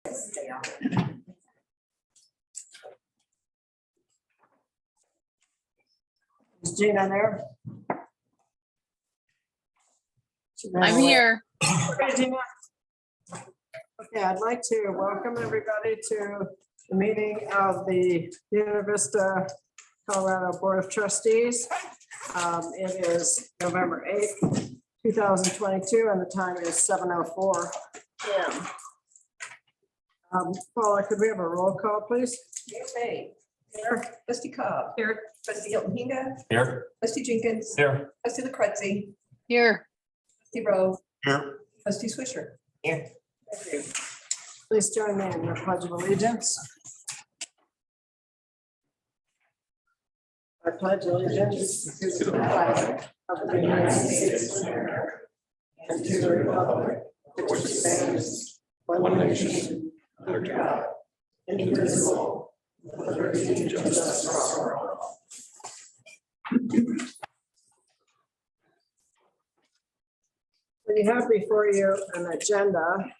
Is Gina there? I'm here. Okay, Gina. Okay, I'd like to welcome everybody to the meeting of the Buena Vista, Colorado Board of Trustees. It is November 8th, 2022, and the time is 7:04 p.m. Paula, could we have a roll call, please? Okay, Here. trustee Cobb. Here. Trustee Hilton Hinga. Here. Trustee Jenkins. Here. Trustee LaCretzi. Here. Trustee Rowe. Here. Trustee Swisher. Thank you. Please join me in the Pledge of Allegiance. I pledge allegiance to the flag of the United States of America and to the republic which stands one nation under God, indivisible, with liberty and justice for all. You have before you an agenda.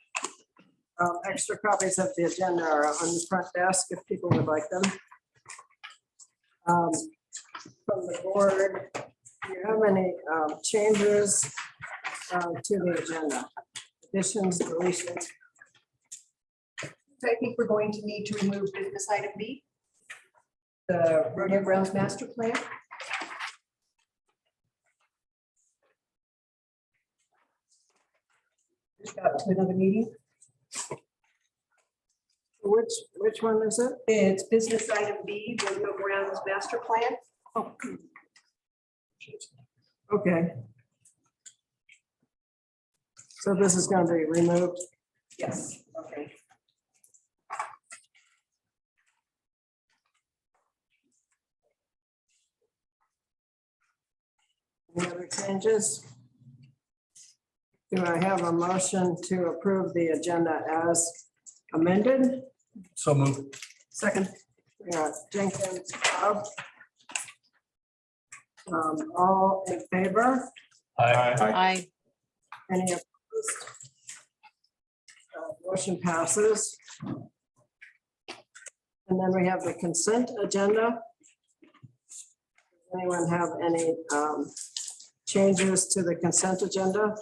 Extra copies of the agenda are on the front desk if people would like them. From the board, do you have any changes to the agenda? Additions, deletions? I think we're going to need to remove business item B. The rodeo grounds master plan. Just got to another meeting. Which one is it? It's business item B, rodeo grounds master plan. Oh. Okay. So this is going to be removed. Yes, okay. Any other changes? Do I have a motion to approve the agenda as amended? So moved. Second. Yeah, Jenkins, Cobb. All in favor? Aye. Aye. Any opposed? Motion passes. And then we have the consent agenda. Does anyone have any changes to the consent agenda?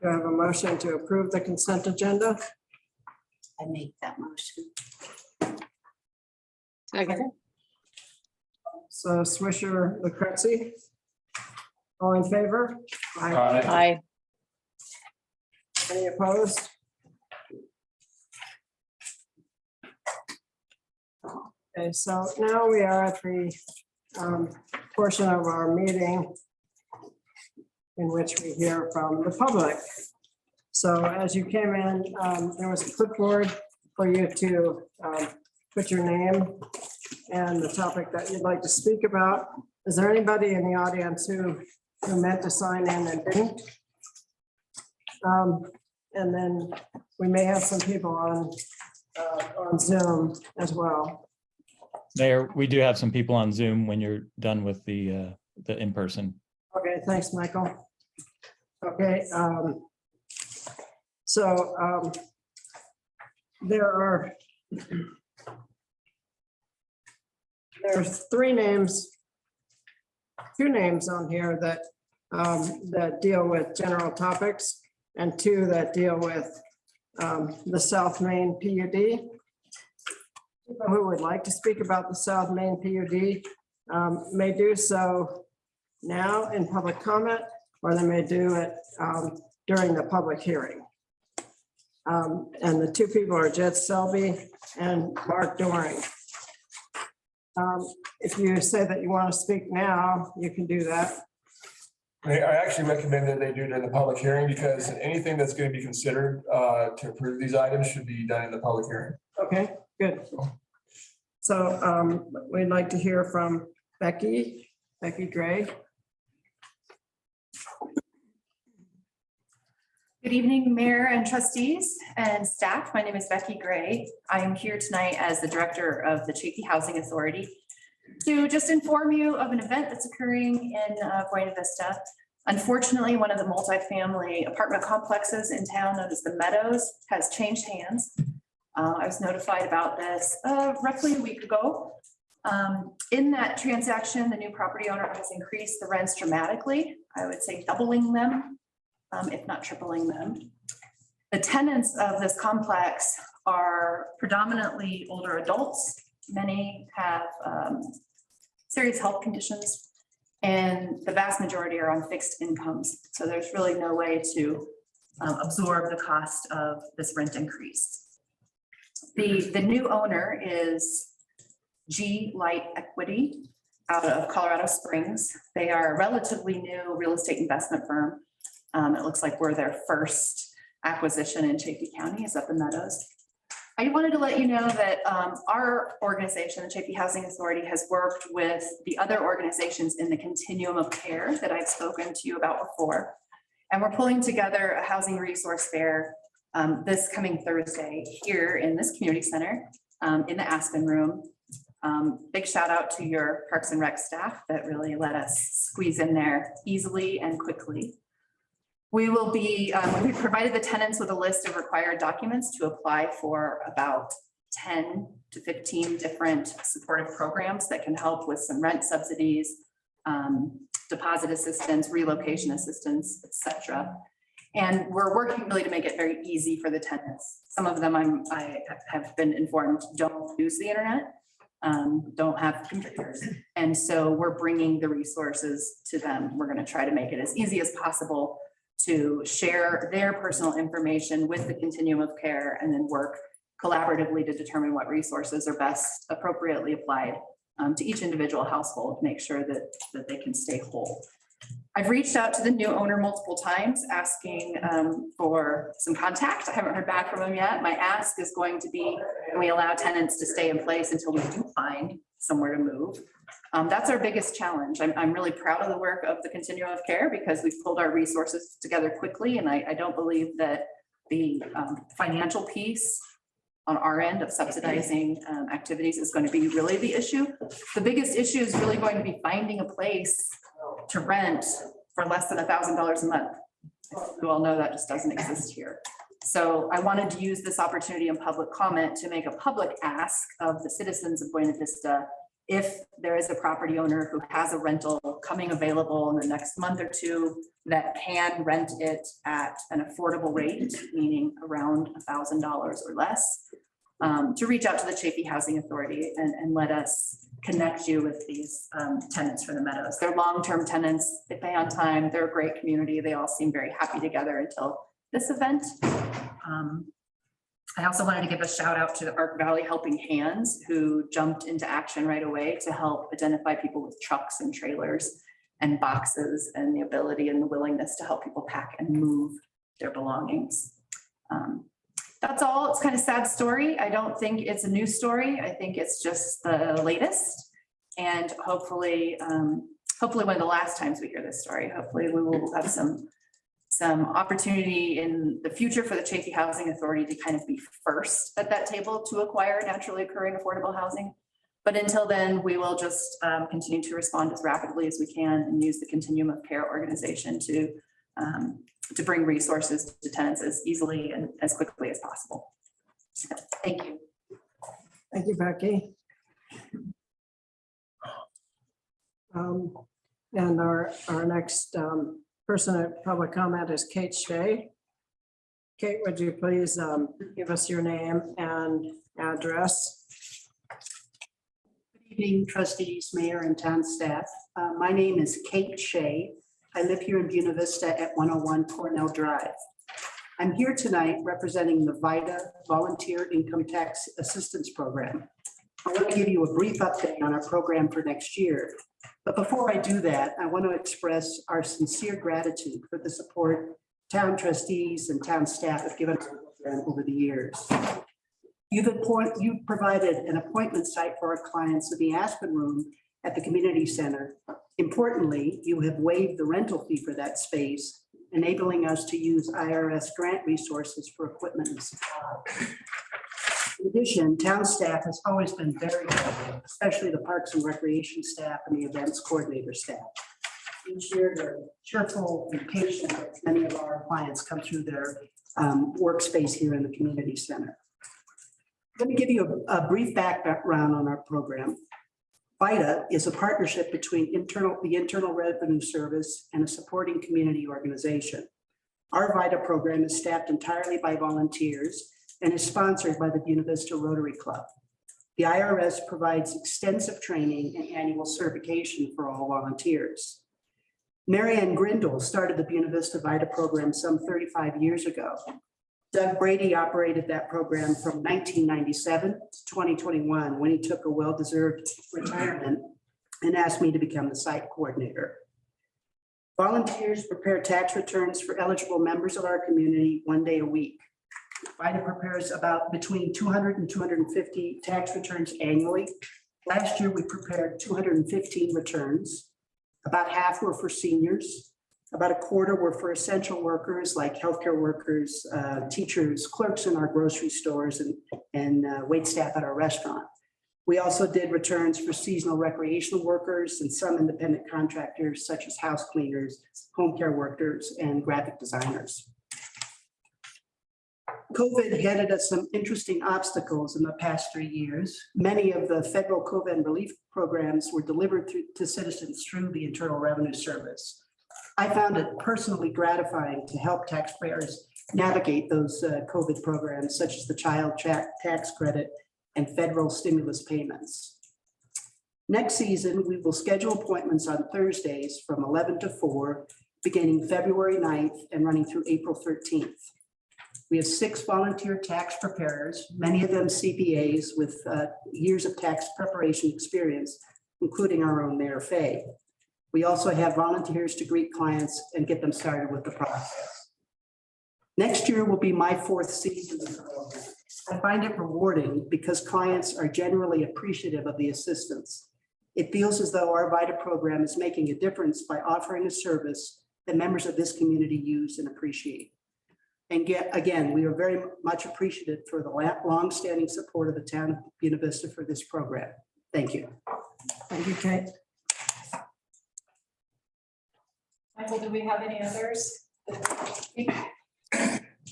Do I have a motion to approve the consent agenda? I make that motion. Second. So Swisher, LaCretzi. All in favor? Aye. Any opposed? Okay, so now we are at the portion of our meeting in which we hear from the public. So as you came in, there was a clipboard for you to put your name and the topic that you'd like to speak about. Is there anybody in the audience who meant to sign in and didn't? And then we may have some people on Zoom as well. Mayor, we do have some people on Zoom when you're done with the in-person. Okay, thanks, Michael. Okay, so there's two names on here that that deal with general topics and two that deal with the South Main PUD. People who would like to speak about the South Main PUD may do so now in public comment, or they may do it during the public hearing. And the two people are Jed Selby and Mark Doring. If you say that you want to speak now, you can do that. I actually recommend that they do it in the public hearing because anything that's going to be considered to approve these items should be done in the public hearing. Okay, good. So we'd like to hear from Becky Gray. Good evening, Mayor and trustees and staff. My name is Becky Gray. I am here tonight as the director of the Chaffee Housing Authority to just inform you of an event that's occurring in Buena Vista. Unfortunately, one of the multifamily apartment complexes in town, known as the Meadows, has changed hands. I was notified about this roughly a week ago. In that transaction, the new property owner has increased the rents dramatically. I would say doubling them, if not tripling them. The tenants of this complex are predominantly older adults. Many have serious health conditions, and the vast majority are on fixed incomes. So there's really no way to absorb the cost of this rent increase. The new owner is G Light Equity out of Colorado Springs. They are a relatively new real estate investment firm. It looks like we're their first acquisition in Chaffee County, is up in Meadows. I wanted to let you know that our organization, the Chaffee Housing Authority, has worked with the other organizations in the continuum of care that I've spoken to you about before. And we're pulling together a housing resource fair this coming Thursday here in this community center in the Aspen Room. Big shout out to your Parks and Rec staff that really let us squeeze in there easily and quickly. We will be, we provided the tenants with a list of required documents to apply for about 10 to 15 different supportive programs that can help with some rent subsidies, deposit assistance, relocation assistance, etc. And we're working really to make it very easy for the tenants. Some of them I have been informed don't use the internet, don't have computers. And so we're bringing the resources to them. We're going to try to make it as easy as possible to share their personal information with the continuum of care and then work collaboratively to determine what resources are best appropriately applied to each individual household, make sure that they can stay whole. I've reached out to the new owner multiple times asking for some contact. I haven't heard back from them yet. My ask is going to be, can we allow tenants to stay in place until we do find somewhere to move? That's our biggest challenge. I'm really proud of the work of the continuum of care because we've pulled our resources together quickly. And I don't believe that the financial piece on our end of subsidizing activities is going to be really the issue. The biggest issue is really going to be finding a place to rent for less than $1,000 a month. You all know that just doesn't exist here. So I wanted to use this opportunity in public comment to make a public ask of the citizens of Buena Vista. If there is a property owner who has a rental coming available in the next month or two that can rent it at an affordable rate, meaning around $1,000 or less, to reach out to the Chaffee Housing Authority and let us connect you with these tenants for the Meadows. They're long-term tenants. They pay on time. They're a great community. They all seem very happy together until this event. I also wanted to give a shout out to the Arc Valley Helping Hands who jumped into action right away to help identify people with trucks and trailers and boxes and the ability and the willingness to help people pack and move their belongings. That's all. It's kind of a sad story. I don't think it's a new story. I think it's just the latest. And hopefully one of the last times we hear this story. Hopefully we will have some opportunity in the future for the Chaffee Housing Authority to kind of be first at that table to acquire naturally occurring affordable housing. But until then, we will just continue to respond as rapidly as we can and use the continuum of care organization to bring resources to tenants as easily and as quickly as possible. So, thank you. Thank you, Becky. And our next person at public comment is Kate Shea. Kate, would you please give us your name and address? Good evening, trustees, mayor, and town staff. My name is Kate Shea. I live here in Buena Vista at 101 Cornell Drive. I'm here tonight representing the VIII Volunteer Income Tax Assistance Program. I want to give you a brief update on our program for next year. But before I do that, I want to express our sincere gratitude for the support town trustees and town staff have given us over the years. You've provided an appointment site for our clients in the Aspen Room at the community center. Importantly, you have waived the rental fee for that space, enabling us to use IRS grant resources for equipment and supplies. In addition, town staff has always been very helpful, especially the Parks and Recreation staff and the events coordinator staff. each year. They're cheerful and patient as many of our clients come through their workspace here in the community center. Let me give you a brief background on our program. VITA is a partnership between the Internal Revenue Service and a supporting community organization. Our VITA program is staffed entirely by volunteers and is sponsored by the Buena Vista Rotary Club. The IRS provides extensive training and annual certification for all volunteers. Marianne Grindle started the Buena Vista VITA program some 35 years ago. Doug Brady operated that program from 1997 to 2021 when he took a well-deserved retirement and asked me to become the site coordinator. Volunteers prepare tax returns for eligible members of our community 1 day a week. VITA prepares about between 200 and 250 tax returns annually. Last year, we prepared 215 returns. About half were for seniors. About a quarter were for essential workers like healthcare workers, teachers, clerks in our grocery stores, and wait staff at our restaurant. We also did returns for seasonal recreational workers and some independent contractors such as house cleaners, home care workers, and graphic designers. COVID handed us some interesting obstacles in the past 3 years. Many of the federal COVID relief programs were delivered to citizens through the Internal Revenue Service. I found it personally gratifying to help taxpayers navigate those COVID programs, such as the child tax credit and federal stimulus payments. Next season, we will schedule appointments on Thursdays from 11 to 4, beginning February 9th and running through April 13th. We have 6 volunteer tax preparers, many of them CPAs with years of tax preparation experience, including our own Mayor Fay. We also have volunteers to greet clients and get them started with the process. Next year will be my 4th season of the program. I find it rewarding because clients are generally appreciative of the assistance. It feels as though our VITA program is making a difference by offering a service that members of this community use and appreciate. And again, we are very much appreciative for the long-standing support of the town of Buena Vista for this program. Thank you. Thank you, Kate. Michael, do we have any others?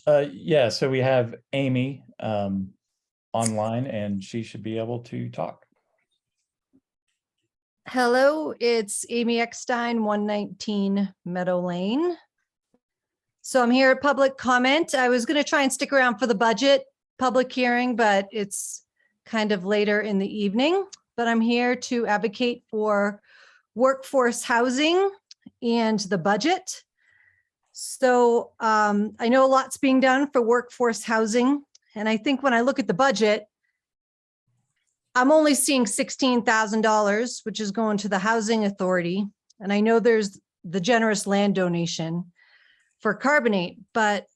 Yeah, so we have Amy online and she should be able to talk. Hello, it's Amy Eckstein, 119 Meadow Lane. So I'm here at public comment. I was going to try and stick around for the budget public hearing, but it's kind of later in the evening. But I'm here to advocate for workforce housing and the budget. So I know a lot's being done for workforce housing. And I think when I look at the budget, I'm only seeing $16,000, which is going to the housing authority. And I know there's the generous land donation for Carbonate, but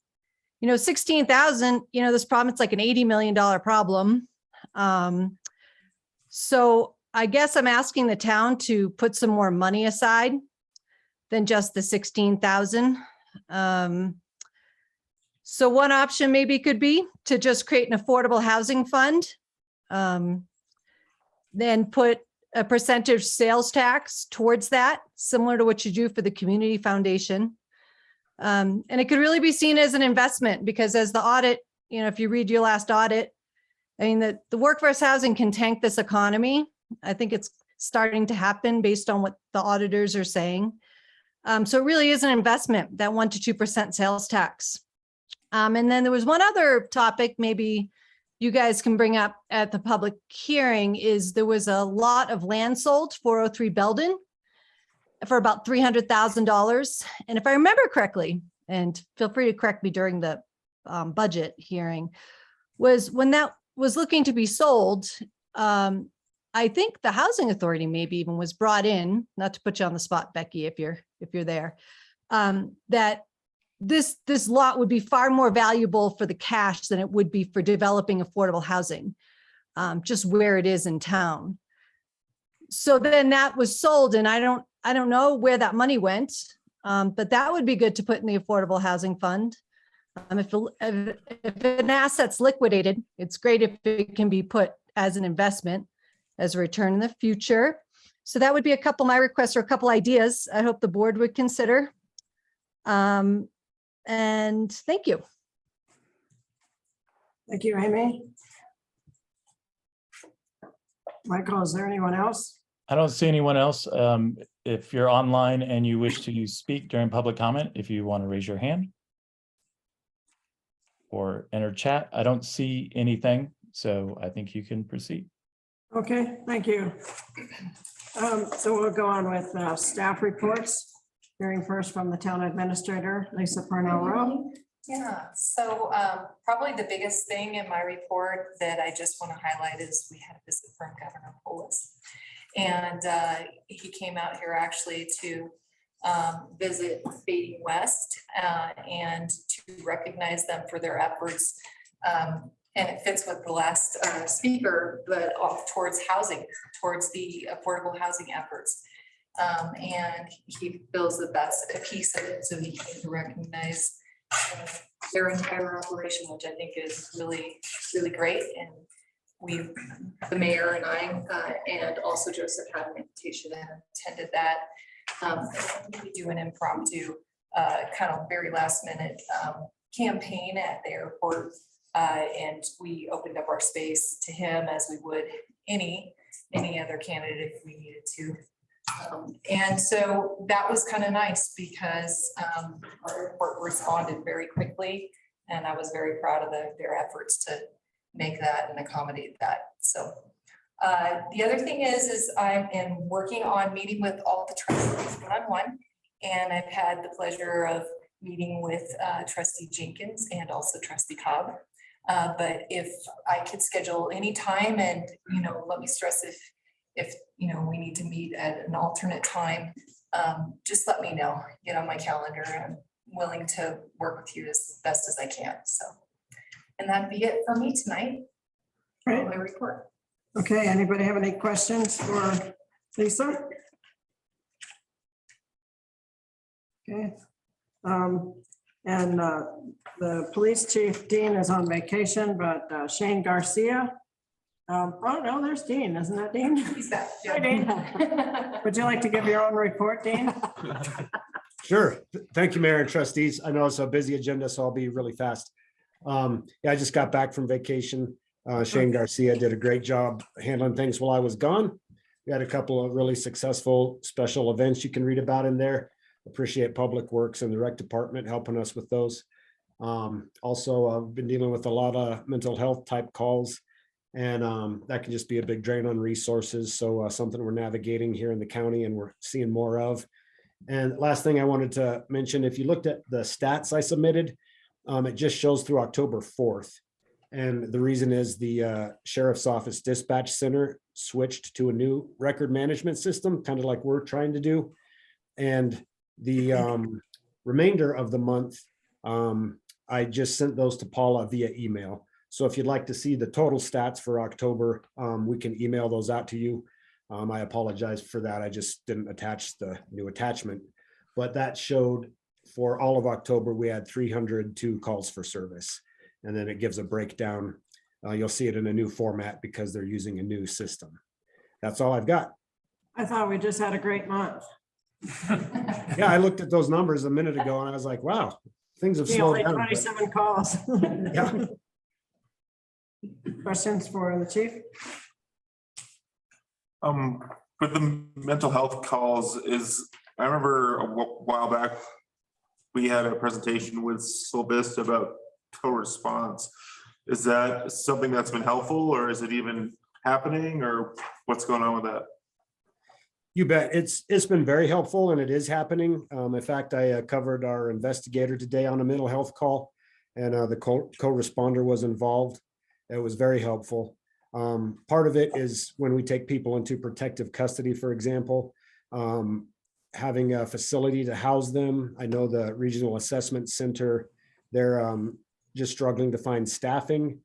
16,000, this problem, it's like an $80 million problem. So I guess I'm asking the town to put some more money aside than just the 16,000. So one option maybe could be to just create an affordable housing fund, then put a percentage sales tax towards that, similar to what you do for the community foundation. And it could really be seen as an investment because as the audit, if you read your last audit, I mean, the workforce housing can tank this economy. I think it's starting to happen based on what the auditors are saying. So it really is an investment, that 1% to 2% sales tax. And then there was one other topic maybe you guys can bring up at the public hearing is there was a lot of land sold, 403 Belden, for about $300,000. And if I remember correctly, and feel free to correct me during the budget hearing, was when that was looking to be sold, I think the housing authority maybe even was brought in, not to put you on the spot, Becky, if you're there, that this lot would be far more valuable for the cash than it would be for developing affordable housing, just where it is in town. So then that was sold, and I don't know where that money went, but that would be good to put in the affordable housing fund. If an asset's liquidated, it's great if it can be put as an investment, as a return in the future. So that would be a couple, my requests or a couple ideas I hope the board would consider. And thank you. Thank you, Amy. Michael, is there anyone else? I don't see anyone else. If you're online and you wish to speak during public comment, if you want to raise your hand or enter chat, I don't see anything, so I think you can proceed. Okay, thank you. So we'll go on with staff reports. Hearing first from the town administrator, Lisa Parnell-Rowe. Yeah, so probably the biggest thing in my report that I just want to highlight is we had a visit from Governor Polis. And he came out here actually to visit VIII West and to recognize them for their efforts. And it fits with the last speaker, but off towards housing, towards the affordable housing efforts. And he feels that that's a piece of it, so he came to recognize their entire operation, which I think is really, really great. And we, the mayor and I, and also Joseph had an invitation and attended that. We do an impromptu, kind of very last minute campaign at the airport. And we opened up our space to him as we would any other candidate if we needed to. And so that was kind of nice because our airport responded very quickly, and I was very proud of their efforts to make that and accommodate that. So the other thing is I am working on meeting with all the trustees one-on-one, and I've had the pleasure of meeting with Trustee Jenkins and also Trustee Cobb. But if I could schedule any time, and let me stress if we need to meet at an alternate time, just let me know, get on my calendar. I'm willing to work with you as best as I can. So, and that'd be it for me tonight. Great. My report. Okay, anybody have any questions for Lisa? Okay. And the police chief, Dean, is on vacation, but Shane Garcia. Oh, no, there's Dean, isn't that Dean? He's back. Hi, Dean. Would you like to give your own report, Dean? Sure. Thank you, Mayor and trustees. I know it's a busy agenda, so I'll be really fast. Yeah, I just got back from vacation. Shane Garcia did a great job handling things while I was gone. We had a couple of really successful special events you can read about in there. Appreciate Public Works and the Rec Department helping us with those. Also, I've been dealing with a lot of mental health type calls, and that can just be a big drain on resources. So something we're navigating here in the county and we're seeing more of. And last thing I wanted to mention, if you looked at the stats I submitted, it just shows through October 4th. And the reason is the Sheriff's Office Dispatch Center switched to a new record management system, kind of like we're trying to do. And the remainder of the month, I just sent those to Paula via email. So if you'd like to see the total stats for October, we can email those out to you. I apologize for that. I just didn't attach the new attachment, but that showed for all of October, we had 302 calls for service. And then it gives a breakdown. You'll see it in a new format because they're using a new system. That's all I've got. I thought we just had a great month. Yeah, I looked at those numbers a minute ago and I was like, wow, things have slowed Only down. 27 calls. Yeah. Questions for the chief? For the mental health calls, I remember a while back, we had a presentation with Vista about co-response. Is that something that's been helpful, or is it even happening, or what's going on with that? You bet. It's been very helpful and it is happening. In fact, I covered our investigator today on a mental health call, and the co-responder was involved. It was very helpful. Part of it is when we take people into protective custody, for example, having a facility to house them. I know the Regional Assessment Center, they're just struggling to find staffing.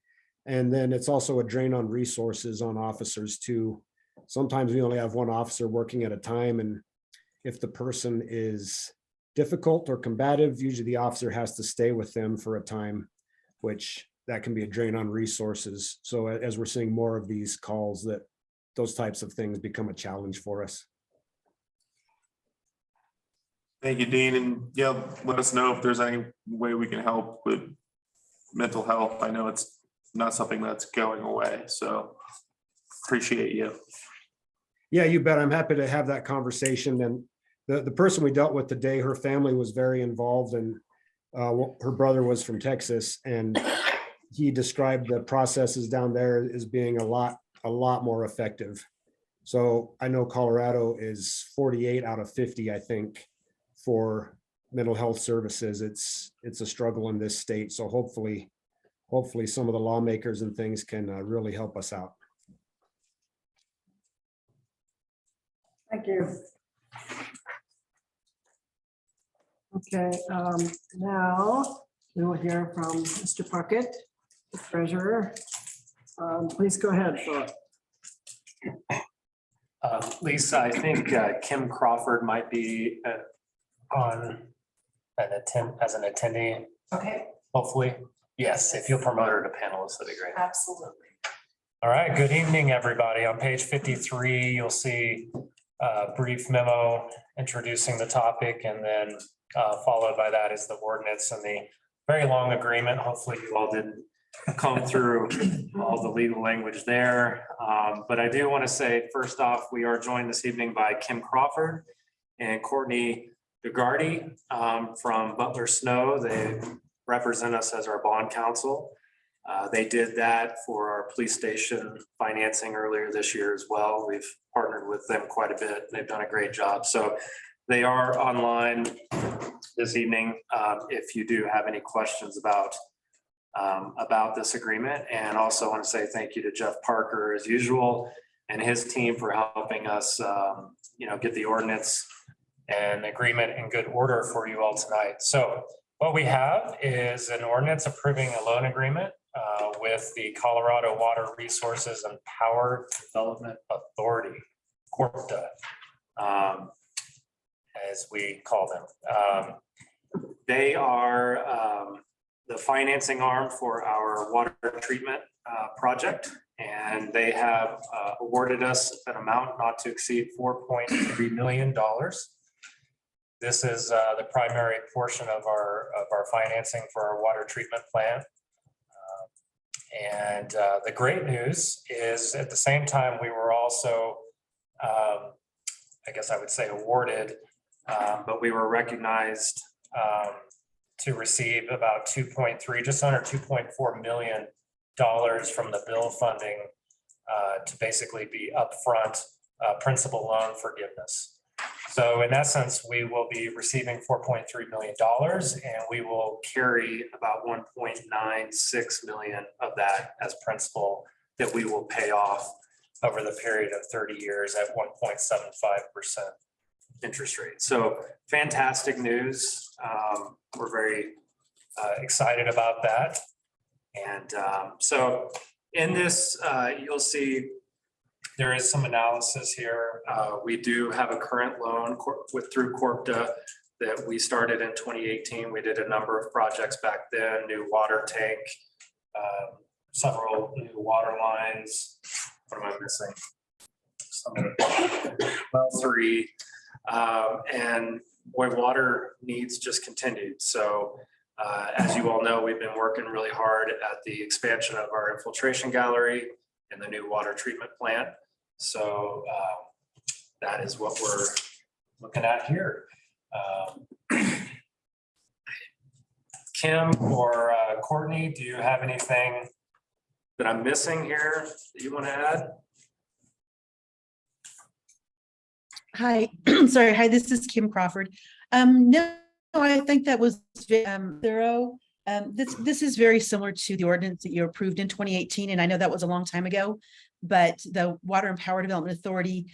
And then it's also a drain on resources on officers too. Sometimes we only have one officer working at a time, and if the person is difficult or combative, usually the officer has to stay with them for a time, which that can be a drain on resources. So as we're seeing more of these calls, that those types of things become a challenge for us. Thank you, Dean. And yeah, let us know if there's any way we can help with mental health. I know it's not something that's going away, so appreciate you. Yeah, you bet. I'm happy to have that conversation. And the person we dealt with today, her family was very involved, and her brother was from Texas, and he described the processes down there as being a lot more effective. So I know Colorado is 48 out of 50, I think, for mental health services. It's a struggle in this state. So hopefully some of the lawmakers and things can really help us out. Thank you. Okay, now we will hear from Mr. Puckett, the treasurer. Please go ahead, Philip. Lisa, I think Kim Crawford might be on as an attendee, Okay, hopefully. Yes, if you'll promote her to panelist, that'd be great. absolutely. All right, good evening, everybody. On page 53, you'll see a brief memo introducing the topic, and then followed by that is the ordinance and the very long agreement. Hopefully you all didn't come through all the legal language there. But I do want to say, first off, we are joined this evening by Kim Crawford and Courtney DeGardy from Butler Snow. They represent us as our bond counsel. They did that for our police station financing earlier this year as well. We've partnered with them quite a bit. They've done a great job. So they are online this evening if you do have any questions about this agreement. And also want to say thank you to Jeff Parker as usual and his team for helping us get the ordinance and agreement in good order for you all tonight. So what we have is an ordinance approving a loan agreement with the Colorado Water Resources and Power Development Authority, CORPTA, as we call them. They are the financing arm for our water treatment project, and they have awarded us an amount not to exceed $4.3 million. This is the primary portion of our financing for our water treatment plant. And the great news is at the same time, we were also, I guess I would say awarded, but we were recognized to receive about 2.3, just under $2.4 million from the bill funding to basically be upfront principal loan forgiveness. So in essence, we will be receiving $4.3 million, and we will carry about $1.96 million of that as principal that we will pay off over the period of 30 years at 1.75% interest rate. So fantastic news. We're very excited about that. And so in this, you'll see there is some analysis here. We do have a current loan through CORPTA that we started in 2018. We did a number of projects back then, new water tank, several new water lines. What am I missing? Well, 3. And boy, water needs just continued. So as you all know, we've been working really hard at the expansion of our infiltration gallery and the new water treatment plant. So that is what we're looking at here. Kim or Courtney, do you have anything that I'm missing here that you want to add? Hi, sorry. Hi, this is Kim Crawford. No, I think that was thorough. This is very similar to the ordinance that you approved in 2018, and I know that was a long time ago, but the Water and Power Development Authority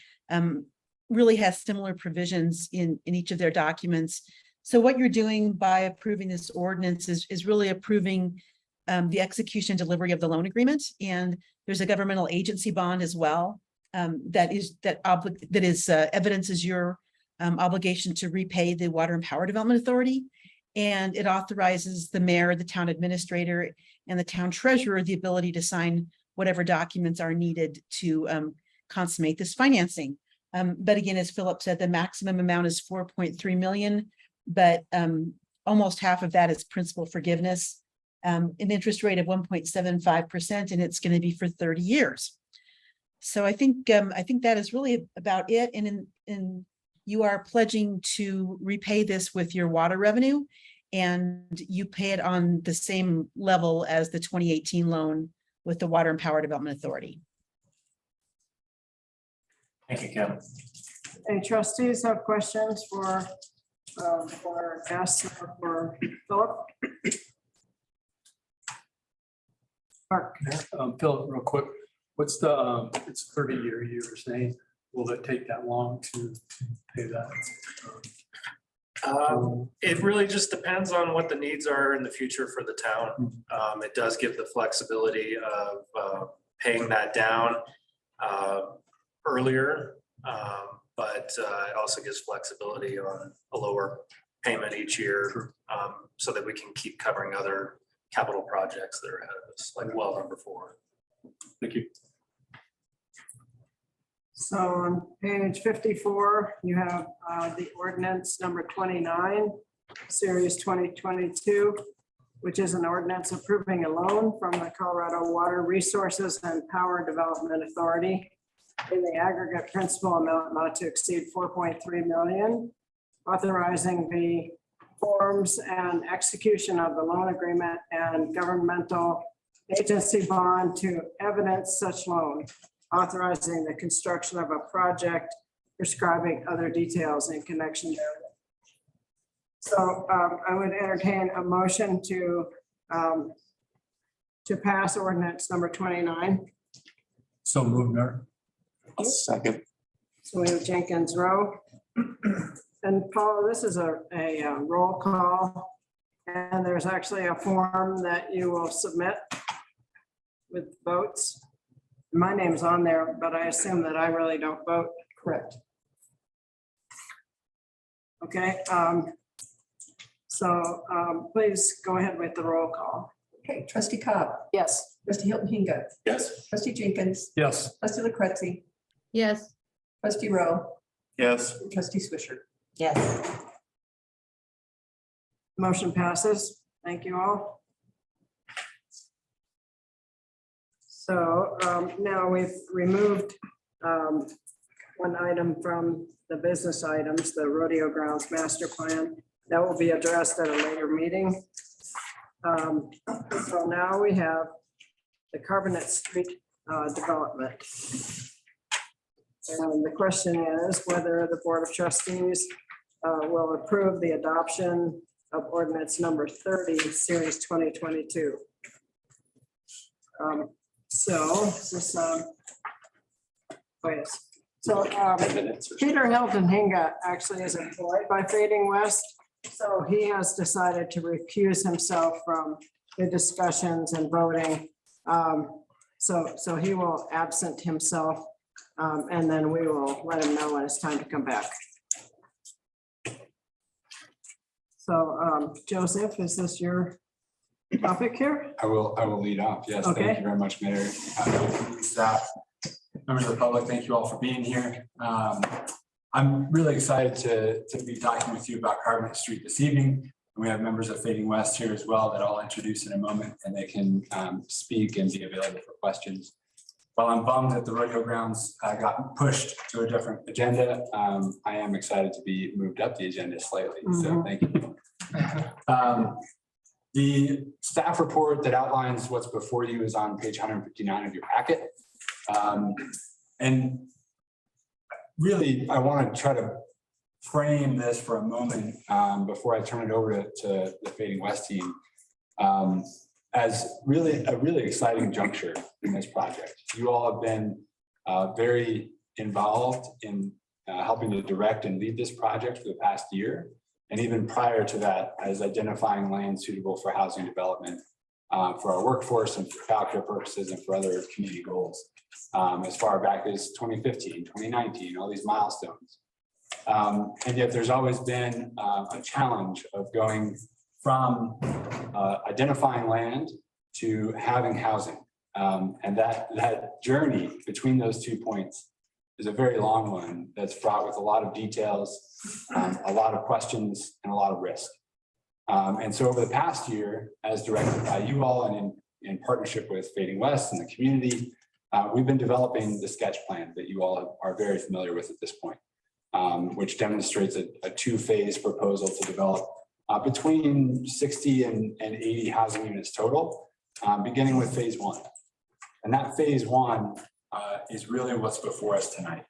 really has similar provisions in each of their documents. So what you're doing by approving this ordinance is really approving the execution and delivery of the loan agreement, and there's a governmental agency bond as well. That evidences your obligation to repay the Water and Power Development Authority, and it authorizes the mayor, the town administrator, and the town treasurer the ability to sign whatever documents are needed to consummate this financing. But again, as Philip said, the maximum amount is 4.3 million, but almost half of that is principal forgiveness, an interest rate of 1.75%, and it's going to be for 30 years. So I think that is really about it. And you are pledging to repay this with your water revenue, and you pay it on the same level as the 2018 loan with the Water and Power Development Authority. Thank you, Kim. Any trustees have questions for guests or for Philip? Mark. Philip, real quick, what's the, it's 30-year, you were saying, will it take that long to pay that? It really just depends on what the needs are in the future for the town. It does give the flexibility of paying that down earlier, but it also gives flexibility on a lower payment each year, so that we can keep covering other capital projects that are ahead of us, like well number 4. Thank you. So on page 54, you have the ordinance number 29, series 2022, which is an ordinance approving a loan from the Colorado Water Resources and Power Development Authority in the aggregate principal amount not to exceed 4.3 million, authorizing the forms and execution of the loan agreement and governmental agency bond to evidence such loan, authorizing the construction of a project, prescribing other details in connection therewith. So I would entertain a motion to pass ordinance number 29. So moved, Mayor. A second. So we have Jenkins Rowe. And Paul, this is a roll call, and there's actually a form that you will submit with votes. My name's on there, but I assume that I really don't vote. Correct. Okay, so please go ahead with the roll call. Okay, trustee Cobb. Yes. Trustee Hilton Hinga. Yes. Trustee Jenkins. Yes. Trustee LaCretzi. Yes. Trustee Rowe. Yes. and Trustee Swisher. Yes. Motion passes. Thank you all. So now we've removed one item from the business items, the rodeo grounds master plan. That will be addressed at a later meeting. So now we have the Carbonate Street development. And the question is whether the Board of Trustees will approve the adoption of ordinance number 30, series 2022. So this, oh yes. So Peter Hilton Hinga actually is employed by VIII West. So he has decided to recuse himself from the discussions and voting. So he will absent himself, and then we will let him know when it's time to come back. So Joseph, is this your topic here? I will lead off. Yes, Okay. thank you very much, Mayor. Staff, members of the public, thank you all for being here. I'm really excited to be talking with you about Carbonate Street this evening. We have members of VIII West here as well that I'll introduce in a moment, and they can speak and be available for questions. While I'm bummed that the rodeo grounds got pushed to a different agenda, I am excited to be moved up the agenda slightly. So thank you. The staff report that outlines what's before you is on page 159 of your packet. And really, I want to try to frame this for a moment before I turn it over to the VIII West team as really a really exciting juncture in this project. You all have been very involved in helping to direct and lead this project for the past year. And even prior to that, as identifying land suitable for housing development for our workforce and for childcare purposes and for other community goals. As far back as 2015, 2019, all these milestones. And yet there's always been a challenge of going from identifying land to having housing. And that journey between those 2 points is a very long one that's fraught with a lot of details, a lot of questions, and a lot of risk. And so over the past year, as directed by you all and in partnership with VIII West and the community, we've been developing the sketch plan that you all are very familiar with at this point, which demonstrates a two-phase proposal to develop between 60 and 80 housing units total, beginning with phase 1. And that phase 1 is really what's before us tonight.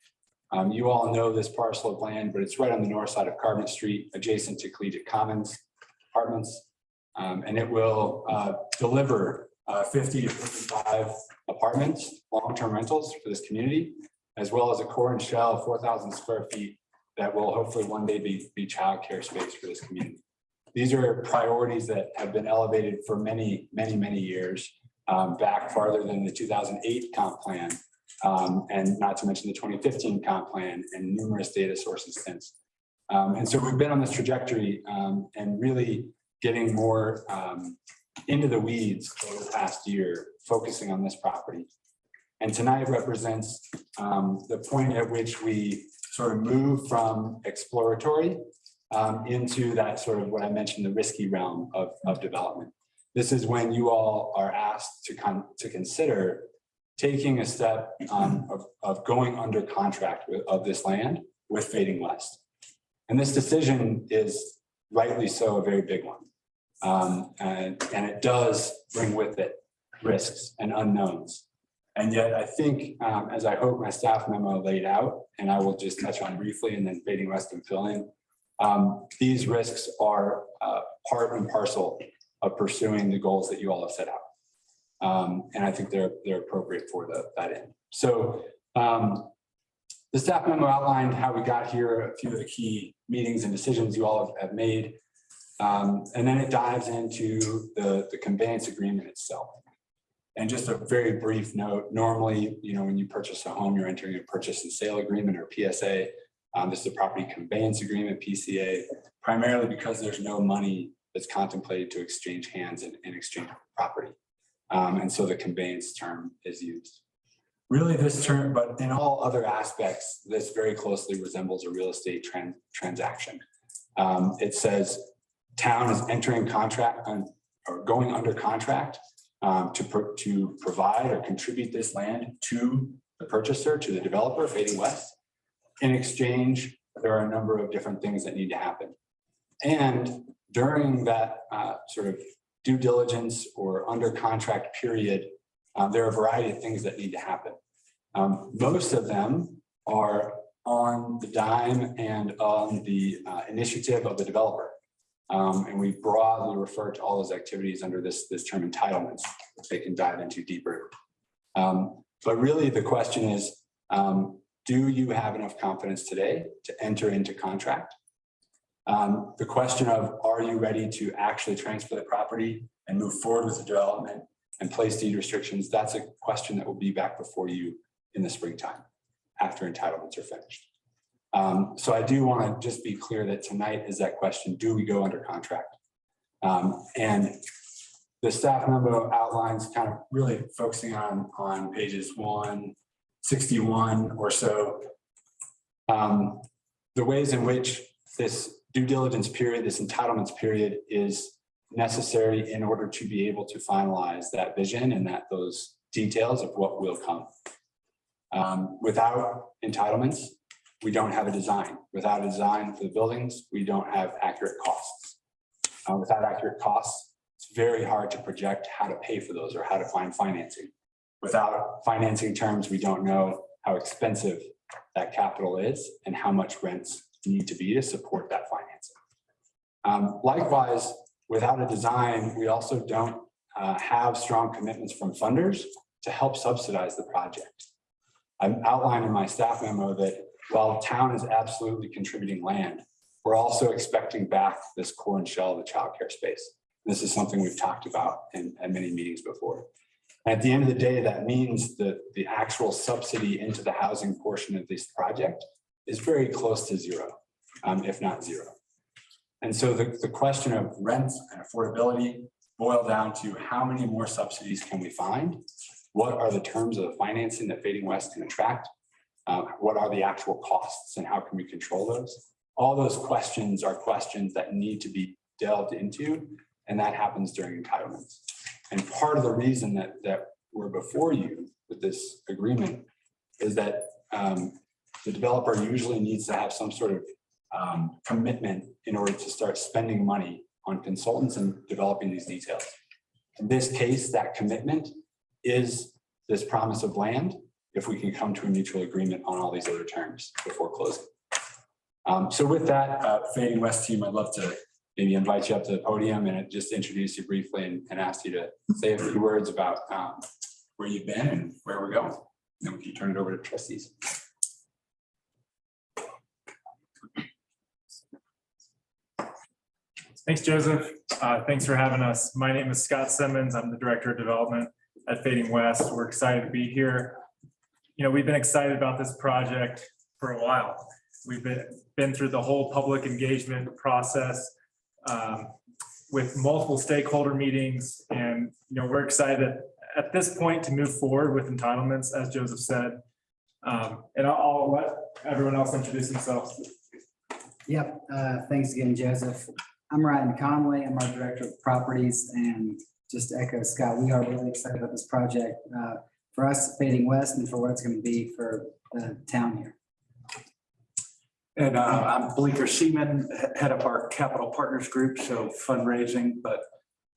You all know this parcel of land, but it's right on the north side of Carbonate Street, adjacent to Collegiate Commons Apartments. And it will deliver 50 to 55 apartments, long-term rentals for this community, as well as a core and shell of 4,000 square feet that will hopefully one day be childcare space for this community. These are priorities that have been elevated for many, many, many years, back farther than the 2008 comp plan, and not to mention the 2015 comp plan and numerous data sources since. And so we've been on this trajectory and really getting more into the weeds over the past year, focusing on this property. And tonight represents the point at which we sort of move from exploratory into that sort of what I mentioned, the risky realm of development. This is when you all are asked to consider taking a step of going under contract of this land with VIII West. And this decision is rightly so a very big one. And it does bring with it risks and unknowns. And yet I think, as I hope my staff memo laid out, and I will just touch on briefly and then VIII West can fill in, these risks are part and parcel of pursuing the goals that you all have set out. And I think they're appropriate for that end. So the staff memo outlined how we got here, a few of the key meetings and decisions you all have made. And then it dives into the conveyance agreement itself. And just a very brief note, normally, when you purchase a home, you're entering a purchase and sale agreement or PSA. This is a property conveyance agreement, PCA, primarily because there's no money that's contemplated to exchange hands in exchange for property. And so the conveyance term is used. Really this term, but in all other aspects, this very closely resembles a real estate transaction. It says town is entering contract or going under contract to provide or contribute this land to the purchaser, to the developer, VIII West. In exchange, there are a number of different things that need to happen. And during that sort of due diligence or under contract period, there are a variety of things that need to happen. Most of them are on the dime and on the initiative of the developer. And we broadly refer to all those activities under this term entitlements, which they can dive into deeper. But really the question is, do you have enough confidence today to enter into contract? The question of, are you ready to actually transfer the property and move forward with the development and place deed restrictions? That's a question that will be back before you in the springtime after entitlements are finished. So I do want to just be clear that tonight is that question, do we go under contract? And the staff memo outlines kind of really focusing on pages 161 or so, the ways in which this due diligence period, this entitlements period is necessary in order to be able to finalize that vision and those details of what will come. Without entitlements, we don't have a design. Without a design for the buildings, we don't have accurate costs. Without accurate costs, it's very hard to project how to pay for those or how to find financing. Without financing terms, we don't know how expensive that capital is and how much rents need to be to support that financing. Likewise, without a design, we also don't have strong commitments from funders to help subsidize the project. I've outlined in my staff memo that while town is absolutely contributing land, we're also expecting back this core and shell of the childcare space. This is something we've talked about in many meetings before. At the end of the day, that means that the actual subsidy into the housing portion of this project is very close to zero, if not zero. And so the question of rent and affordability boil down to how many more subsidies can we find? What are the terms of the financing that VIII West can attract? What are the actual costs and how can we control those? All those questions are questions that need to be delved into, and that happens during entitlements. And part of the reason that we're before you with this agreement is that the developer usually needs to have some sort of commitment in order to start spending money on consultants and developing these details. In this case, that commitment is this promise of land if we can come to a mutual agreement on all these other terms before closing. So with that, Fading West team, I'd love to maybe invite you up to the podium and just introduce you briefly and ask you to say a few words about where you've been and where we're going. Then we can turn it over to trustees. Thanks, Joseph. Thanks for having us. My name is Scott Simmons. I'm the Director of Development at Fading West. We're excited to be here. You know, we've been excited about this project for a while. We've been through the whole public engagement process with multiple stakeholder meetings. And, you know, we're excited at this point to move forward with entitlements, as Joseph said. And I'll let everyone else introduce themselves. Yep, thanks again, Joseph. I'm Ryan Conway. I'm our Director of Properties, and just to echo Scott, we are really excited about this project for us, Fading West, and for what it's going to be for the town here. And I'm Bleecker Seaman, head of our Capital Partners Group, so fundraising. But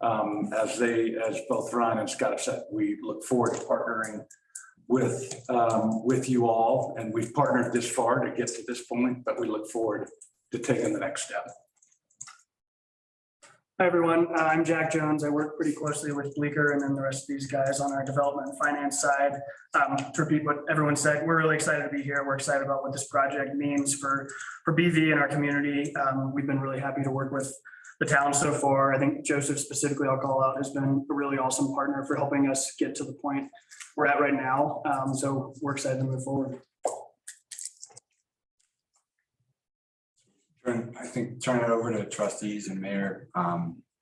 as both Ryan and Scott have said, we look forward to partnering with you all, and we've partnered this far to get to this point, but we look forward to taking the next step. Hi, everyone. I'm Jack Jones. I work pretty closely with Bleecker and then the rest of these guys on our development and finance side. To repeat what everyone said, we're really excited to be here. We're excited about what this project means for BV and our community. We've been really happy to work with the town so far. I think Joseph specifically, I'll call out, has been a really awesome partner for helping us get to the point we're at right now. So we're excited to move forward. I think turn it over to trustees and mayor.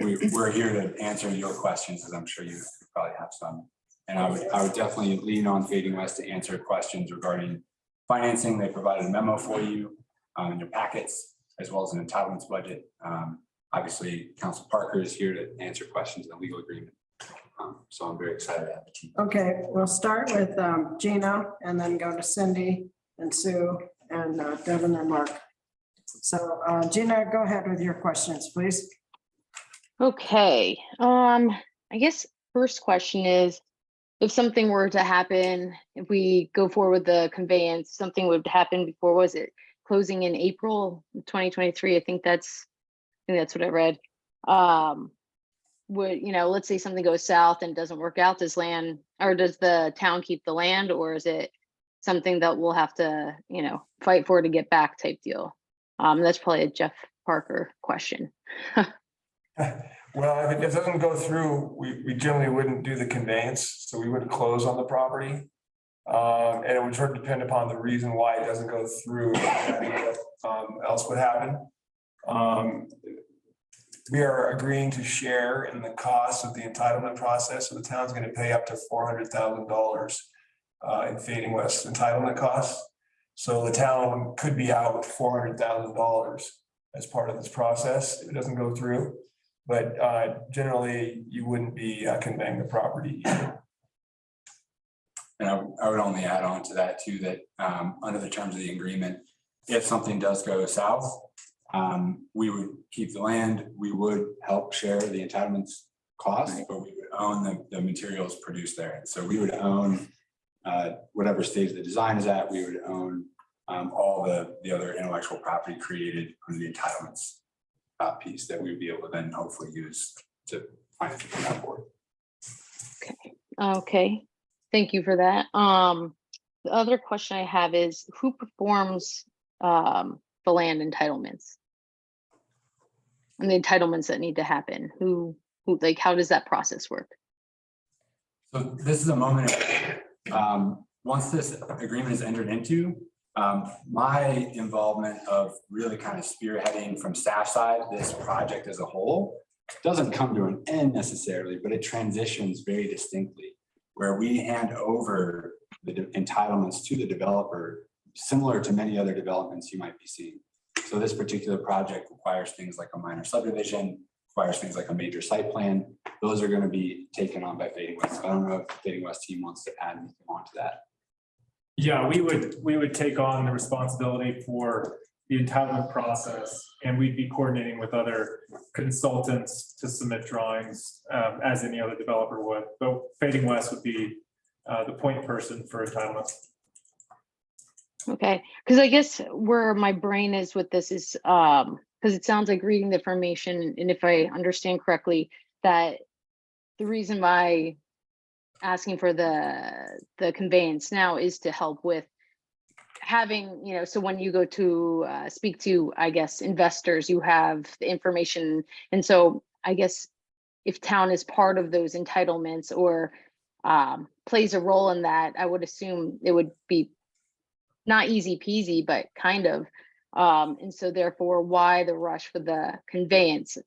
We're here to answer your questions, as I'm sure you probably have some. And I would definitely lean on Fading West to answer questions regarding financing. They provided a memo for you in your packets, as well as an entitlements budget. Obviously, Council Parker is here to answer questions in the legal agreement. So I'm very excited to have the team. Okay, we'll start with Gina and then go to Cindy and Sue and Devin and Mark. So Gina, go ahead with your questions, please. Okay, I guess first question is, if something were to happen, if we go forward with the conveyance, something would happen before, was it closing in April 2023? I think that's what I read. Would, you know, let's say something goes south and doesn't work out, does the town keep the land, or is it something that we'll have to, you know, fight for to get back type deal? That's probably a Jeff Parker question. Well, if it doesn't go through, we generally wouldn't do the conveyance, so we would close on the property. And it would sort of depend upon the reason why it doesn't go through. Else would happen. We are agreeing to share in the cost of the entitlement process, so the town's going to pay up to $400,000 in Fading West entitlement costs. So the town could be out $400,000 as part of this process if it doesn't go through. But generally, you wouldn't be conveying the property. And I would only add on to that too, that under the terms of the agreement, if something does go south, we would keep the land, we would help share the entitlements cost, but we would own the materials produced there. And so we would own whatever stage the design is at, we would own all the other intellectual property created under the entitlements piece that we would be able to then hopefully use to finance that board. Okay, thank you for that. The other question I have is, who performs the land entitlements? And the entitlements that need to happen, who like, how does that process work? So this is a moment, once this agreement is entered into, my involvement of really kind of spearheading from staff side, this project as a whole, doesn't come to an end necessarily, but it transitions very distinctly, where we hand over the entitlements to the developer similar to many other developments you might be seeing. So this particular project requires things like a minor subdivision, requires things like a major site plan. Those are going to be taken on by Fading West. I don't know if the Fading West team wants to add anything onto that. Yeah, we would take on the responsibility for the entitlement process, and we'd be coordinating with other consultants to submit drawings as any other developer would. But Fading West would be the point person for entitlement. Okay, because I guess where my brain is with this is because it sounds like reading the information, and if I understand correctly, that the reason why asking for the conveyance now is to help with having, you know, so when you go to speak to, I guess, investors, you have the information. And so I guess if town is part of those entitlements or plays a role in that, I would assume it would be not easy peasy, but kind of. And so therefore, why the rush for the conveyance?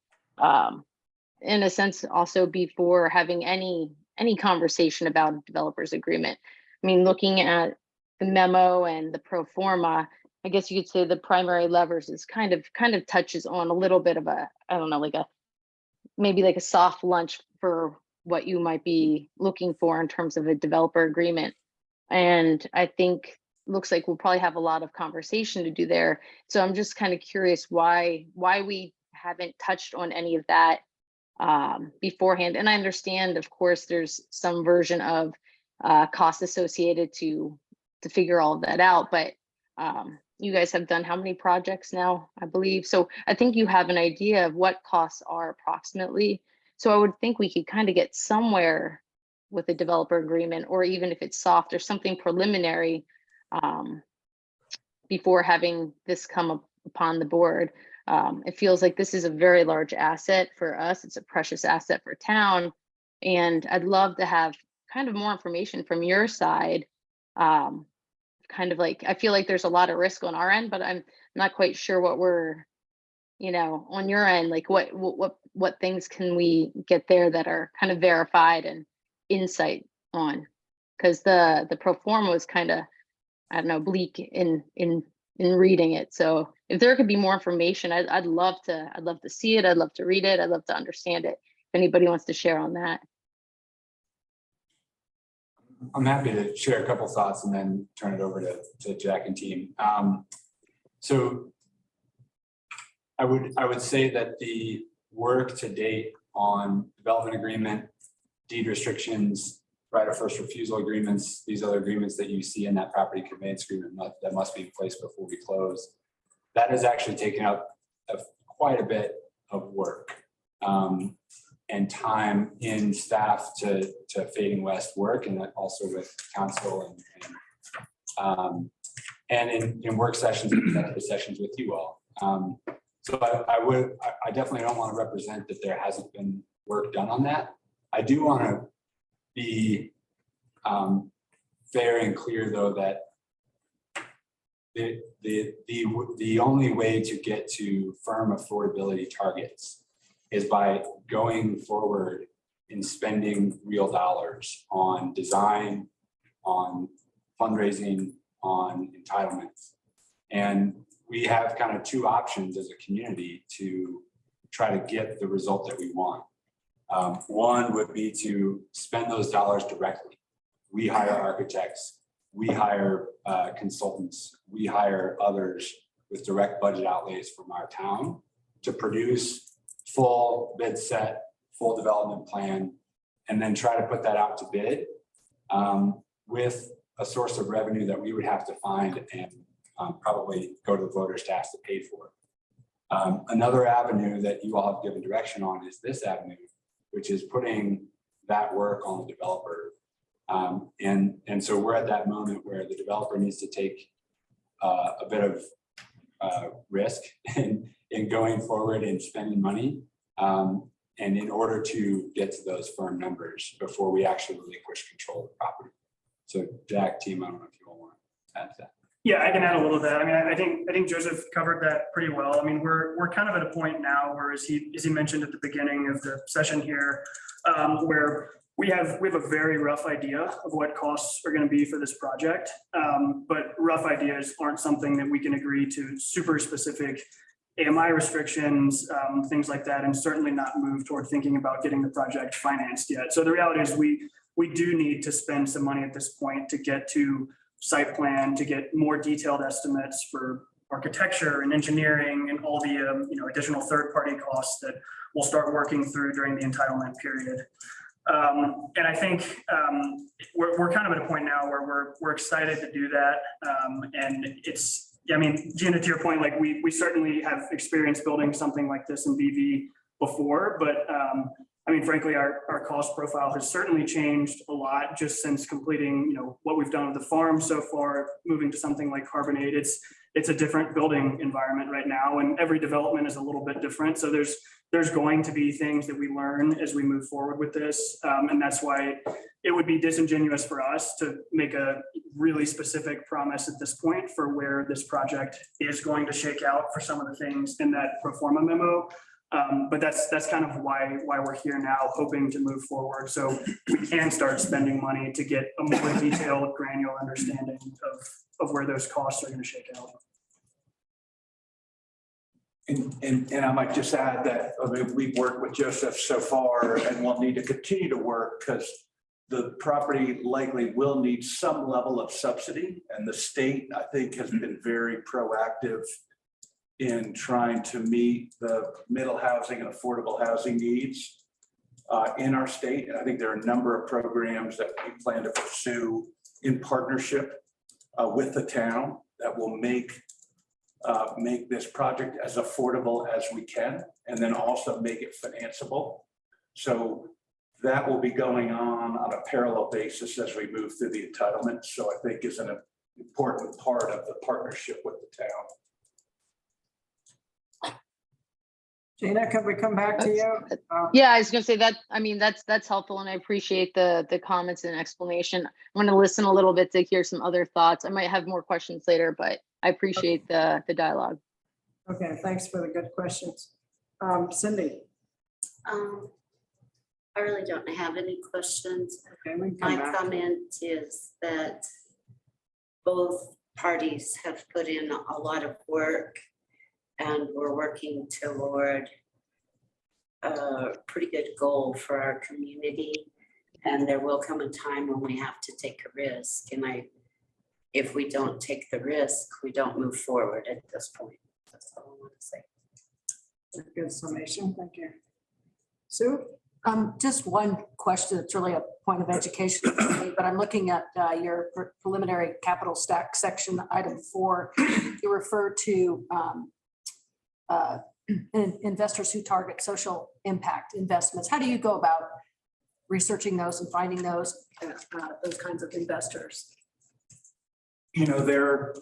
In a sense, also before having any conversation about a developer's agreement. I mean, looking at the memo and the pro forma, I guess you could say the primary levers is kind of touches on a little bit of a, I don't know, like maybe like a soft lunch for what you might be looking for in terms of a developer agreement. And I think looks like we'll probably have a lot of conversation to do there. So I'm just kind of curious why we haven't touched on any of that beforehand. And I understand, of course, there's some version of cost associated to figure all of that out, but you guys have done how many projects now, I believe. So I think you have an idea of what costs are approximately. So I would think we could kind of get somewhere with a developer agreement, or even if it's soft or something preliminary before having this come upon the board. It feels like this is a very large asset for us. It's a precious asset for town. And I'd love to have kind of more information from your side. Kind of like, I feel like there's a lot of risk on our end, but I'm not quite sure what we're, you know, on your end, like what things can we get there that are kind of verified and insight on? Because the pro forma was kind of, I don't know, bleak in reading it. So if there could be more information, I'd love to see it. I'd love to read it. I'd love to understand it. If anybody wants to share on that. I'm happy to share a couple thoughts and then turn it over to Jack and team. So I would say that the work to date on development agreement, deed restrictions, right of first refusal agreements, these other agreements that you see in that property conveyance agreement that must be in place before we close, that has actually taken up quite a bit of work and time in staff to Fading West work, and also with council and in work sessions and executive sessions with you all. So I definitely don't want to represent that there hasn't been work done on that. I do want to be fair and clear, though, that the only way to get to firm affordability targets is by going forward in spending real dollars on design, on fundraising, on entitlements. And we have kind of two options as a community to try to get the result that we want. One would be to spend those dollars directly. We hire architects, we hire consultants, we hire others with direct budget outlays from our town to produce full bid set, full development plan, and then try to put that out to bid with a source of revenue that we would have to find and probably go to the voters to ask to pay for. Another avenue that you all have given direction on is this avenue, which is putting that work on the developer. And so we're at that moment where the developer needs to take a bit of risk in going forward and spending money. And in order to get to those firm numbers before we actually relinquish control of the property. So Jack, team, I don't know if you all want to add to that. Yeah, I can add a little bit. I mean, I think Joseph covered that pretty well. I mean, we're kind of at a point now where, as he mentioned at the beginning of the session here, where we have a very rough idea of what costs are going to be for this project. But rough ideas aren't something that we can agree to super specific AMI restrictions, things like that, and certainly not move toward thinking about getting the project financed yet. So the reality is we do need to spend some money at this point to get to site plan, to get more detailed estimates for architecture and engineering and all the additional third-party costs that we'll start working through during the entitlement period. And I think we're kind of at a point now where we're excited to do that. And it's, I mean, Gina, to your point, like we certainly have experience building something like this in BV before, but I mean, frankly, our cost profile has certainly changed a lot just since completing, what we've done with the farm so far, moving to something like Carbonate. It's a different building environment right now, and every development is a little bit different. So there's going to be things that we learn as we move forward with this. And that's why it would be disingenuous for us to make a really specific promise at this point for where this project is going to shake out for some of the things in that pro forma memo. But that's kind of why we're here now, hoping to move forward so we can start spending money to get a more detailed, granular understanding of where those costs are going to shake out. And I might just add that, I mean, we've worked with Joseph so far and we'll need to continue to work because the property likely will need some level of subsidy. And the state, I think, has been very proactive in trying to meet the middle housing and affordable housing needs in our state. And I think there are a number of programs that we plan to pursue in partnership with the town that will make this project as affordable as we can, and then also make it financeable. So that will be going on a parallel basis as we move through the entitlement. So I think is an important part of the partnership with the town. Gina, can we come back to you? Yeah, I was gonna say that, I mean, that's helpful, and I appreciate the comments and explanation. I'm gonna listen a little bit to hear some other thoughts. I might have more questions later, but I appreciate the dialogue. Okay, thanks for the good questions. Cindy? I really don't have any questions. Okay, we can come My back. comment is that both parties have put in a lot of work and we're working toward a pretty good goal for our community. And there will come a time when we have to take a risk. And if we don't take the risk, we don't move forward at this point. That's all I want to say. Good summation, thank you. Sue? Just one question. It's really a point of education for me, but I'm looking at your preliminary capital stack section, item 4. You refer to investors who target social impact investments. How do you go about researching those and finding those kinds of investors? There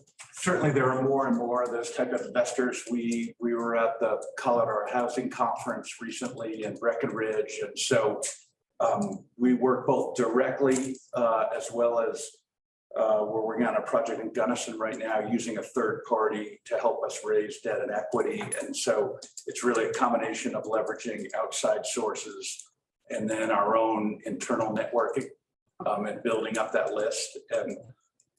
are more and more of those type of investors. We were at the Colorado Housing Conference recently in Breckenridge. And so we work both directly as well as we're working on a project in Gunnison right now using a third party to help us raise debt and equity. And so it's really a combination of leveraging outside sources and then our own internal networking and building up that list. And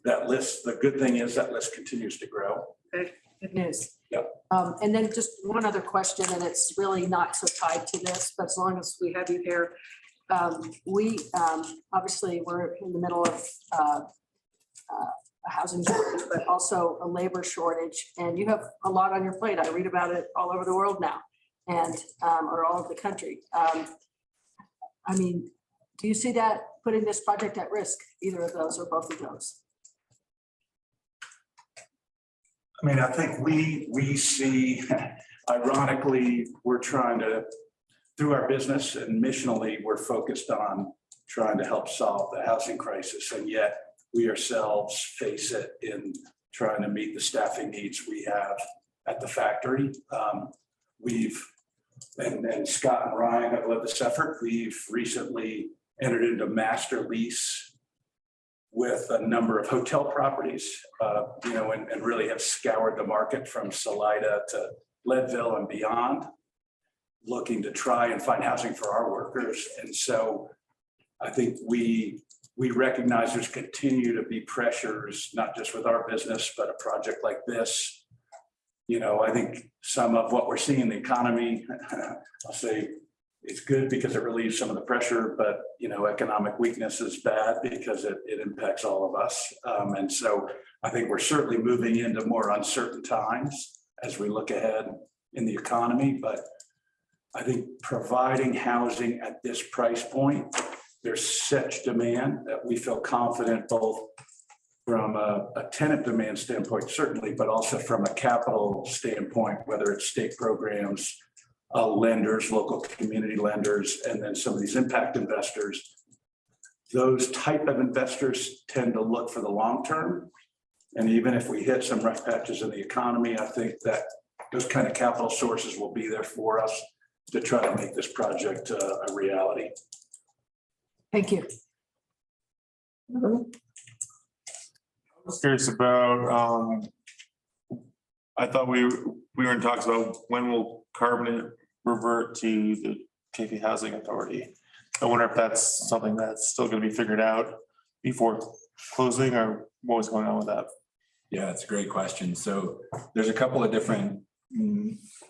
that list, the good thing is that list continues to grow. Okay, good news. Yep. And then just one other question, and it's really not so tied to this, but as long as we have you here, we obviously we're in the middle of a housing shortage, but also a labor shortage, and you have a lot on your plate. I read about it all over the world now, and or all over the country. I mean, do you see that putting this project at risk, either of those or both of those? I mean, I think we see, ironically, we're trying to, through our business and missionally, we're focused on trying to help solve the housing crisis. And yet we ourselves face it in trying to meet the staffing needs we have at the factory. And Scott and Ryan have led this effort. We've recently entered into master lease with a number of hotel properties, and really have scoured the market from Salida to Leadville and beyond, looking to try and find housing for our workers. And so I think we recognize there's continue to be pressures, not just with our business, but a project like this. You know, I think some of what we're seeing in the economy, I'll say it's good because it relieves some of the pressure, but you know, economic weakness is bad because it impacts all of us. And so I think we're certainly moving into more uncertain times as we look ahead in the economy, but I think providing housing at this price point, there's such demand that we feel confident both from a tenant demand standpoint, certainly, but also from a capital standpoint, whether it's state programs, lenders, local community lenders, and then some of these impact investors. Those type of investors tend to look for the long term. And even if we hit some rough patches in the economy, I think that those kind of capital sources will be there for us to try to make this project a reality. Thank you. I was curious about, I thought we were in talks about when will Carbonate revert to the Chafee Housing Authority. I wonder if that's something that's still going to be figured out before closing, or what was going on with that? Yeah, it's a great question. So there's a couple of different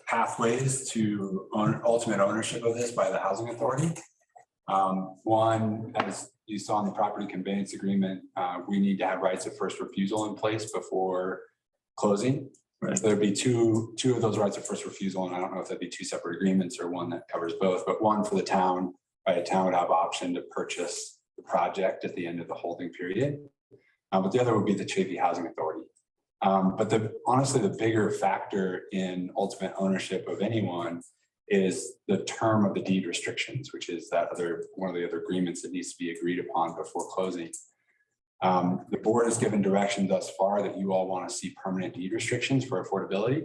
pathways to ultimate ownership of this by the housing authority. One, as you saw in the property conveyance agreement, we need to have rights of first refusal in place before closing. Right. There'd be two of those rights of first refusal, and I don't know if that'd be two separate agreements or one that covers both, but one for the town, right? The town would have option to purchase the project at the end of the holding period. But the other would be the Chafee Housing Authority. But honestly, the bigger factor in ultimate ownership of anyone is the term of the deed restrictions, which is that one of the other agreements that needs to be agreed upon before closing. The board has given direction thus far that you all want to see permanent deed restrictions for affordability,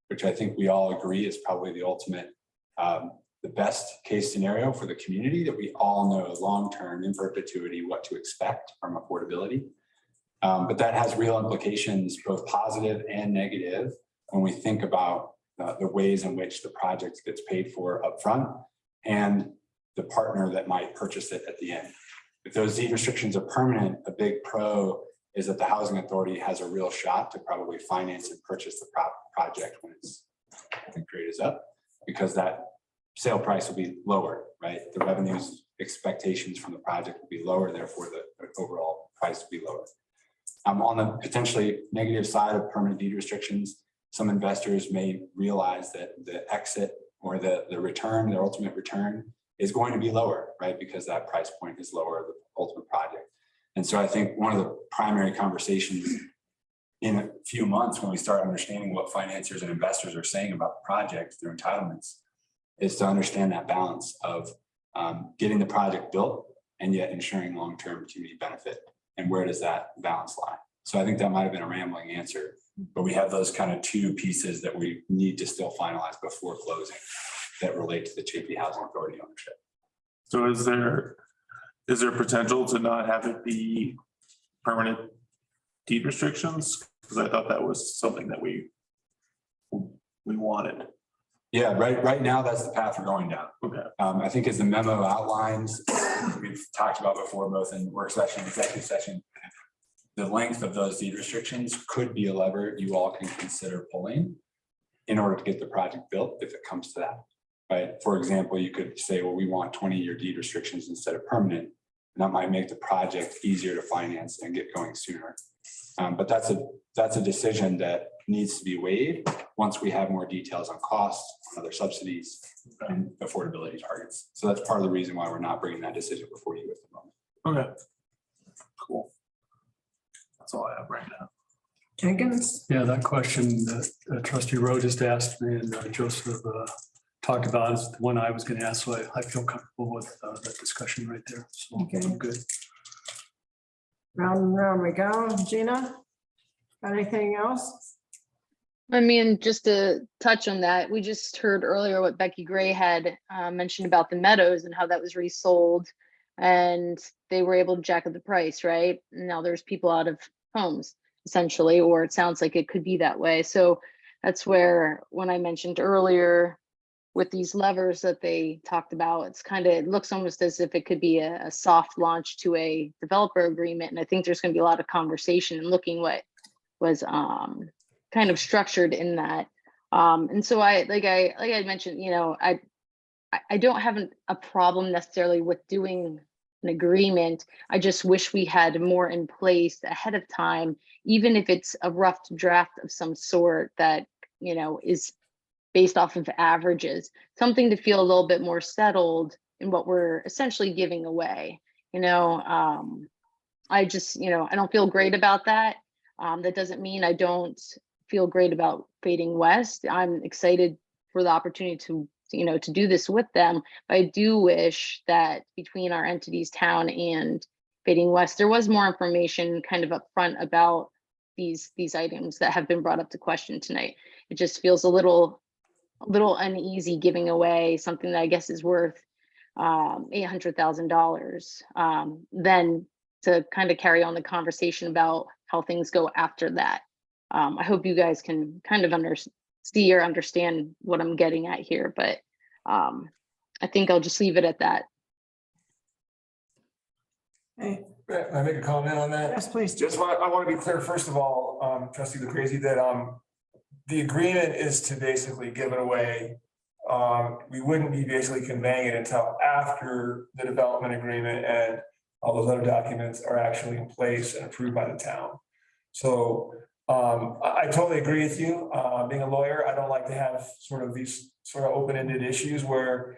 which I think we all agree is probably the ultimate, the best case scenario for the community, that we all know long-term in perpetuity what to expect from affordability. But that has real implications, both positive and negative, when we think about the ways in which the project gets paid for upfront and the partner that might purchase it at the end. If those deed restrictions are permanent, a big pro is that the housing authority has a real shot to probably finance and purchase the project when its period is up, because that sale price will be lower, right? The revenues expectations from the project will be lower, therefore the overall price will be lower. On the potentially negative side of permanent deed restrictions, some investors may realize that the exit or the return, their ultimate return, is going to be lower, right? Because that price point is lower, the ultimate project. And so I think one of the primary conversations in a few months, when we start understanding what financiers and investors are saying about the project, their entitlements, is to understand that balance of getting the project built and yet ensuring long-term community benefit. And where does that balance lie? So I think that might have been a rambling answer, but we have those kind of two pieces that we need to still finalize before closing that relate to the Chafee Housing Authority ownership. So is there potential to not have it be permanent deed restrictions? Because I thought that was something that we wanted. Yeah, right now that's the path we're going down. Okay. I think as the memo outlines, we've talked about before, both in work session and executive session, the length of those deed restrictions could be a lever you all can consider pulling in order to get the project built if it comes to that, right? For example, you could say, well, we want 20-year deed restrictions instead of permanent, and that might make the project easier to finance and get going sooner. But that's a decision that needs to be weighed once we have more details on costs, on other subsidies, and affordability targets. So that's part of the reason why we're not bringing that decision before you at the moment. Okay, cool. That's all I have right now. Jenkins? Yeah, that question that Trustee Rowe just asked me and Joseph talked about is the one I was going to ask. So I feel comfortable with that discussion right there. So Okay. I'm good. Round and round we go. Gina? Got anything else? I mean, just to touch on that, we just heard earlier what Becky Gray had mentioned about the Meadows and how that was resold and they were able to jack up the price, right? And now there's people out of homes essentially, or it sounds like it could be that way. So that's where, when I mentioned earlier, with these levers that they talked about, it looks almost as if it could be a soft launch to a developer agreement. And I think there's going to be a lot of conversation and looking what was kind of structured in that. And so I mentioned, I don't have a problem necessarily with doing an agreement. I just wish we had more in place ahead of time, even if it's a rough draft of some sort that, is based off of averages, something to feel a little bit more settled in what we're essentially giving away. I just, I don't feel great about that. That doesn't mean I don't feel great about Fading West. I'm excited for the opportunity to do this with them. But I do wish that between our entities, town and Fading West, there was more information kind of upfront about these items that have been brought up to question tonight. It just feels a little uneasy giving away something that I guess is worth $800,000, then to kind of carry on the conversation about how things go after that. I hope you guys can kind of see or understand what I'm getting at here, but I think I'll just leave it at that. Hey, Can I make a comment on that? yes, please. I want to be clear, first of all, Trustee LaCrazy, that the agreement is to basically give it away. We wouldn't be basically conveying it until after the development agreement and all those other documents are actually in place and approved by the town. So I totally agree with you. Being a lawyer, I don't like to have these open-ended issues where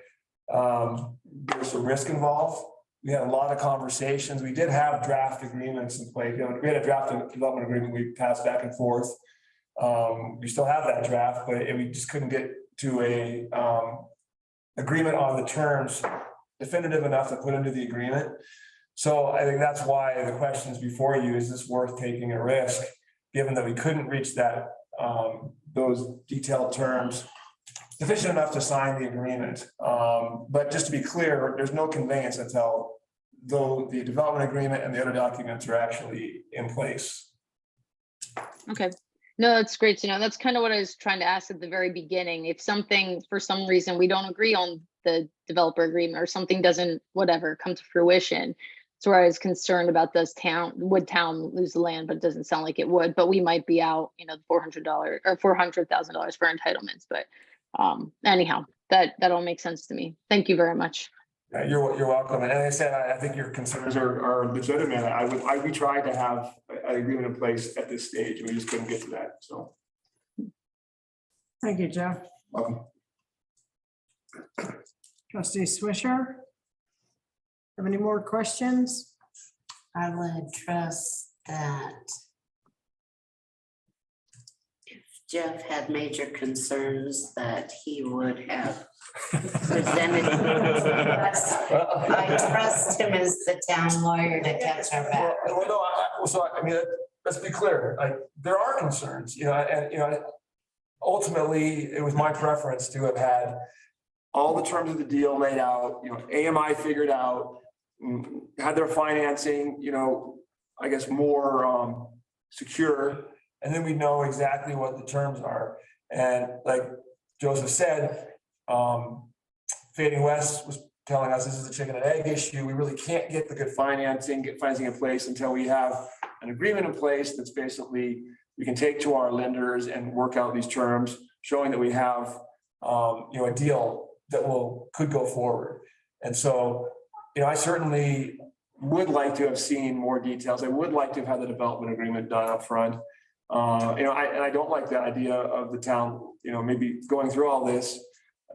there's some risk involved. We had a lot of conversations. We did have draft agreements in place. We had a draft development agreement we passed back and forth. We still have that draft, but we just couldn't get to a agreement on the terms definitive enough to put into the agreement. So I think that's why the question is before you, is this worth taking a risk, given that we couldn't reach that, those detailed terms sufficient enough to sign the agreement. But just to be clear, there's no conveyance until the development agreement and the other documents are actually in place. Okay. No, that's great to know. That's kind of what I was trying to ask at the very beginning. If something, for some reason, we don't agree on the developer agreement or something doesn't, whatever, come to fruition. That's where I was concerned about would town lose the land, but it doesn't sound like it would, but we might be out, $400 or $400,000 for entitlements. But anyhow, that all makes sense to me. Thank you very much. You're welcome. And as I said, I think your concerns are legitimate. We tried to have an agreement in place at this stage and we just couldn't get to that. So. Thank you, Jeff. Welcome. Trustee Swisher. Have any more questions? I would trust that if Jeff had major concerns that he would have presented. I trust him as the town lawyer to catch our back. Let's be clear. There are concerns, ultimately it was my preference to have had all the terms of the deal laid out, AMI figured out, had their financing, I guess more secure, and then we know exactly what the terms are. And like Joseph said, Fading West was telling us this is a chicken and egg issue. We really can't get the good financing in place until we have an agreement in place that's basically we can take to our lenders and work out these terms, showing that we have a deal that could go forward. And so, I certainly would like to have seen more details. I would like to have had the development agreement done up front. I don't like the idea of the town, maybe going through all this,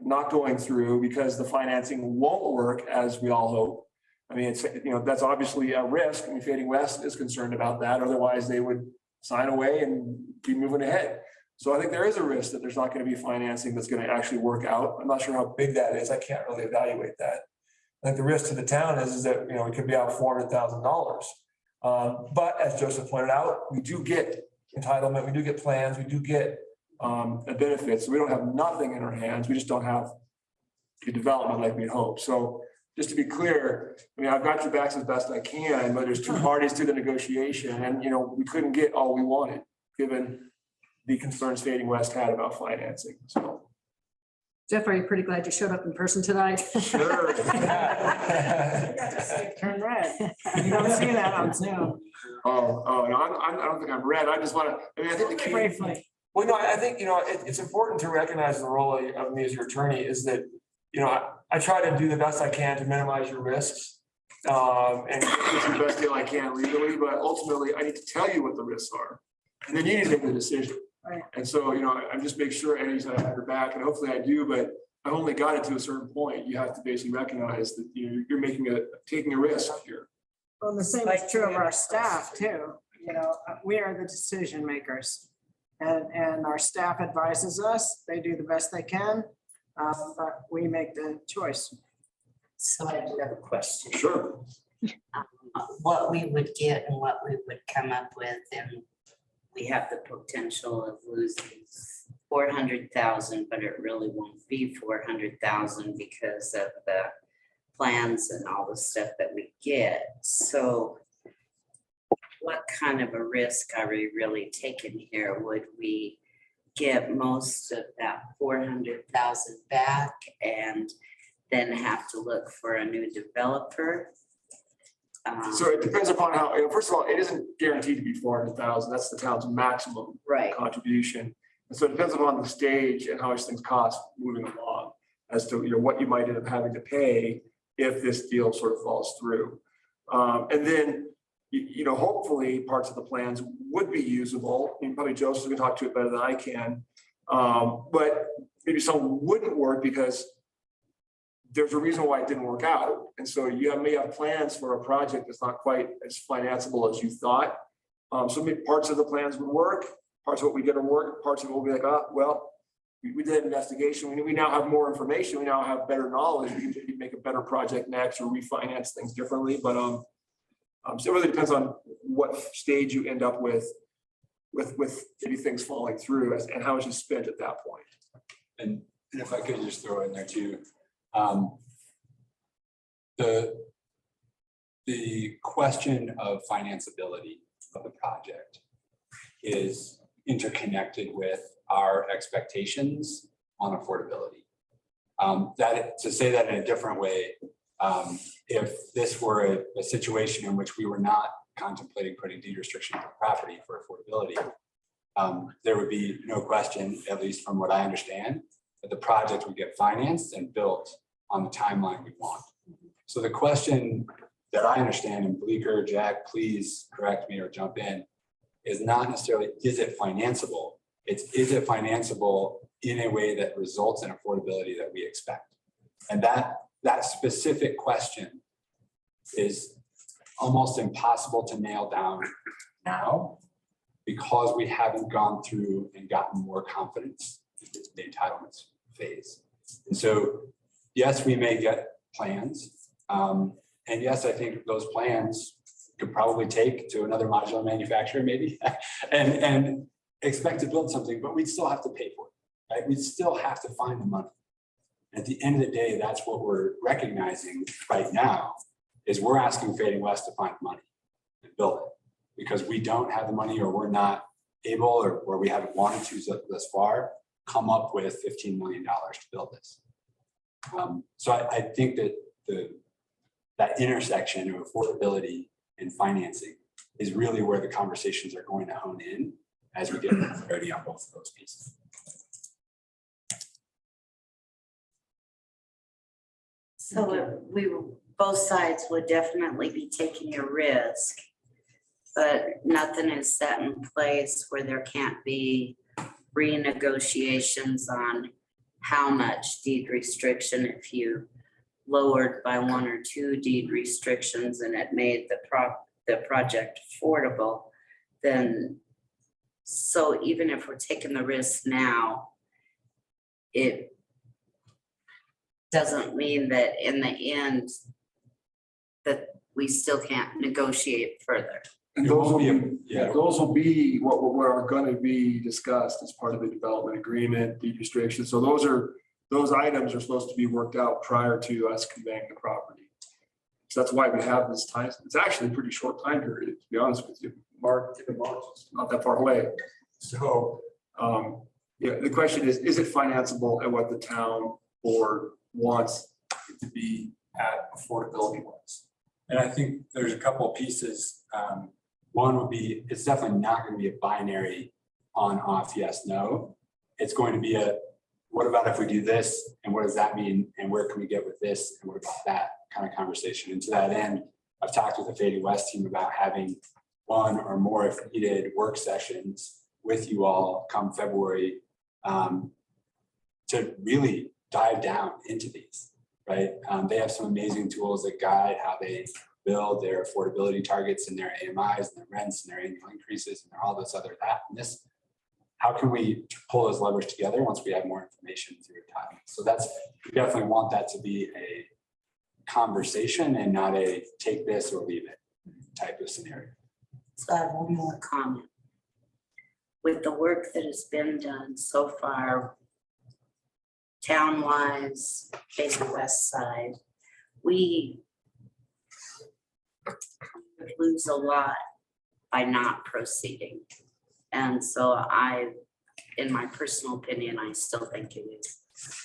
not going through because the financing won't work as we all hope. I mean, it's, that's obviously a risk. I mean, Fading West is concerned about that. Otherwise they would sign away and be moving ahead. So I think there is a risk that there's not going to be financing that's going to actually work out. I'm not sure how big that is. I can't really evaluate that. I think the risk to the town is that, it could be out $400,000. But as Joseph pointed out, we do get entitlement, we do get plans, we do get a benefit. So we don't have nothing in our hands. We just don't have the development like we'd hope. So just to be clear, I've got your backs as best I can, but there's two parties to the negotiation and, we couldn't get all we wanted given the concerns Fading West had about financing. So. Jeff, are you pretty glad you showed up in person tonight? Sure. Turn red. You don't see that on Zoom. Oh, no, I don't think I'm red. I just want to, I mean, I think the key. Briefly. Well, no, I think, it's important to recognize the role of me as your attorney is that, I try to do the best I can to minimize your risks. And get the best deal I can legally, but ultimately I need to tell you what the risks are. And then you need to make the decision. Right. And so, I just make sure Eddie's I have your back, and hopefully I do, but I've only got it to a certain point. You have to basically recognize that, you're taking a risk here. Well, the same is true of our staff too. We are the decision makers. And our staff advises us, they do the best they can, but we make the choice. So I do have a question. Sure. What we would get and what we would come up with, and we have the potential of losing 400,000, but it really won't be 400,000 because of the plans and all the stuff that we get. So what kind of a risk are we really taking here? Would we get most of that 400,000 back and then have to look for a new developer? So it depends upon how, first of all, it isn't guaranteed to be 400,000. That's the town's maximum contribution. And so it depends upon the stage and how much things cost moving along as to, what you might end up having to pay if this deal sort of falls through. And then, hopefully parts of the plans would be usable. I mean, probably Joseph can talk to it better than I can. But maybe some wouldn't work because there's a reason why it didn't work out. And so you may have plans for a project that's not quite as financeable as you thought. So maybe parts of the plans would work, parts of what we get to work, parts of it will be like, we did an investigation. We now have more information. We now have better knowledge. We can make a better project next or refinance things differently. But so it really depends on what stage you end up with maybe things falling through and how much is spent at that point. And if I could just throw in there too, the question of financeability of the project is interconnected with our expectations on affordability. To say that in a different way, if this were a situation in which we were not contemplating putting deed restriction on the property for affordability, there would be no question, at least from what I understand, that the project would get financed and built on the timeline we want. So the question that I understand, and Bleeker, Jack, please correct me or jump in, is not necessarily, is it financeable? It's, is it financeable in a way that results in affordability that we expect? And that specific question is almost impossible to nail down now because we haven't gone through and gotten more confidence in the entitlements phase. And so, yes, we may get plans. And yes, I think those plans could probably take to another modular manufacturer maybe and expect to build something, but we'd still have to pay for it, right? We'd still have to find the money. At the end of the day, that's what we're recognizing right now is we're asking Fading West to find money and build it because we don't have the money or we're not able or we haven't wanted to thus far come up with $15 million to build this. So I think that that intersection of affordability and financing is really where the conversations are going to hone in as we get clarity on both of those pieces. So both sides would definitely be taking a risk, but nothing is set in place where there can't be renegotiations on how much deed restriction if you lowered by 1 or 2 deed restrictions and it made the project affordable, then so even if we're taking the risk now, it doesn't mean that in the end that we still can't negotiate further. And those will be what are going to be discussed as part of the development agreement, deed restrictions. So those items are supposed to be worked out prior to us conveying the property. So that's why we have this time. It's actually a pretty short time period, to be honest with you. March is not that far away. So, Yeah, the question is it financeable at what the town board wants it to be at affordability wise? And I think there's a couple of pieces. One would be, it's definitely not going to be a binary on, off, yes, no. It's going to be a, what about if we do this? And what does that mean? And where can we get with this? And what about that kind of conversation? And to that end, I've talked with the Fading West team about having one or more, if needed, work sessions with you all come February to really dive down into these, right? They have some amazing tools that guide how they build their affordability targets and their AMIs and their rents and their annual increases and all this other that and this. How can we pull those levers together once we have more information through time? So that's, we definitely want that to be a conversation and not a take this or leave it type of scenario. So I have one more comment. With the work that has been done so far, town-wise, Fading West side, we would lose a lot by not proceeding. And so in my personal opinion, I still think it is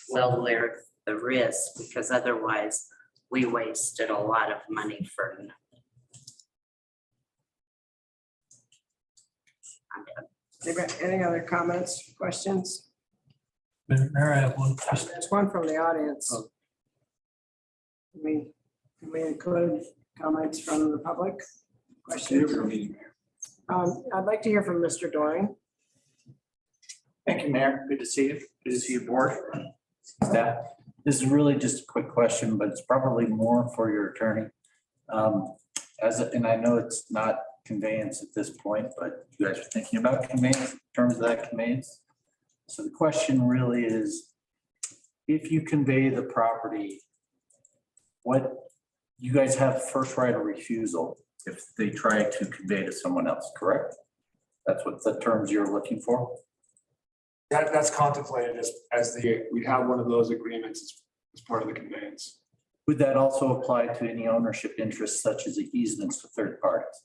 well worth the risk, because otherwise we wasted a lot of money for nothing. I'm done. Any other comments, questions? Mayor, I have one question. There's one from the audience. Can we include comments from the public? Questions? I'd like to hear from Mr. Doring. Thank you, Mayor. Good to see you. Good to see you, board. Staff. This is really just a quick question, but it's probably more for your attorney. And I know it's not conveyance at this point, but you guys are thinking about conveyance in terms of that conveyance. So the question really is, if you convey the property, what you guys have first right of refusal if they try to convey to someone else, correct? That's what the terms you're looking for? That's contemplated as we have one of those agreements as part of the conveyance. Would that also apply to any ownership interests such as easements to third parties?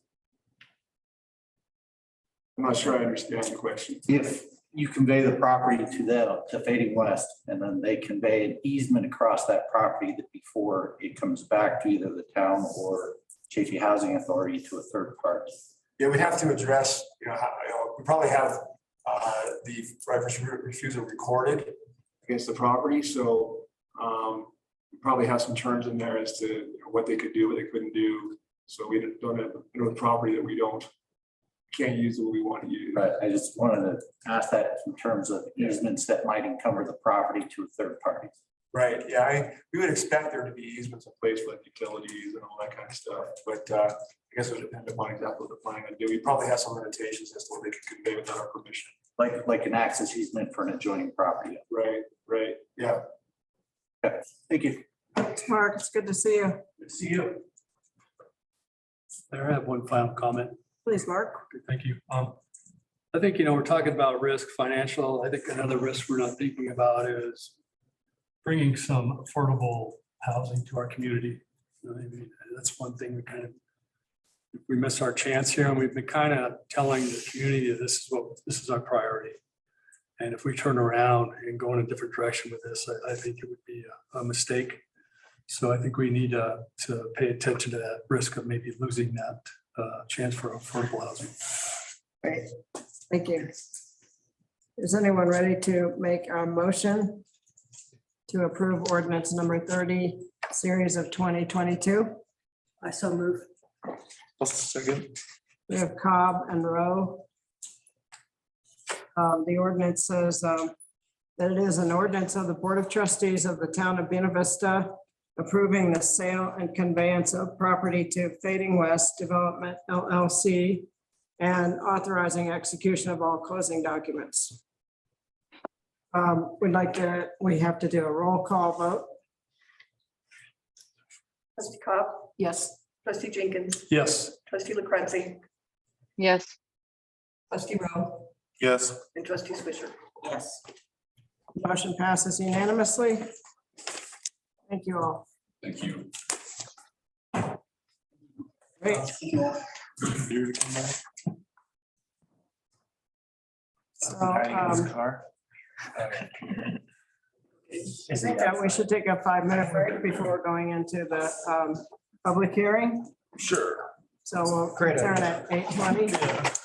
I'm not sure I understand the question. If you convey the property to Fading West, and then they convey an easement across that property that before it comes back to either the town or Chaffey Housing Authority to a third party. Yeah, we'd have to address, we probably have the right of refusal recorded against the property. So we probably have some terms in there as to what they could do, what they couldn't do. So we don't have the property that we can't use what we want to use. Right. I just wanted to ask that in terms of easements that might encumber the property to a third party. Right. Yeah, we would expect there to be easements in place for like utilities and all that kind of stuff. But I guess it would depend upon exactly what they're planning on doing. We probably have some limitations as to what they can convey without our permission. Like an access easement for an adjoining property. Right. Yeah. Okay. Thank you. Thanks, Mark. It's good to see you. Good to see you. Mayor, I have one final comment. Please, Mark. Thank you. I think, we're talking about risk, financial. I think another risk we're not thinking about is bringing some affordable housing to our community. I mean, that's one thing we miss our chance here, and we've been kind of telling the community that this is our priority. And if we turn around and go in a different direction with this, I think it would be a mistake. So I think we need to pay attention to that risk of maybe losing that chance for affordable housing. Great, thank you. Is anyone ready to make a motion to approve ordinance number 30, series of 2022? I so move. Second. We have Cobb and Rowe. The ordinance says that it is an ordinance of the Board of Trustees of the town of Buena Vista approving the sale and conveyance of property to Fading West Development LLC and authorizing execution of all closing documents. We have to do a roll call vote. Trustee Cobb, Yes. trustee Jenkins, Yes. trustee LaCretzi, Yes. trustee Rowe, Yes. and trustee Swisher. Yes. Motion passes unanimously. Thank you all. Thank you. Great. So, I think that we should take a 5-minute break before going into the public hearing. Sure. So we'll Great return idea. at 8:20.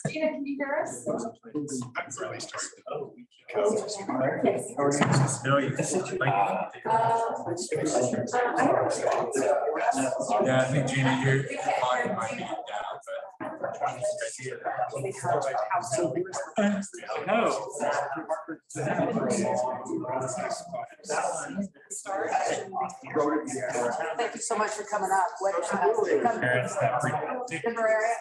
Gina, can you hear us? Yeah, I think Gina, your volume might be down, No. Thank you so much for coming up. Denver area?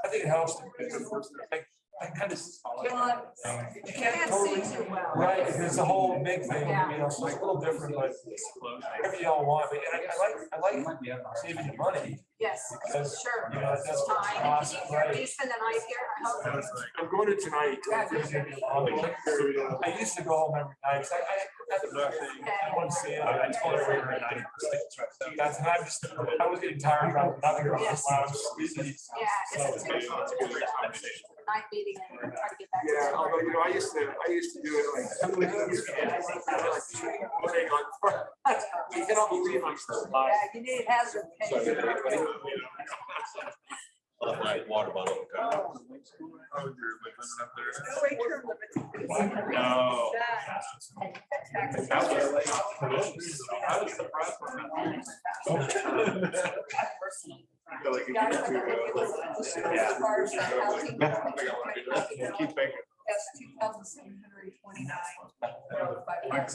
I think it helps. I kind of. Can't see too well. Right, it's a whole big thing, you know, so it's a little different, but whatever y'all want, but I like saving the money. Yes, Because, sure. you know, it doesn't Time. cost, right? Do you spend the night here? I hope. I'm going to tonight. I used to go home every night. I want to see it. I told her every night. That's not just, I was getting tired of nothing. Yes. Yeah, So, it's a night meeting and try to get back. yeah, although, you know, I used to do it like. I cannot believe I'm still alive. Yeah, you need hazard pay. My water bottle. No.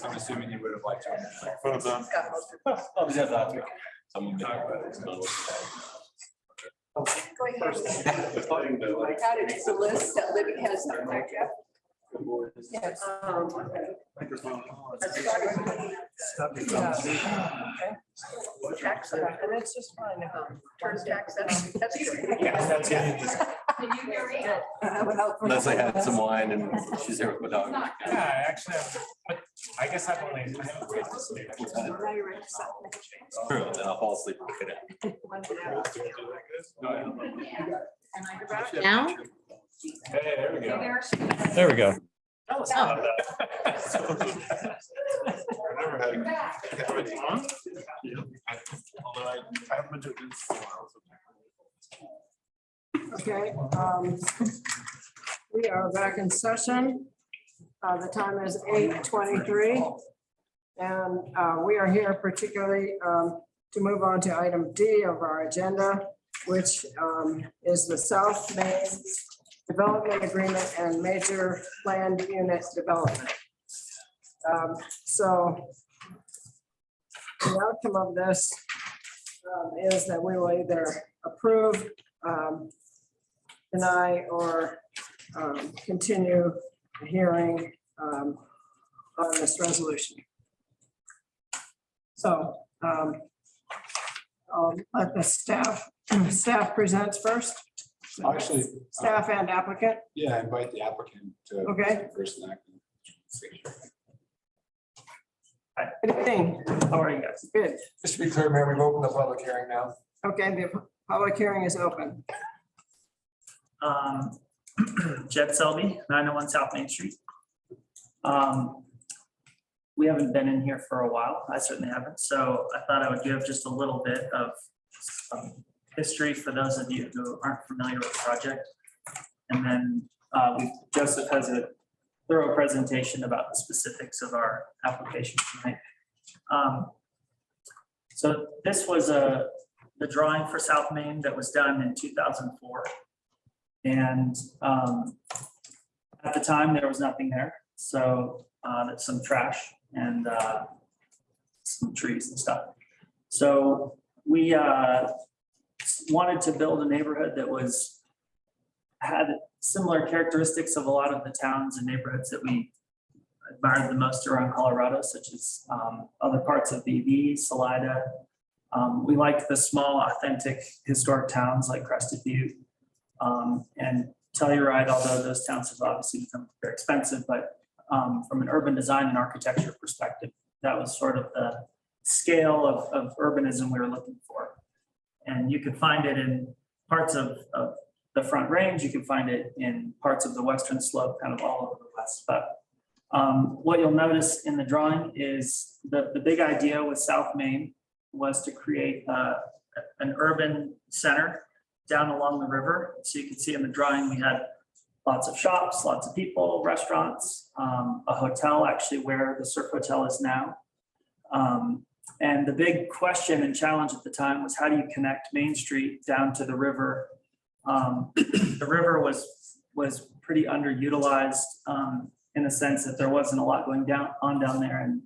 I'm assuming you would have liked to. Put it down. Go ahead. It's a list that Libby has on there, Jeff. Yes. Tax, and it's just fine. Turn tax, that's good. That's it. Can you hear me? Leslie had some wine and she's here with my dog. Yeah, I actually have, but I guess I've only. True, then I'll fall asleep. and get it. Now? Hey, there we go. There we go. Oh. Okay, we are back in session. The time is 8:23. And we are here particularly to move on to item D of our agenda, which is the South Main Development Agreement and Major Planned Unit Development. So the outcome of this is that we will either approve, deny, or continue the hearing on this resolution. So I'll let the staff presents first. Actually, Staff and applicant. yeah, invite the applicant to. Okay. First and Good evening. How are you guys? Good. Just to be clear, Mayor, we've opened the public hearing now. Okay, the public hearing is open. Jed Selby, 901 South Main Street. We haven't been in here for a while. I certainly haven't. So I thought I would give just a little bit of history for those of you who aren't familiar with the project. And then Joseph has a thorough presentation about the specifics of our application tonight. So this was the drawing for South Main that was done in 2004. And at the time, there was nothing there. So that's some trash and some trees and stuff. So we wanted to build a neighborhood that had similar characteristics of a lot of the towns and neighborhoods that we admired the most around Colorado, such as other parts of VIII, Salida. We liked the small, authentic, historic towns like Crested Butte and Telluride, although those towns have obviously become very expensive, but from an urban design and architecture perspective, that was sort of the scale of urbanism we were looking for. And you could find it in parts of the Front Range, you can find it in parts of the Western Slope, kind of all over the West. But what you'll notice in the drawing is the big idea with South Main was to create an urban center down along the river. So you can see in the drawing, we had lots of shops, lots of people, restaurants, a hotel actually where the Surf Hotel is now. And the big question and challenge at the time was how do you connect Main Street down to the river? The river was pretty underutilized in the sense that there wasn't a lot going on down there. And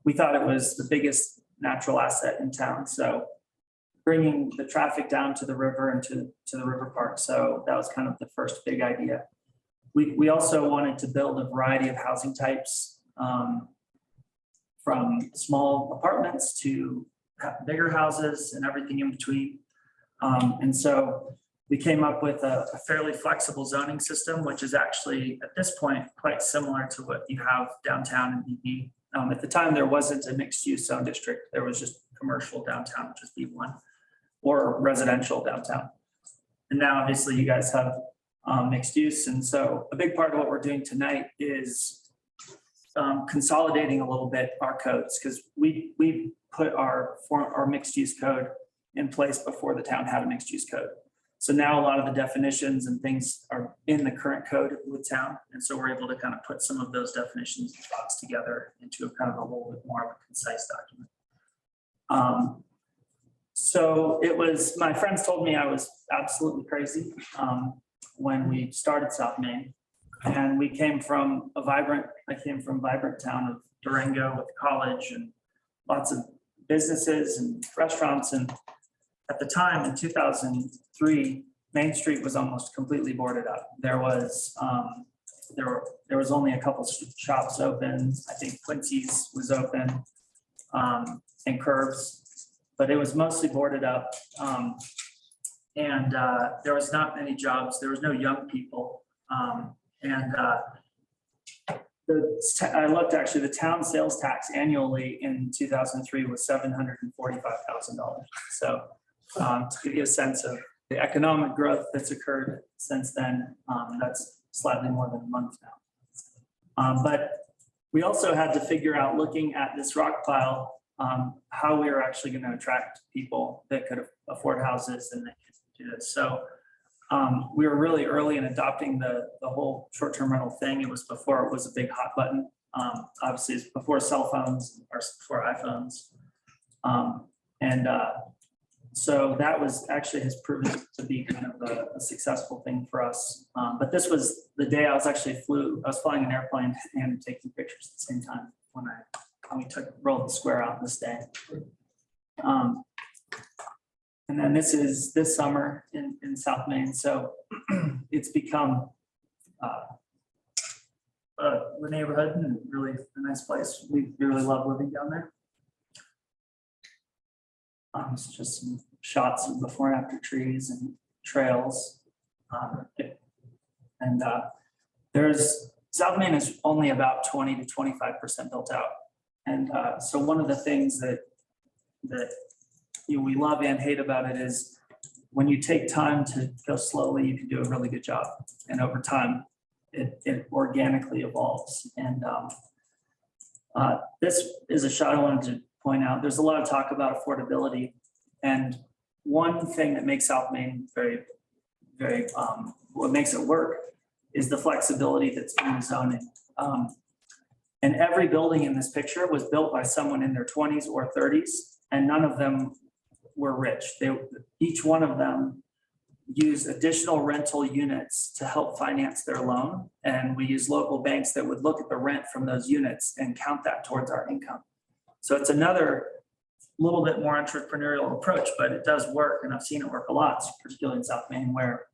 we thought it was the biggest natural asset in town. So bringing the traffic down to the river and to the river park. So that was kind of the first big idea. We also wanted to build a variety of housing types, from small apartments to bigger houses and everything in between. And so we came up with a fairly flexible zoning system, which is actually at this point quite similar to what you have downtown in VB. At the time, there wasn't a mixed use zone district. There was just commercial downtown, which is B1, or residential downtown. And now obviously you guys have mixed use. And so a big part of what we're doing tonight is consolidating a little bit our codes, because we put our mixed use code in place before the town had a mixed use code. So now a lot of the definitions and things are in the current code with town. And so we're able to kind of put some of those definitions and thoughts together into a kind of a little bit more of a concise document. So it was, my friends told me I was absolutely crazy when we started South Main. And I came from a vibrant town of Durango with college and lots of businesses and restaurants. And at the time in 2003, Main Street was almost completely boarded up. There was only a couple shops open. I think Quincy's was open and Curbs, but it was mostly boarded up. And there was not many jobs. There was no young people. I looked actually, the town sales tax annually in 2003 was $745,000. So to give you a sense of the economic growth that's occurred since then, that's slightly more than a month now. But we also had to figure out, looking at this rock pile, how we were actually going to attract people that could afford houses and that could do this. So we were really early in adopting the whole short-term rental thing. It was before it was a big hot button. Obviously, it's before cell phones or before iPhones. So that has proven to be kind of a successful thing for us. But this was the day I was flying an airplane and taking pictures at the same time when we rolled the square out this day. And then this is this summer in South Main. So it's become a neighborhood and really a nice place. We really love living down there. It's just some shots of before and after trees and trails. South Main is only about 20 to 25% built out. And so one of the things that we love and hate about it is when you take time to go slowly, you can do a really good job. And over time, it organically evolves. And this is a shot I wanted to point out. There's a lot of talk about affordability. And one thing that makes South Main very, very, what makes it work is the flexibility that's in the zoning. And every building in this picture was built by someone in their 20s or 30s, and none of them were rich. Each one of them use additional rental units to help finance their loan. And we use local banks that would look at the rent from those units and count that towards our income. So it's another little bit more entrepreneurial approach, but it does work. And I've seen it work a lot, particularly in South Main, where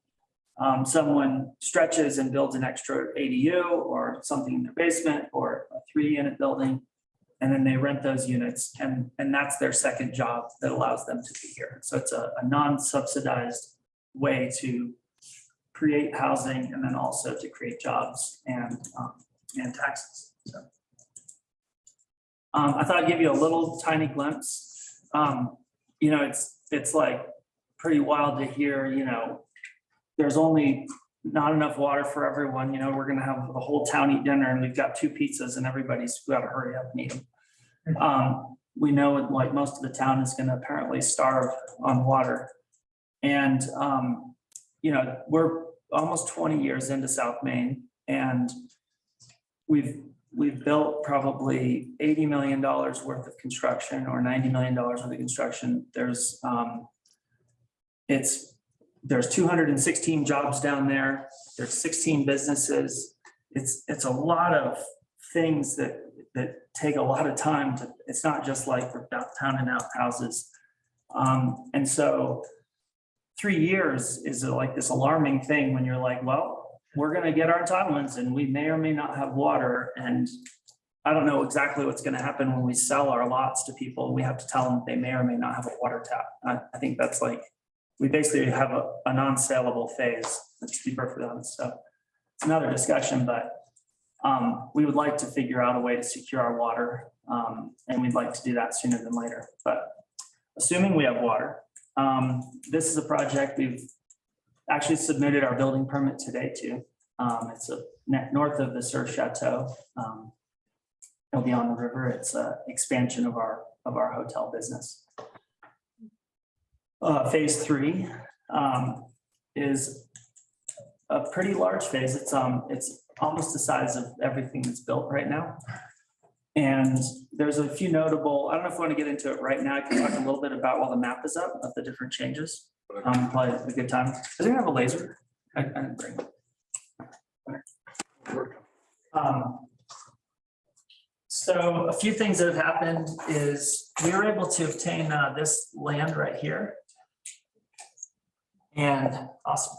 someone stretches and builds an extra ADU or something in their basement or a 3-unit building, and then they rent those units, and that's their second job that allows them to be here. So it's a non-subsidized way to create housing and then also to create jobs and taxes. So I thought I'd give you a little tiny glimpse. You know, it's like pretty wild to hear, you know, there's only not enough water for everyone. You know, we're gonna have the whole town eat dinner and we've got 2 pizzas and everybody's got to hurry up and eat them. We know like most of the town is gonna apparently starve on water. And, you know, we're almost 20 years into South Main, and we've built probably $80 million worth of construction or $90 million worth of construction. There's 216 jobs down there. There's 16 businesses. It's a lot of things that take a lot of time to, it's not just like the downtown and out houses. And so 3 years is like this alarming thing when you're like, well, we're gonna get our entitlements and we may or may not have water. And I don't know exactly what's gonna happen when we sell our lots to people. We have to tell them they may or may not have a water tap. I think that's like, we basically have a non-saleable phase, to be perfectly honest. So it's another discussion, but we would like to figure out a way to secure our water. And we'd like to do that sooner than later. But assuming we have water, this is a project we've actually submitted our building permit today to. It's north of the Sur Chateau. It'll be on the river. It's an expansion of our hotel business. Phase 3 is a pretty large phase. It's almost the size of everything that's built right now. And there's a few notable, I don't know if we want to get into it right now. I can talk a little bit about while the map is up of the different changes. Probably a good time. Does anyone have a laser? I didn't bring it. So a few things that have happened is we were able to obtain this land right here. And awesome.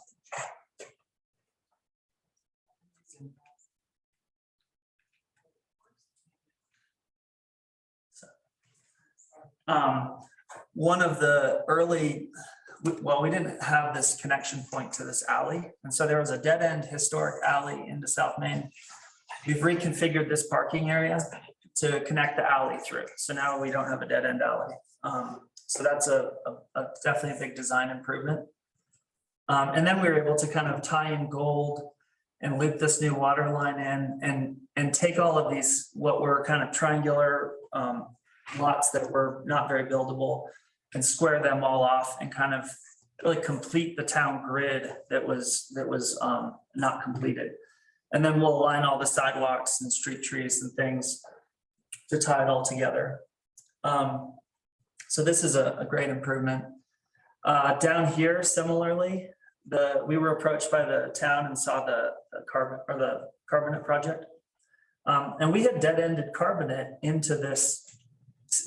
One of the early, well, we didn't have this connection point to this alley. And so there was a dead end historic alley into South Main. We've reconfigured this parking area to connect the alley through. So now we don't have a dead end alley. So that's a definitely a big design improvement. And then we were able to kind of tie in gold and loop this new water line in and take all of these, what were kind of triangular lots that were not very buildable, and square them all off and kind of really complete the town grid that was not completed. And then we'll align all the sidewalks and street trees and things to tie it all together. So this is a great improvement. Down here, similarly, we were approached by the town and saw the Carbonate project. And we had dead-ended Carbonate into this,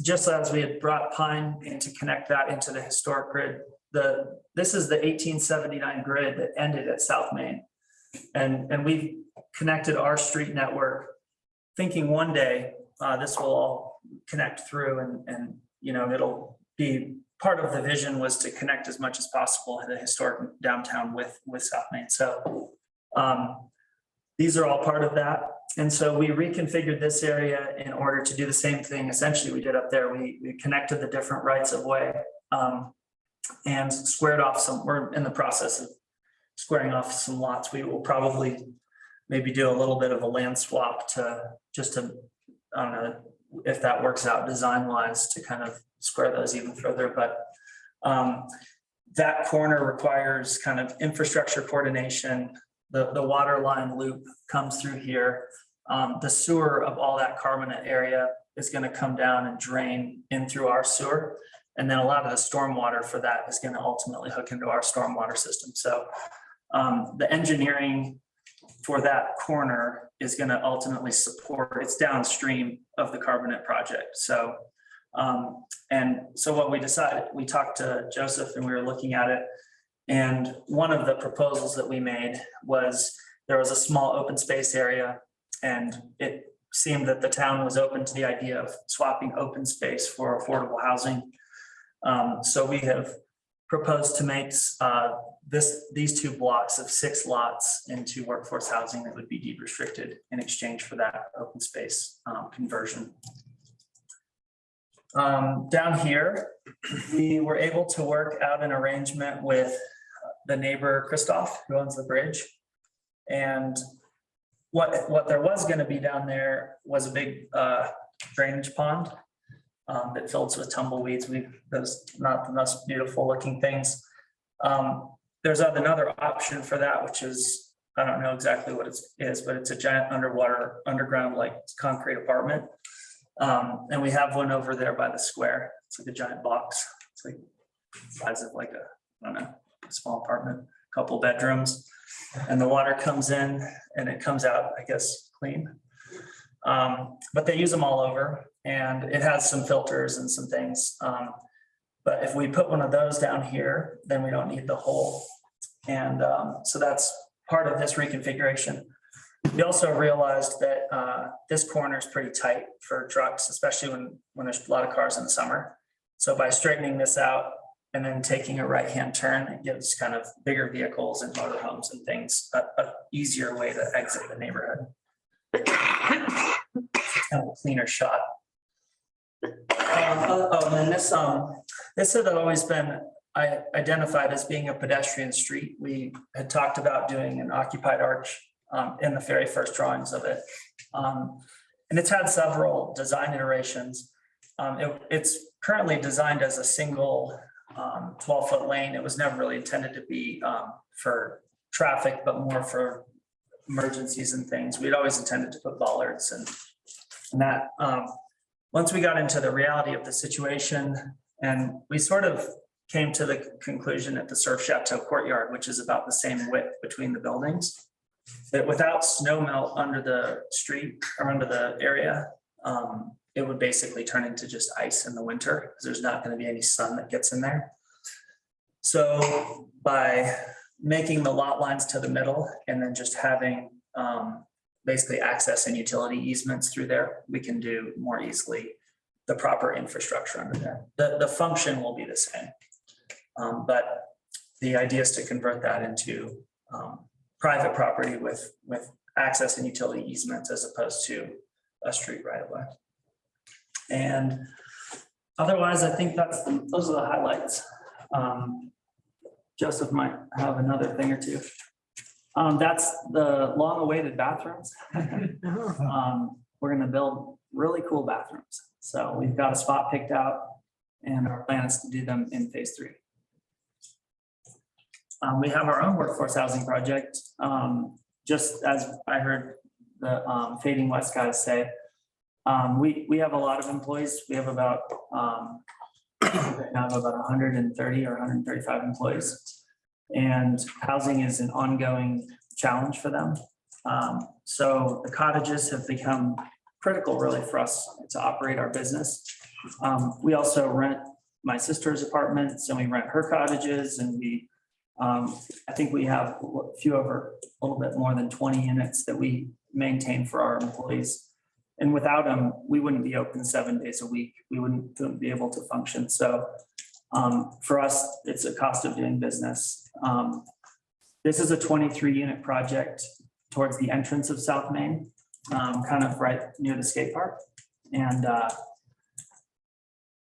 just as we had brought Pine in to connect that into the historic grid. This is the 1879 grid that ended at South Main. And we've connected our street network, thinking one day this will all connect through and you know, it'll be part of the vision was to connect as much as possible in the historic downtown with South Main. So these are all part of that. And so we reconfigured this area in order to do the same thing. Essentially, we did up there. We connected the different rights of way and squared off some. We're in the process of squaring off some lots. We will probably maybe do a little bit of a land swap to I don't know if that works out design wise to kind of square those even further. But that corner requires kind of infrastructure coordination. The water line loop comes through here. The sewer of all that Carbonate area is going to come down and drain in through our sewer. And then a lot of the stormwater for that is going to ultimately hook into our stormwater system. So the engineering for that corner is going to ultimately support, it's downstream of the Carbonate project. So, and so what we decided, we talked to Joseph and we were looking at it. And one of the proposals that we made was there was a small open space area, and it seemed that the town was open to the idea of swapping open space for affordable housing. So we have proposed to make these 2 blocks of 6 lots into workforce housing that would be deed restricted in exchange for that open space conversion. Down here, we were able to work out an arrangement with the neighbor Christoph, who owns the bridge. And what there was going to be down there was a big drainage pond that fills with tumbleweeds. Those not the most beautiful looking things. There's another option for that, which is, I don't know exactly what it is, but it's a giant underground like concrete apartment. And we have one over there by the square. It's like a giant box. It's like the size of like I don't know, a small apartment, couple bedrooms. And the water comes in and it comes out, I guess, clean. But they use them all over, and it has some filters and some things. But if we put one of those down here, then we don't need the hole. And so that's part of this reconfiguration. We also realized that this corner is pretty tight for trucks, especially when there's a lot of cars in the summer. So by straightening this out and then taking a right-hand turn, it gives kind of bigger vehicles and motorhomes and things a easier way to exit the neighborhood. Kind of a cleaner shot. And then this had always been identified as being a pedestrian street. We had talked about doing an occupied arch in the very first drawings of it. And it's had several design iterations. It's currently designed as a single 12-foot lane. It was never really intended to be for traffic, but more for emergencies and things. We'd always intended to put bollards and that. Once we got into the reality of the situation, and we sort of came to the conclusion at the Surf Chateau courtyard, which is about the same width between the buildings, that without snow melt under the street or under the area, it would basically turn into just ice in the winter because there's not going to be any sun that gets in there. So by making the lot lines to the middle and then just having basically access and utility easements through there, we can do more easily the proper infrastructure under there. The function will be the same, but the idea is to convert that into private property with access and utility easements as opposed to a street right away. And otherwise, I think those are the highlights. Joseph might have another thing or two. That's the long-awaited bathrooms. We're going to build really cool bathrooms. So we've got a spot picked out, and our plan is to do them in phase 3. We have our own workforce housing project. Just as I heard the Fading West guys say, we have a lot of employees. We have about right now about 130 or 135 employees, and housing is an ongoing challenge for them. So the cottages have become critical really for us to operate our business. We also rent my sister's apartments and we rent her cottages, and we I think we have a little bit more than 20 units that we maintain for our employees. And without them, we wouldn't be open 7 days a week. We wouldn't be able to function. So for us, it's a cost of doing business. This is a 23 unit project towards the entrance of South Main, kind of right near the skate park. And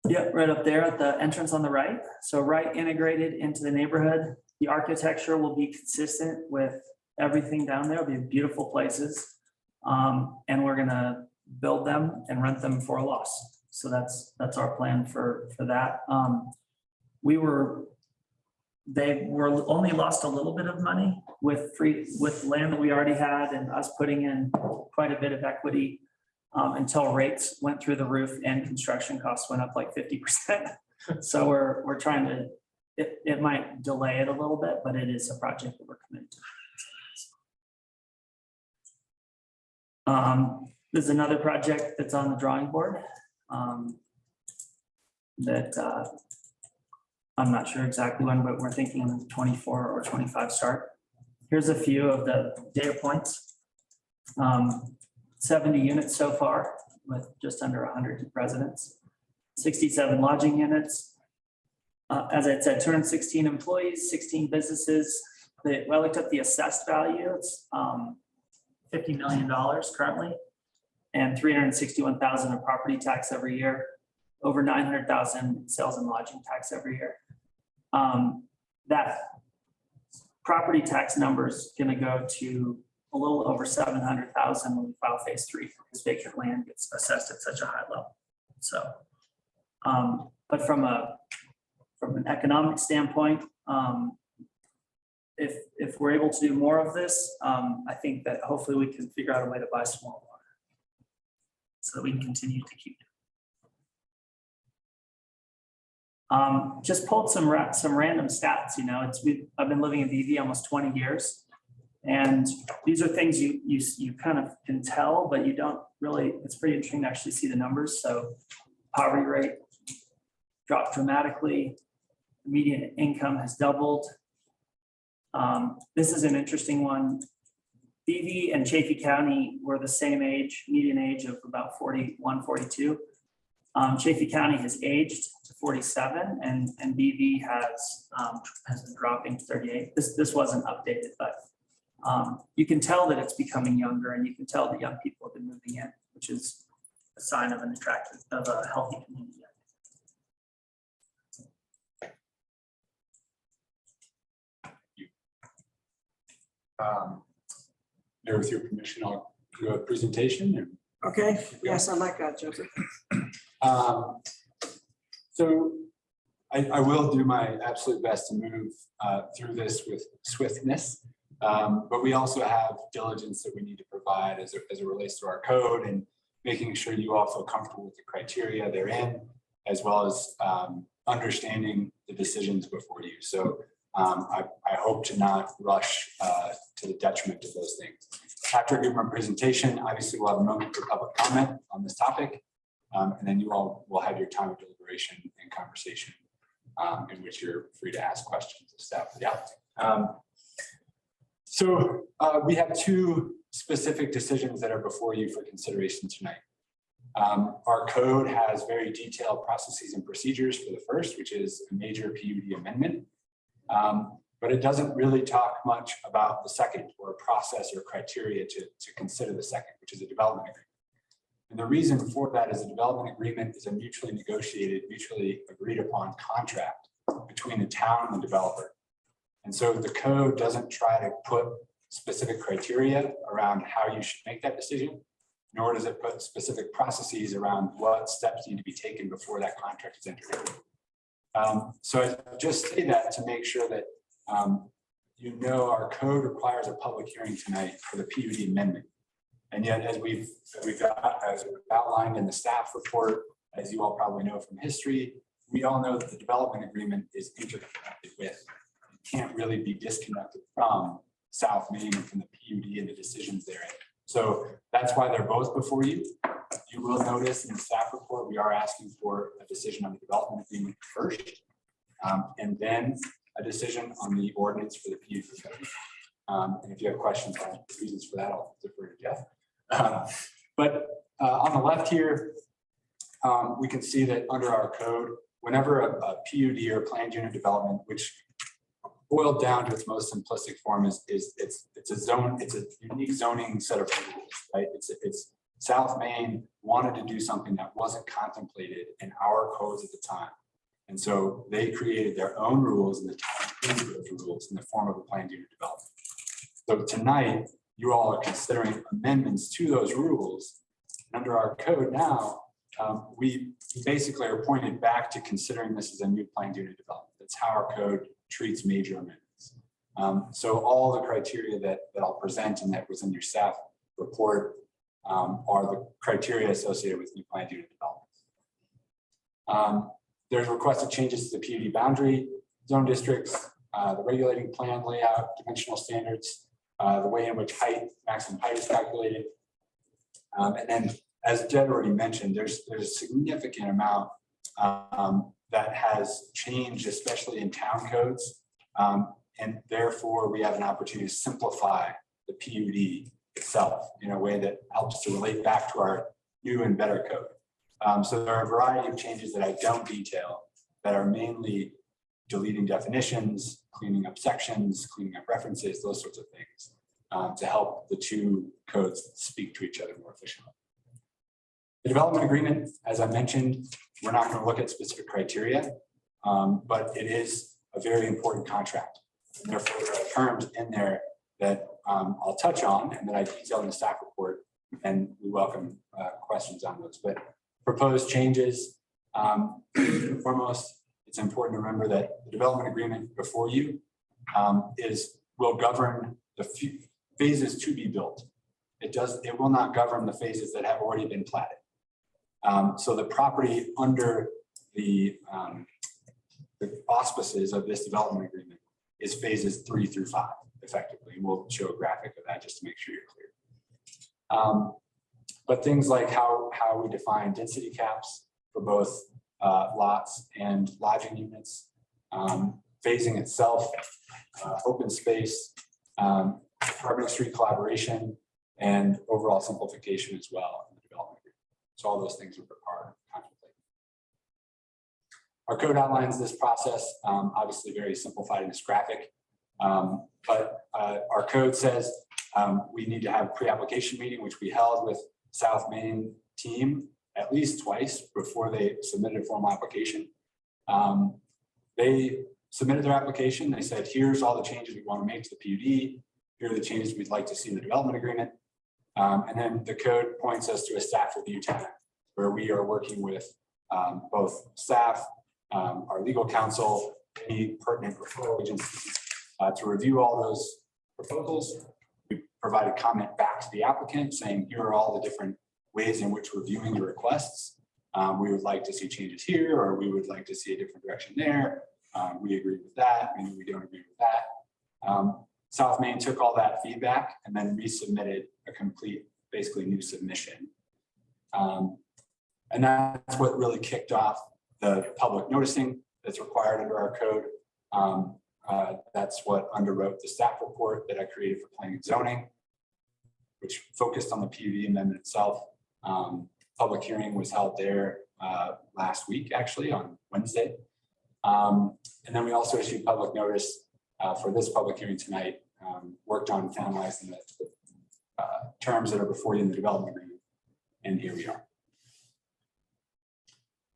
yeah, right up there at the entrance on the right. So right integrated into the neighborhood. The architecture will be consistent with everything down there. It'll be beautiful places. And we're gonna build them and rent them for a loss. So that's our plan for that. They were only lost a little bit of money with land that we already had and us putting in quite a bit of equity until rates went through the roof and construction costs went up like 50%. So we're trying to, it might delay it a little bit, but it is a project that we're committed to. There's another project that's on the drawing board that I'm not sure exactly when, but we're thinking 24 or 25 start. Here's a few of the data points. 70 units so far with just under 100 residents, 67 lodging units. As I said, 216 employees, 16 businesses. I looked up the assessed value. It's $50 million currently, and 361,000 of property tax every year, over 900,000 sales and lodging tax every year. That property tax number is going to go to a little over 700,000 when we file phase 3 because vacant land gets assessed at such a high level. So, but from an economic standpoint, if we're able to do more of this, I think that hopefully we can figure out a way to buy some more water so that we can continue to keep it. Just pulled some random stats. You know, I've been living in DV almost 20 years, and these are things you kind of can tell, but you don't really. It's pretty interesting to actually see the numbers. So, poverty rate dropped dramatically. Median income has doubled. This is an interesting one. DV and Chaffey County were the same age, median age of about 41, 42. Chaffey County has aged to 47, and BV has been dropping to 38. This wasn't updated, but you can tell that it's becoming younger, and you can tell that young people have been moving in, which is a sign of a healthy community. There, with your permission, I'll do a presentation. Okay, yes, I like that, Joseph. So I will do my absolute best to move through this with swiftness, but we also have diligence that we need to provide as it relates to our code and making sure you all feel comfortable with the criteria they're in, as well as understanding the decisions before you. So I hope to not rush to the detriment of those things. After I give my presentation, obviously we'll have a moment for public comment on this topic, and then you all will have your time of deliberation and conversation in which you're free to ask questions of staff. Yeah. So we have two specific decisions that are before you for consideration tonight. Our code has very detailed processes and procedures for the first, which is a major PUD amendment. But it doesn't really talk much about the second, or a process or criteria to consider the second, which is a development agreement. And the reason for that is a development agreement is a mutually negotiated, mutually agreed upon contract between the town and the developer. And so the code doesn't try to put specific criteria around how you should make that decision, nor does it put specific processes around what steps need to be taken before that contract is entered into. So I just say that to make sure that you know our code requires a public hearing tonight for the PUD amendment. And yet, as we've outlined in the staff report, as you all probably know from history, we all know that the development agreement is interconnected with, it can't really be disconnected from South Main and from the PUD and the decisions therein. So that's why they're both before you. You will notice in the staff report, we are asking for a decision on the development agreement first, and then a decision on the ordinance for the PUD. And if you have questions on the reasons for that, I'll defer to Jeff. But on the left here, we can see that under our code, whenever a PUD or planned unit development, which boiled down to its most simplistic form is it's a unique zoning set of rules, right? It's South Main wanted to do something that wasn't contemplated in our codes at the time. And so they created their own rules, and the town created those rules in the form of a planned unit development. So tonight, you all are considering amendments to those rules. Under our code now, we basically are pointed back to considering this as a new planned unit development. That's how our code treats major amendments. So all the criteria that I'll present and that was in your staff report are the criteria associated with new planned unit developments. There's requested changes to the PUD boundary, zone districts, the regulating plan layout, dimensional standards, the way in which maximum height is calculated. And then, as Jed already mentioned, there's a significant amount that has changed, especially in town codes. And therefore, we have an opportunity to simplify the PUD itself in a way that helps to relate back to our new and better code. So there are a variety of changes that I don't detail that are mainly deleting definitions, cleaning up sections, cleaning up references, those sorts of things to help the two codes speak to each other more efficiently. The development agreement, as I mentioned, we're not going to look at specific criteria, but it is a very important contract. And therefore, there are terms in there that I'll touch on and that I detail in the staff report, and we welcome questions on those. But proposed changes, foremost, it's important to remember that the development agreement before you will govern the phases to be built. It will not govern the phases that have already been platted. So the property under the auspices of this development agreement is phases 3 through 5, effectively. And we'll show a graphic of that just to make sure you're clear. But things like how we define density caps for both lots and lodging units, phasing itself, open space, carbon street collaboration, and overall simplification as well in the development agreement. So all those things are contemplated. Our code outlines this process, obviously very simplified in this graphic, but our code says we need to have a pre-application meeting, which we held with South Main team at least twice before they submitted a formal application. They submitted their application. They said, here's all the changes we want to make to the PUD. Here are the changes we'd like to see in the development agreement. And then the code points us to a staff review time where we are working with both staff, our legal counsel, any pertinent referral agencies to review all those proposals. We provided comment back to the applicant saying, here are all the different ways in which we're viewing your requests. We would like to see changes here, or we would like to see a different direction there. We agree with that, maybe we don't agree with that. South Main took all that feedback and then resubmitted a complete, basically new submission. And that's what really kicked off the public noticing that's required under our code. That's what underwrote the staff report that I created for planning and zoning, which focused on the PUD amendment itself. Public hearing was held there last week, actually on Wednesday. And then we also issued public notice for this public hearing tonight, worked on finalizing the terms that are before you in the development agreement. And here we are.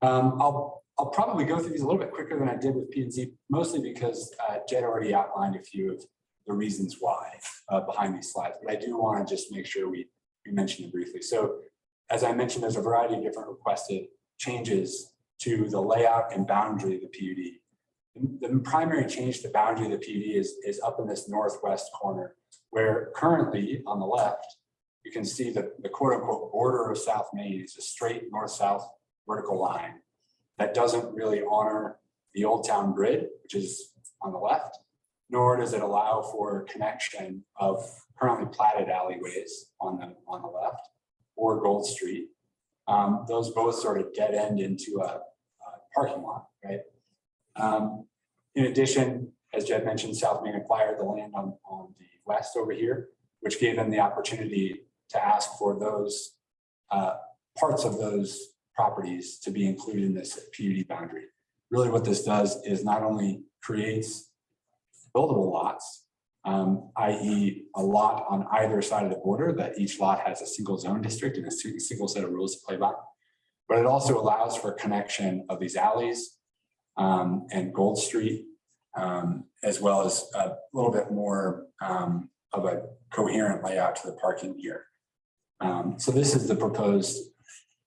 I'll probably go through these a little bit quicker than I did with P&Z, mostly because Jed already outlined a few of the reasons why behind these slides, but I do want to just make sure we mention it briefly. So as I mentioned, there's a variety of different requested changes to the layout and boundary of the PUD. The primary change to the boundary of the PUD is up in this northwest corner, where currently on the left, you can see that the quote unquote border of South Main is a straight north-south vertical line that doesn't really honor the Old Town Grid, which is on the left, nor does it allow for connection of currently platted alleyways on the left or Gold Street. Those both sort of dead end into a parking lot, right? In addition, as Jed mentioned, South Main acquired the land on the west over here, which gave them the opportunity to ask for those parts of those properties to be included in this PUD boundary. Really what this does is not only creates buildable lots, i.e. a lot on either side of the border that each lot has a single zone district and a single set of rules to play by, but it also allows for connection of these alleys and Gold Street, as well as a little bit more of a coherent layout to the parking here. So this is the proposed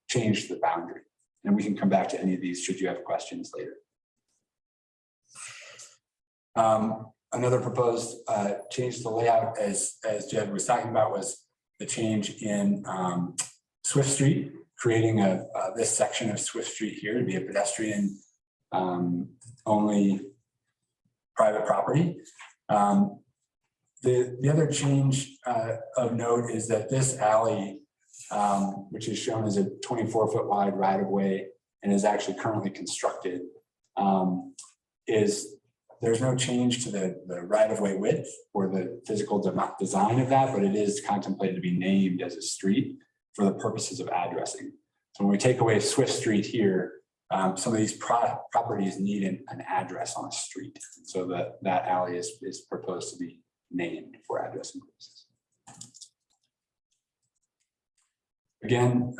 change to the boundary, and we can come back to any of these should you have questions later. Another proposed change to the layout, as Jed was talking about, was the change in Swift Street, creating this section of Swift Street here to be a pedestrian only private property. The other change of note is that this alley, which is shown as a 24-foot wide right of way and is actually currently constructed, there's no change to the right of way width or the physical design of that, but it is contemplated to be named as a street for the purposes of addressing. So when we take away Swift Street here, some of these properties need an address on a street. So that alley is proposed to be named for addressing purposes. Again,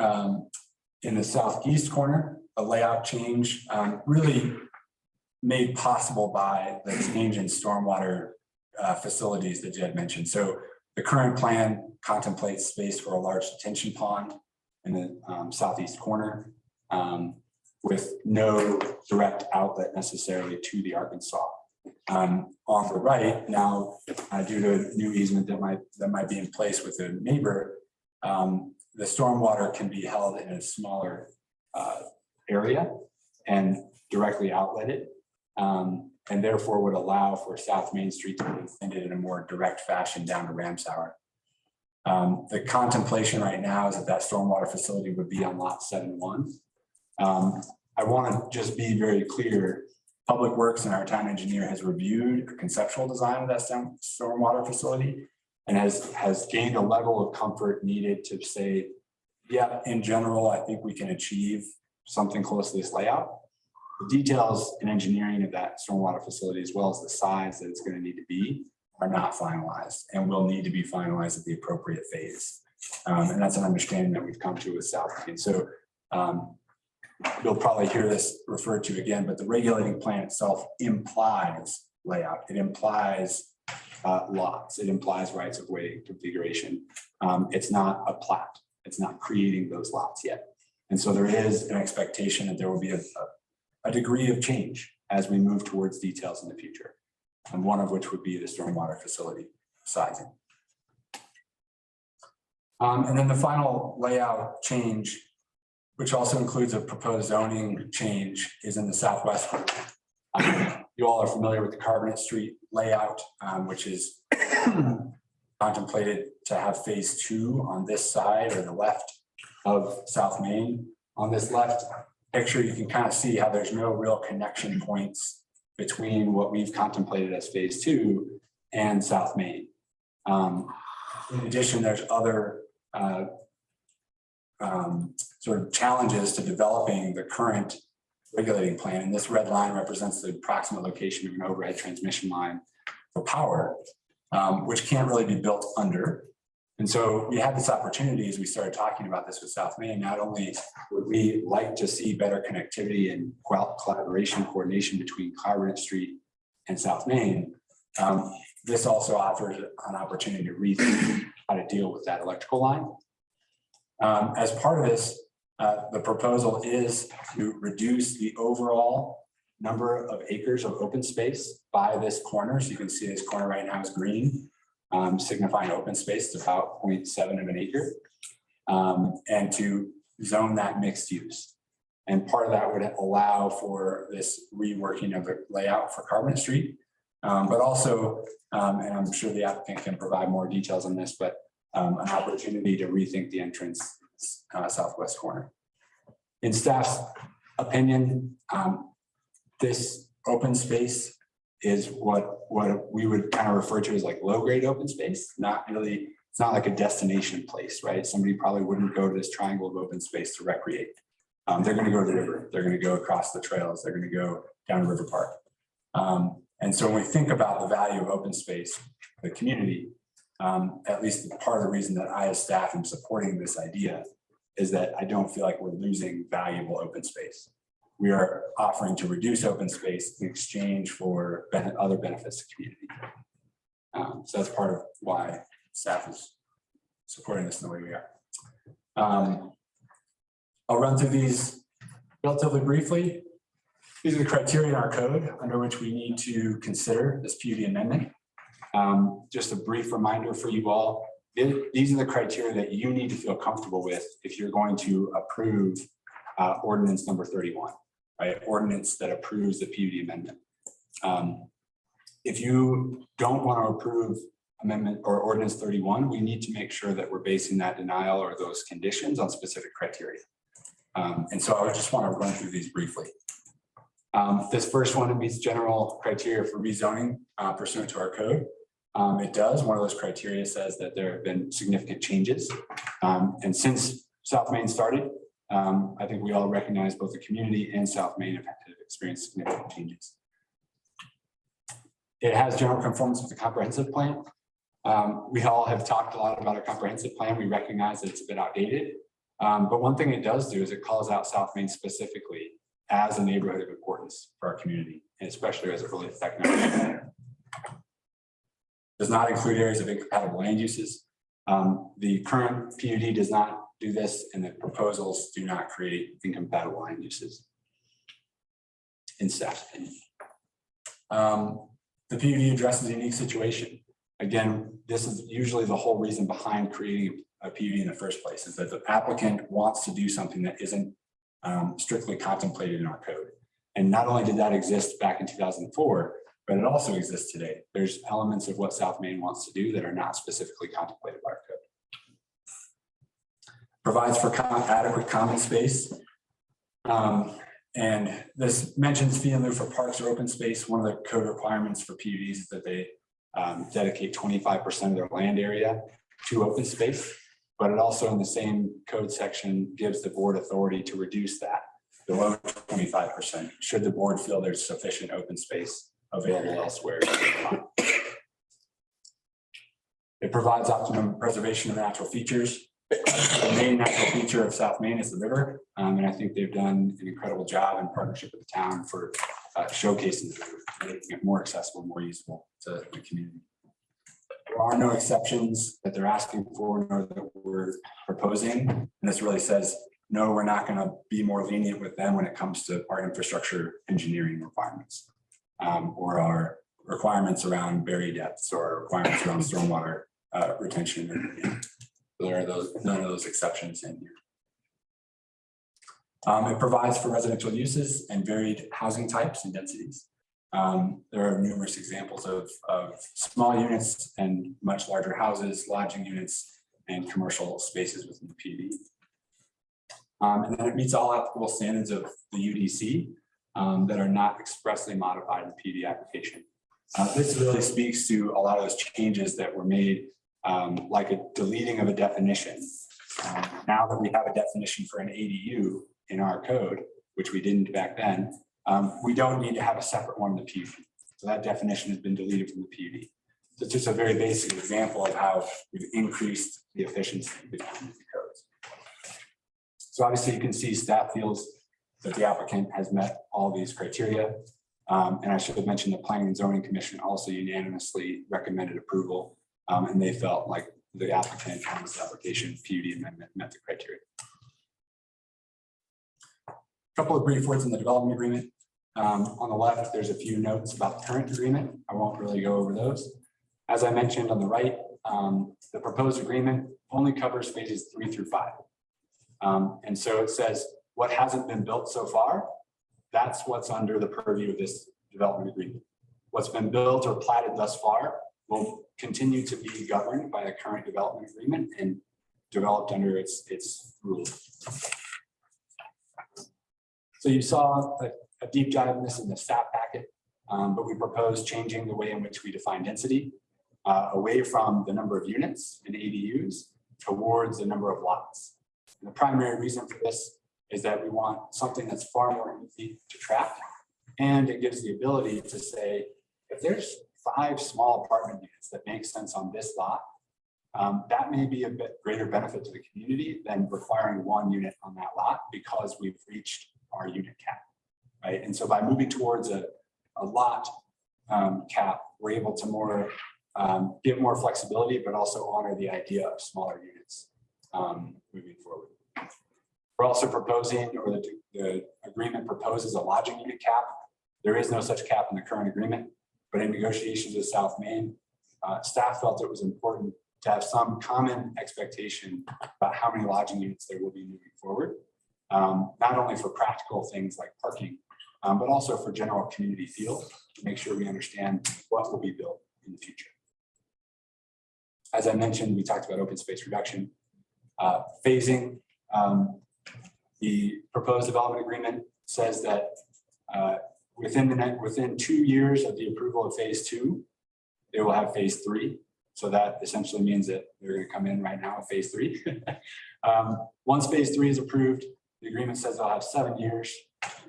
in the southeast corner, a layout change really made possible by the change in stormwater facilities that Jed mentioned. So the current plan contemplates space for a large detention pond in the southeast corner with no direct outlet necessarily to the Arkansas. On the right now, due to a new easement that might be in place with a neighbor, the stormwater can be held in a smaller area and directly outletted, and therefore would allow for South Main Street to be extended in a more direct fashion down to Ramsauer. The contemplation right now is that stormwater facility would be on lot 7-1. I want to just be very clear. Public Works and our town engineer has reviewed a conceptual design of that stormwater facility and has gained a level of comfort needed to say, yeah, in general, I think we can achieve something close to this layout. The details in engineering of that stormwater facility, as well as the size that it's going to need to be, are not finalized and will need to be finalized at the appropriate phase. And that's an understanding that we've come to with South Main. So you'll probably hear this referred to again, but the regulating plan itself implies layout. It implies lots. It implies rights of way configuration. It's not a plat. It's not creating those lots yet. And so there is an expectation that there will be a degree of change as we move towards details in the future. And one of which would be the stormwater facility sizing. And then the final layout change, which also includes a proposed zoning change, is in the southwest corner. You all are familiar with the Carbonate Street layout, which is contemplated to have phase 2 on this side or the left of South Main. On this left picture, you can kind of see how there's no real connection points between what we've contemplated as phase 2 and South Main. In addition, there's other sort of challenges to developing the current regulating plan. And this red line represents the approximate location of an overhead transmission line for power, which can't really be built under. And so we had this opportunity as we started talking about this with South Main. Not only would we like to see better connectivity and collaboration, coordination between Carbonate Street and South Main, this also offers an opportunity to rethink how to deal with that electrical line. As part of this, the proposal is to reduce the overall number of acres of open space by this corner. So you can see this corner right now is green, signifying open space. It's about 0.7 of an acre, and to zone that mixed use. And part of that would allow for this reworking of the layout for Carbonate Street, but also, and I'm sure the applicant can provide more details on this, but an opportunity to rethink the entrance southwest corner. In staff's opinion, this open space is what we would kind of refer to as like low-grade open space. Not really, it's not like a destination place, right? Somebody probably wouldn't go to this triangle of open space to recreate. They're going to go to the river. They're going to go across the trails. They're going to go down to River Park. And so when we think about the value of open space, the community, at least part of the reason that I as staff am supporting this idea is that I don't feel like we're losing valuable open space. We are offering to reduce open space in exchange for other benefits to community. So that's part of why staff is supporting this in the way we are. I'll run through these relatively briefly. These are the criteria in our code under which we need to consider this PUD amendment. Just a brief reminder for you all, these are the criteria that you need to feel comfortable with if you're going to approve ordinance number 31. right? Ordinance that approves the PUD amendment. If you don't want to approve amendment or ordinance 31, we need to make sure that we're basing that denial or those conditions on specific criteria. And so I just want to run through these briefly. This first one meets general criteria for rezoning pursuant to our code. It does. One of those criteria says that there have been significant changes. And since South Main started, I think we all recognize both the community and South Main have experienced significant changes. It has general conformance with the comprehensive plan. We all have talked a lot about our comprehensive plan. We recognize that it's a bit outdated. But one thing it does do is it calls out South Main specifically as a neighborhood of importance for our community, and especially as it relates to economic development. Does not include areas of incompatible land uses. The current PUD does not do this, and the proposals do not create incompatible land uses in staff's opinion. The PUD addresses a unique situation. Again, this is usually the whole reason behind creating a PUD in the first place, is that the applicant wants to do something that isn't strictly contemplated in our code. And not only did that exist back in 2004, but it also exists today. There's elements of what South Main wants to do that are not specifically contemplated by our code. Provides for adequate common space. And this mentions fee in lieu for parks or open space. One of the code requirements for PUDs is that they dedicate 25% of their land area to open space. But it also in the same code section gives the board authority to reduce that below 25%, should the board feel there's sufficient open space available elsewhere. It provides optimum preservation of natural features. The main natural feature of South Main is the river, and I think they've done an incredible job in partnership with the town for showcasing the river, making it more accessible, more usable to the community. There are no exceptions that they're asking for, nor that we're proposing, and this really says, no, we're not going to be more lenient with them when it comes to our infrastructure engineering requirements, or our requirements around berry depths, or requirements around stormwater retention. There are none of those exceptions in here. It provides for residential uses and varied housing types and densities. There are numerous examples of small units and much larger houses, lodging units, and commercial spaces within the PUD. And then it meets all applicable standards of the UDC that are not expressly modified in the PUD application. This really speaks to a lot of those changes that were made, like a deleting of a definition. Now that we have a definition for an ADU in our code, which we didn't back then, we don't need to have a separate one in the PUD. So that definition has been deleted from the PUD. So it's just a very basic example of how we've increased the efficiency between the codes. So obviously you can see staff feels that the applicant has met all these criteria. And I should have mentioned the Planning and Zoning Commission also unanimously recommended approval. And they felt like the applicant on this application PUD amendment met the criteria. A couple of brief words on the development agreement. On the left, there's a few notes about the current agreement. I won't really go over those. As I mentioned on the right, the proposed agreement only covers phases 3 through 5. And so it says what hasn't been built so far, that's what's under the purview of this development agreement. What's been built or platted thus far will continue to be governed by the current development agreement and developed under its rules. So you saw a deep dive in this in the staff packet, but we proposed changing the way in which we define density away from the number of units and ADUs towards the number of lots. And the primary reason for this is that we want something that's far more easy to track, and it gives the ability to say, if there's 5 small apartment units that make sense on this lot, that may be a bit greater benefit to the community than requiring 1 unit on that lot because we've reached our unit cap, right? And so by moving towards a lot cap, we're able to give more flexibility, but also honor the idea of smaller units moving forward. We're also proposing, or the agreement proposes, a lodging unit cap. There is no such cap in the current agreement, but in negotiations with South Main, staff felt it was important to have some common expectation about how many lodging units there will be moving forward. Not only for practical things like parking, but also for general community feel, to make sure we understand what will be built in the future. As I mentioned, we talked about open space reduction, phasing. The proposed development agreement says that within 2 years of the approval of phase 2, they will have phase 3. So that essentially means that they're going to come in right now, phase 3. Once phase 3 is approved, the agreement says they'll have 7 years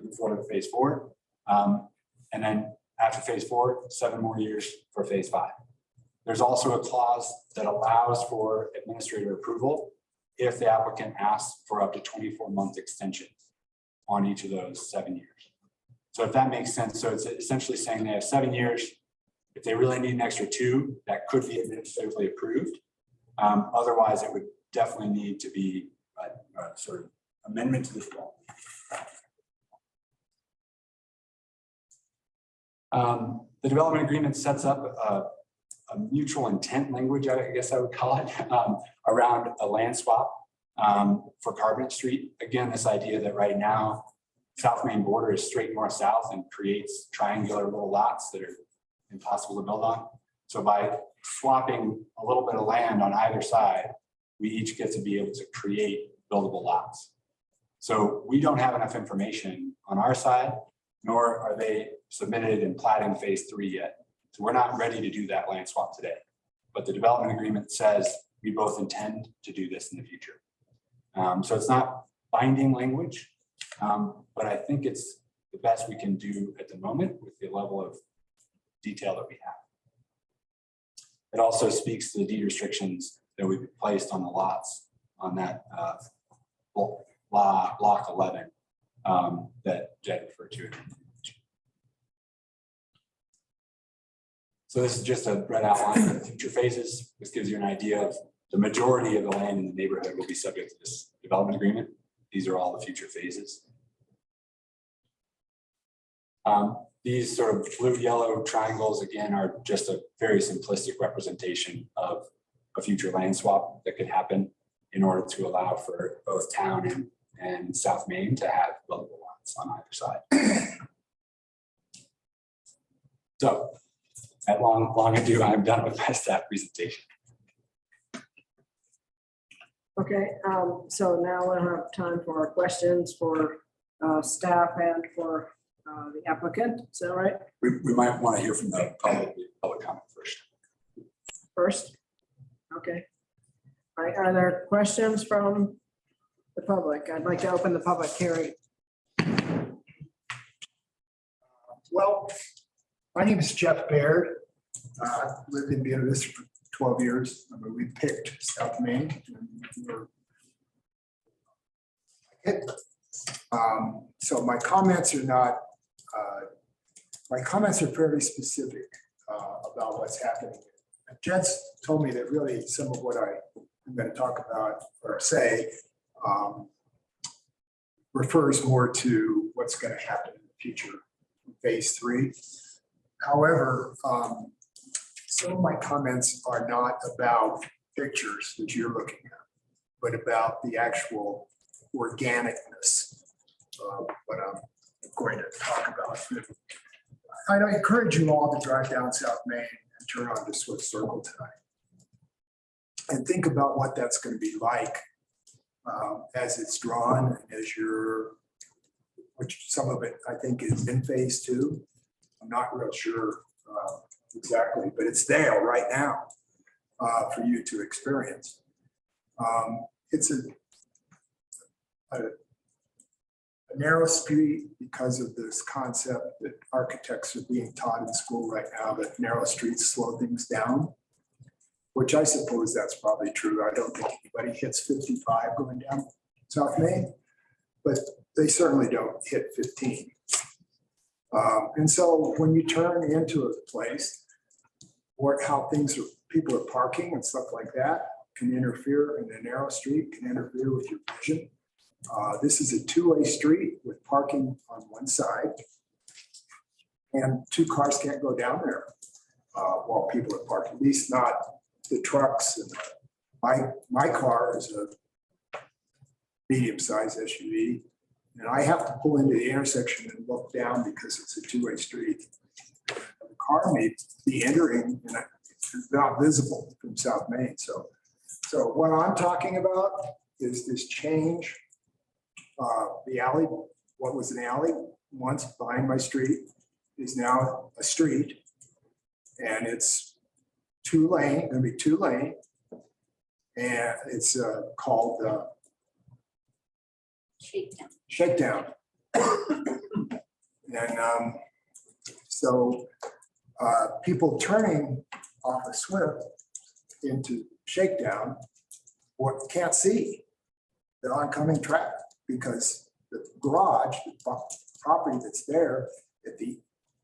before phase 4. And then after phase 4, 7 more years for phase 5. There's also a clause that allows for administrator approval if the applicant asks for up to 24-month extensions on each of those 7 years. So if that makes sense, so it's essentially saying they have 7 years. If they really need an extra 2, that could be administratively approved. Otherwise, it would definitely need to be a sort of amendment to this law. The development agreement sets up a mutual intent language, I guess I would call it, around a land swap for Carbonate Street. Again, this idea that right now, South Main border is straight north-south and creates triangular little lots that are impossible to build on. So by swapping a little bit of land on either side, we each get to be able to create buildable lots. So we don't have enough information on our side, nor are they submitted and platting phase 3 yet. So we're not ready to do that land swap today. But the development agreement says we both intend to do this in the future. So it's not binding language, but I think it's the best we can do at the moment with the level of detail that we have. It also speaks to the deed restrictions that we've placed on the lots on that block 11 that Jed referred to. So this is just a red outline of the future phases. This gives you an idea of the majority of the land in the neighborhood will be subject to this development agreement. These are all the future phases. These sort of blue-yellow triangles, again, are just a very simplistic representation of a future land swap that could happen in order to allow for both town and South Main to have buildable lots on either side. So, at long ado, I'm done with my staff presentation. Okay, so now we'll have time for our questions for staff and for the applicant. Is that right? We might want to hear from the public comment First? Okay. All right, are there questions from the public? I'd like to open the public hearing. Well, my name is Jeff Baird. I've lived in Buena Vista for 12 years. I mean, we picked South Main. So my comments are not, my comments are fairly specific about what's happening. Jed's told me that really some of what I'm going to talk about or say refers more to what's going to happen in the future, phase 3. However, some of my comments are not about pictures that you're looking at, but about the actual organicness of what I'm going to talk about. I encourage you all to drive down South Main and turn on to Swift Circle tonight and think about what that's going to be like as it's drawn, as which some of it I think is in phase 2. I'm not real sure exactly, but it's there right now for you to experience. It's a narrow street because of this concept that architects are being taught in school right now, that narrow streets slow things down, which I suppose that's probably true. I don't think anybody hits 55 going down South Main, but they certainly don't hit 15. And so when you turn into a place or how people are parking and stuff like that can interfere in a narrow street, can interfere with your vision. This is a two-way street with parking on one side, and 2 cars can't go down there while people are parking, at least not the trucks. And my car is a medium-sized SUV, And I have to pull into the intersection and look down because it's a two-way street. The car may be entering and it's not visible from South Main. So what I'm talking about is this change. The alley, what was an alley once behind my street is now a street. And it's gonna be two lane. And it's called Shakedown. And so people turning off of Swift into Shakedown can't see the oncoming traffic because the garage, the property that's there at the,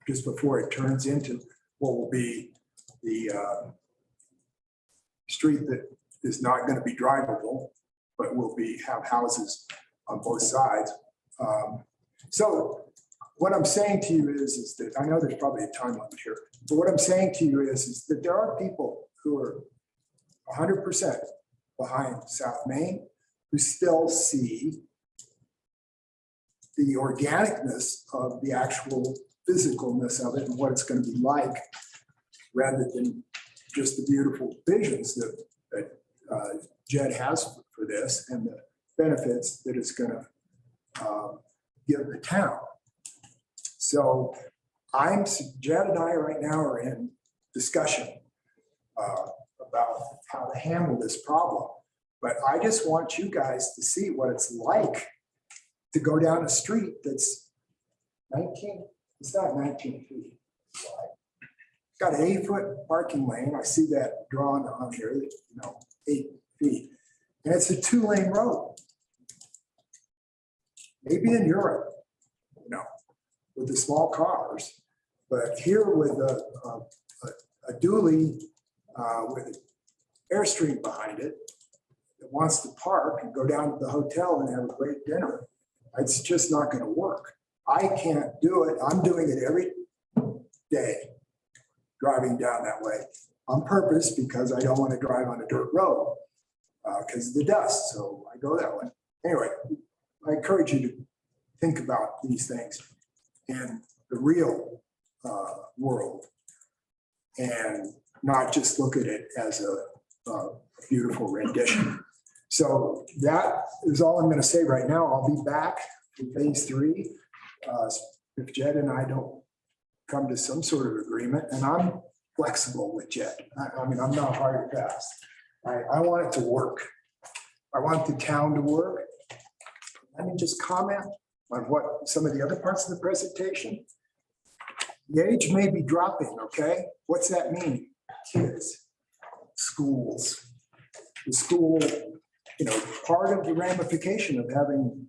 just before it turns into what will be the street that is not going to be drivable, but will have houses on both sides. So what I'm saying to you is that I know there's probably a time limit here, but what I'm saying to you is that there are people who are 100% behind South Main who still see the organicness of the actual physicalness of it and what it's going to be like, rather than just the beautiful visions that Jed has for this and the benefits that it's going to give the town. So Jed and I right now are in discussion about how to handle this problem. But I just want you guys to see what it's like to go down a street that's 19, it's not 19 feet wide. It's got an 8-foot parking lane. I see that drawn on here, 8 feet. And it's a 2-lane road. Maybe in Europe, with the small cars, but here with a dually with an Airstream behind it that wants to park and go down to the hotel and have a great dinner, it's just not going to work. I can't do it. I'm doing it every day, driving down that way on purpose because I don't want to drive on a dirt road because of the dust. So I go that way. Anyway, I encourage you to think about these things in the real world and not just look at it as a beautiful rendition. So that is all I'm going to say right now. I'll be back in phase 3 if Jed and I don't come to some sort of agreement, and I'm flexible with Jed. I mean, I'm not hard and fast. I want it to work. I want the town to work. Let me just comment on what some of the other parts of the presentation. The age may be dropping, okay? What's that mean? Kids, schools. The school, part of the ramification of having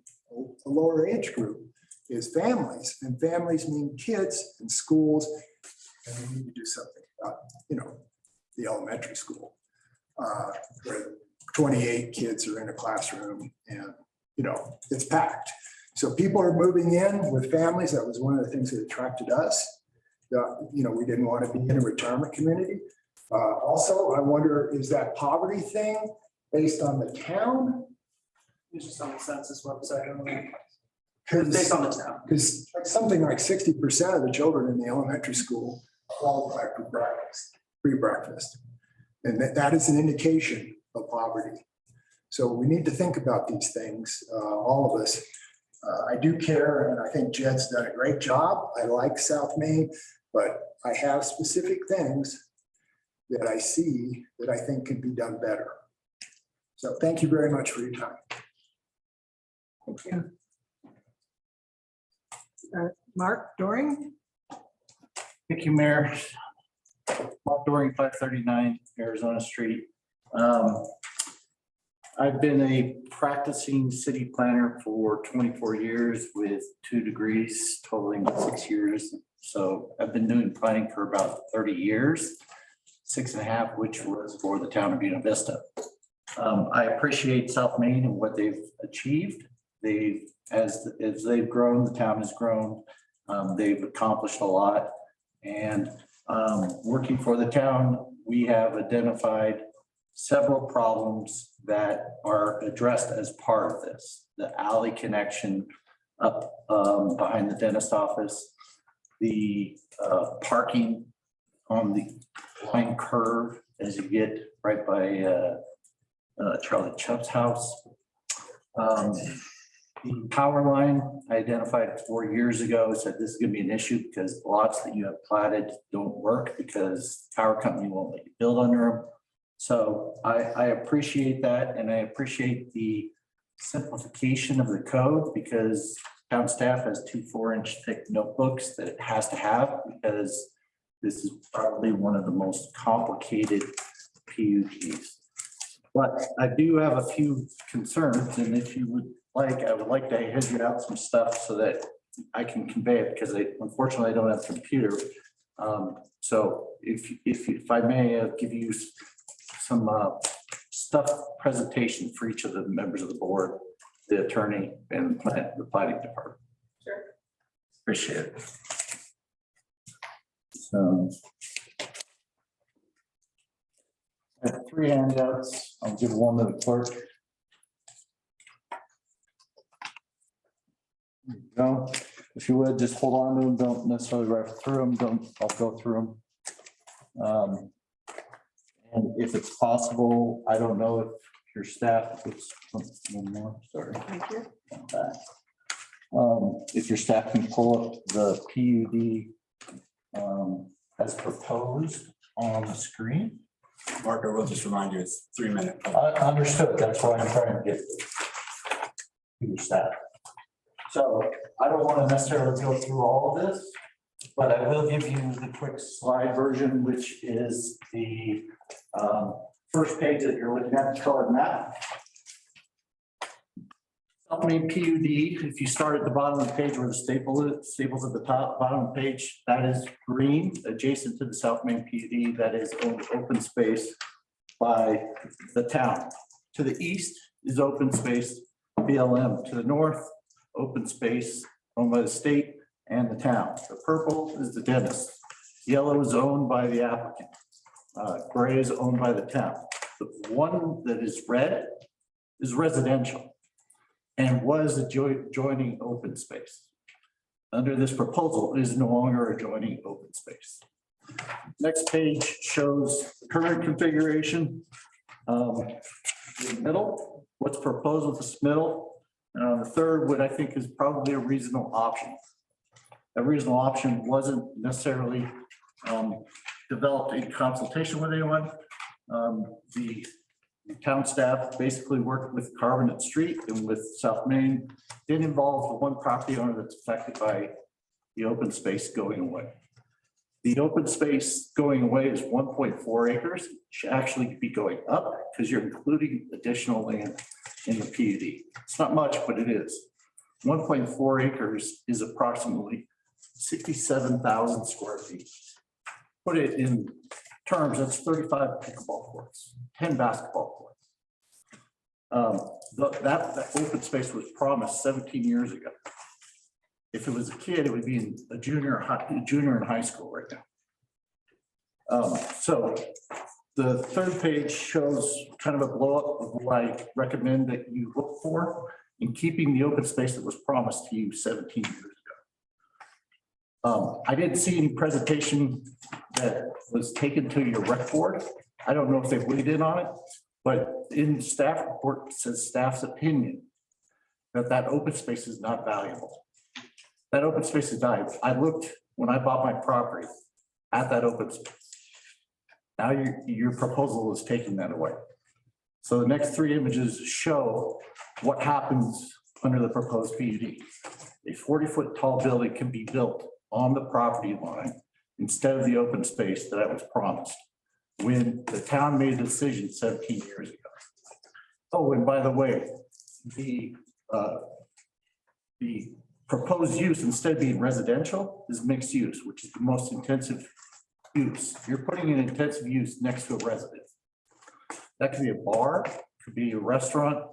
a lower age group is families, and families mean kids and schools. And we need to do something about, the elementary school, where 28 kids are in a classroom and, it's packed. So people are moving in with families. That was one of the things that attracted us. We didn't want to be in a retirement community. Also, I wonder, is that poverty thing based on the town? It's just on the census website. Because based on the town. Because something like 60% of the children in the elementary school qualify for breakfast, free breakfast. And that is an indication of poverty. So we need to think about these things, all of us. I do care, and I think Jed's done a great job. I like South Main, but I have specific things that I see that I think can be done better. So thank you very much for your time. Thank you. Mark Doring? Thank you, Mayor. Mark Doring, 539 Arizona Street. I've been a practicing city planner for 24 years with 2 degrees totaling 6 years. So I've been doing planning for about 30 years, 6.5, which was for the town of Buena Vista. I appreciate South Main and what they've achieved. As they've grown, the town has grown. They've accomplished a lot. And working for the town, we have identified several problems that are addressed as part of this. The alley connection up behind the dentist office. The parking on the line curve as you get right by Charlie Chubb's house. The power line I identified 4 years ago, said this is gonna be an issue because lots that you have platted don't work because power company won't let you build under them. So I appreciate that, and I appreciate the simplification of the code because town staff has 2 4-inch thick notebooks that it has to have because this is probably one of the most complicated PUDs. But I do have a few concerns, and if you would like, I would like to hand you out some stuff so that I can convey it because unfortunately I don't have a computer. So if I may give you some stuff presentation for each of the members of the board, the attorney and the planning department. Sure. Appreciate it. So I have 3 handouts. I'll give one to the clerk. There you go. If you would, just hold on to them. Don't necessarily write through them. I'll go through them. And if it's possible, I don't know if your staff, one more, sorry. Thank you. If your staff can pull up the PUD as proposed on the screen. Mark, I will just remind you, it's 3 minutes. Understood. That's why I'm trying to get to your staff. So I don't want to necessarily go through all of this, but I will give you the quick slide version, which is the first page that you're looking at, the colored map. Main PUD, if you start at the bottom of the page where the staples at the top, bottom of the page, that is green, adjacent to the South Main PUD, that is open space by the town. To the east is open space BLM. To the north, open space owned by the state and the town. The purple is the dentist. Yellow is owned by the applicant. Gray is owned by the town. The one that is red is residential and was adjoining open space. Under this proposal, it is no longer adjoining open space. Next page shows the current configuration. In the middle, what's proposed with this middle. The third, what I think is probably a reasonable option. A reasonable option wasn't necessarily developed in consultation with anyone. The town staff basically worked with Carbonate Street and with South Main. Did involve the one property owner that's affected by the open space going away. The open space going away is 1.4 acres. It should actually be going up because you're including additional land in the PUD. It's not much, but it is. 1.4 acres is approximately 67,000 square feet. Put it in terms, that's 35 pickleball courts, 10 basketball courts. That open space was promised 17 years ago. If it was a kid, it would be in a junior in high school right now. So the third page shows kind of a blow up of what I recommend that you look for in keeping the open space that was promised to you 17 years ago. I didn't see any presentation that was taken to your rec board. I don't know if they weighed in on it, but in the staff report, it says staff's opinion that open space is not valuable. That open space is valuable. I looked when I bought my property at that open space. Now your proposal is taking that away. So the next 3 images show what happens under the proposed PUD. A 40-foot tall building can be built on the property line instead of the open space that I was promised when the town made a decision 17 years ago. Oh, and by the way, the proposed use, instead of being residential, is mixed use, which is the most intensive use. You're putting an intensive use next to a residence. That could be a bar, could be a restaurant.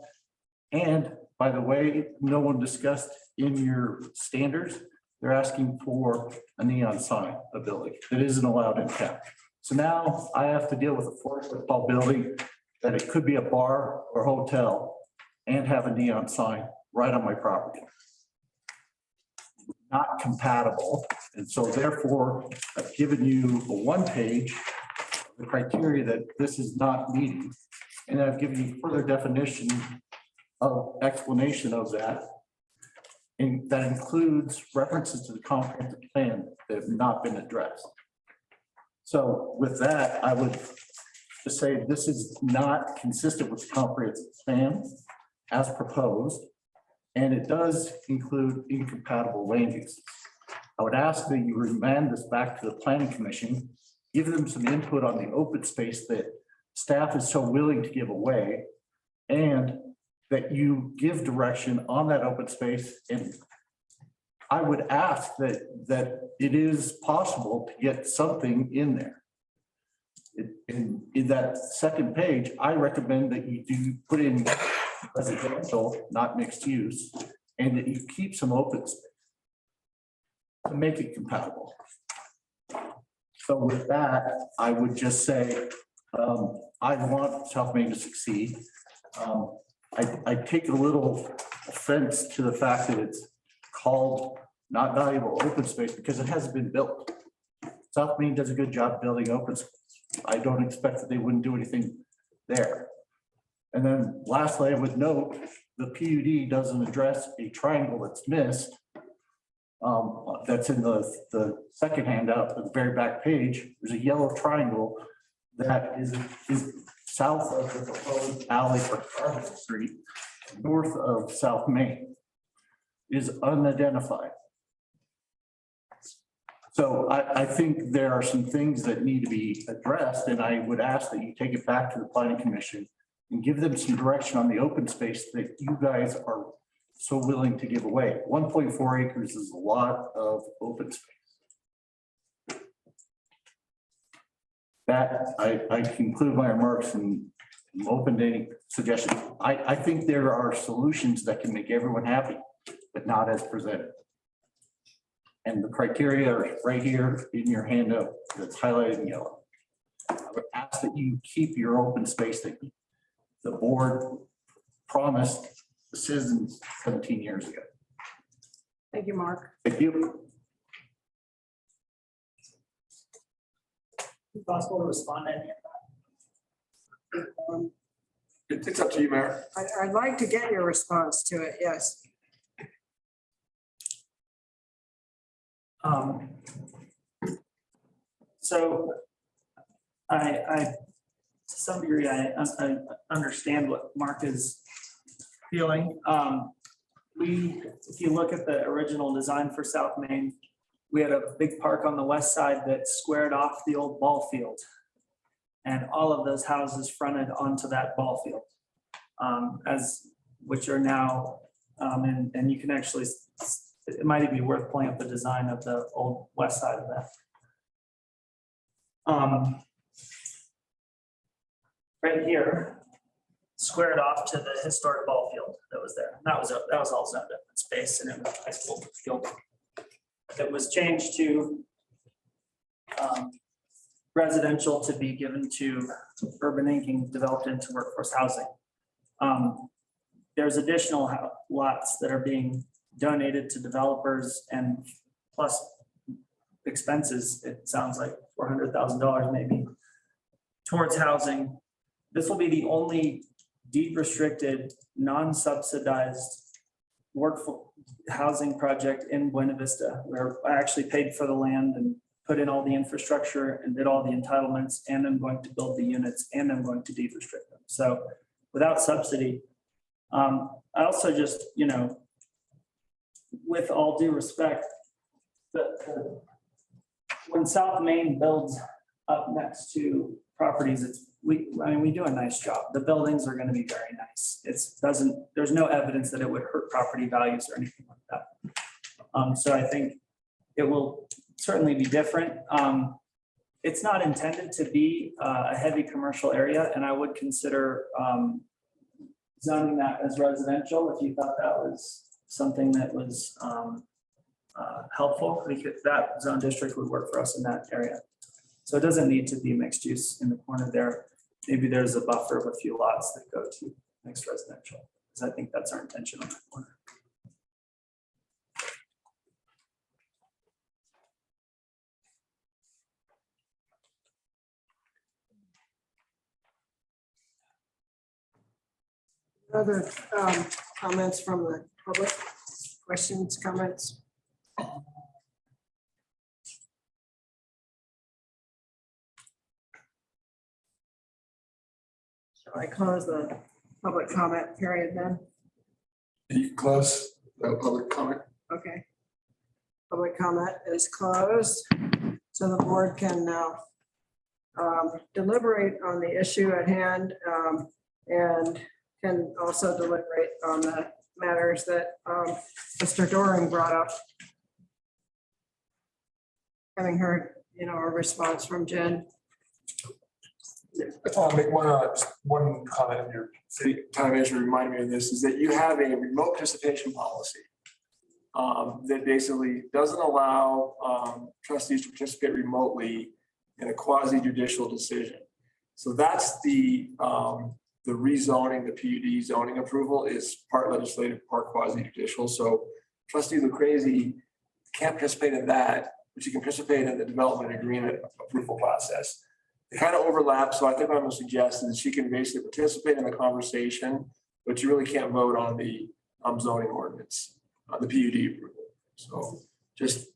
And by the way, no one discussed in your standards, they're asking for a neon sign ability that isn't allowed in town. So now I have to deal with a 40-foot tall building that it could be a bar or hotel and have a neon sign right on my property. not compatible. And so therefore, I've given you a one page, the criteria that this is not meeting. And I've given you further definition of explanation of that. And that includes references to the comprehensive plan that have not been addressed. So with that, I would just say this is not consistent with the comprehensive plan as proposed. And it does include incompatible land use. I would ask that you remand this back to the planning commission, give them some input on the open space that staff is so willing to give away, and that you give direction on that open space. And I would ask that it is possible to get something in there. In that second page, I recommend that you do put in residential, not mixed use, and that you keep some open space to make it compatible. So with that, I would just say, I want South Main to succeed. I take a little offense to the fact that it's called not valuable open space because it hasn't been built. South Main does a good job building open space. I don't expect that they wouldn't do anything there. And then lastly, I would note the PUD doesn't address a triangle that's missed. That's in the second handout, at the very back page. There's a yellow triangle that is south of the proposed alley for Carbonate Street, north of South Main, is unidentified. So I think there are some things that need to be addressed, and I would ask that you take it back to the planning commission and give them some direction on the open space that you guys are so willing to give away. 1.4 acres is a lot of open space. That I conclude my remarks and I'm open to any suggestions. I think there are solutions that can make everyone happy, but not as presented. And the criteria are right here in your handout that's highlighted in yellow. I would ask that you keep your open space that the board promised the citizens 17 years ago. Thank you, Mark. Thank you. Possible to respond to any of that? It's up to you, Mayor. I'd like to get your response to it, yes. So I, to some degree, I understand what Mark is feeling. If you look at the original design for South Main, we had a big park on the west side that squared off the old ball field. And all of those houses fronted onto that ball field, which are now, and you can actually, it might even be worth pulling up the design of the old west side of that. Right here, squared off to the historic ball field that was there. That was all zoned up in space, and it was a high school field. It was changed to residential to be given to urban inking developed into workforce housing. There's additional lots that are being donated to developers and plus expenses, it sounds like $400,000 maybe, towards housing. This will be the only deed restricted, non-subsidized workforce housing project in Buena Vista, where I actually paid for the land and put in all the infrastructure and did all the entitlements, and I'm going to build the units, and I'm going to deed restrict them. So without subsidy. I also just, with all due respect, when South Main builds up next to properties, we do a nice job. The buildings are going to be very nice. There's no evidence that it would hurt property values or anything like that. So I think it will certainly be different. It's not intended to be a heavy commercial area, and I would consider zoning that as residential if you thought that was something that was helpful. That zone district would work for us in that area. So it doesn't need to be mixed use in the corner there. Maybe there's a buffer of a few lots that go to mixed residential, because I think that's our intention on that corner. Other comments from the public? Questions, comments? Shall I close the public comment period then? You can close the public comment. Okay. Public comment is closed, so the board can now deliberate on the issue at hand and can also deliberate on the matters that Mr. Doring brought up. Having heard, a response from Jen. I'll make one comment in your city time manager reminded me of this, is that you have a remote participation policy that basically doesn't allow trustees to participate remotely in a quasi judicial decision. So that's the rezoning, the PUD zoning approval is part legislative, part quasi judicial. So trustee Lucchese can't participate in that, but you can participate in the development agreement approval process. They kind of overlap, so I think what I'm going to suggest is she can basically participate in the conversation, but you really can't vote on the zoning ordinance, on the PUD approval. So just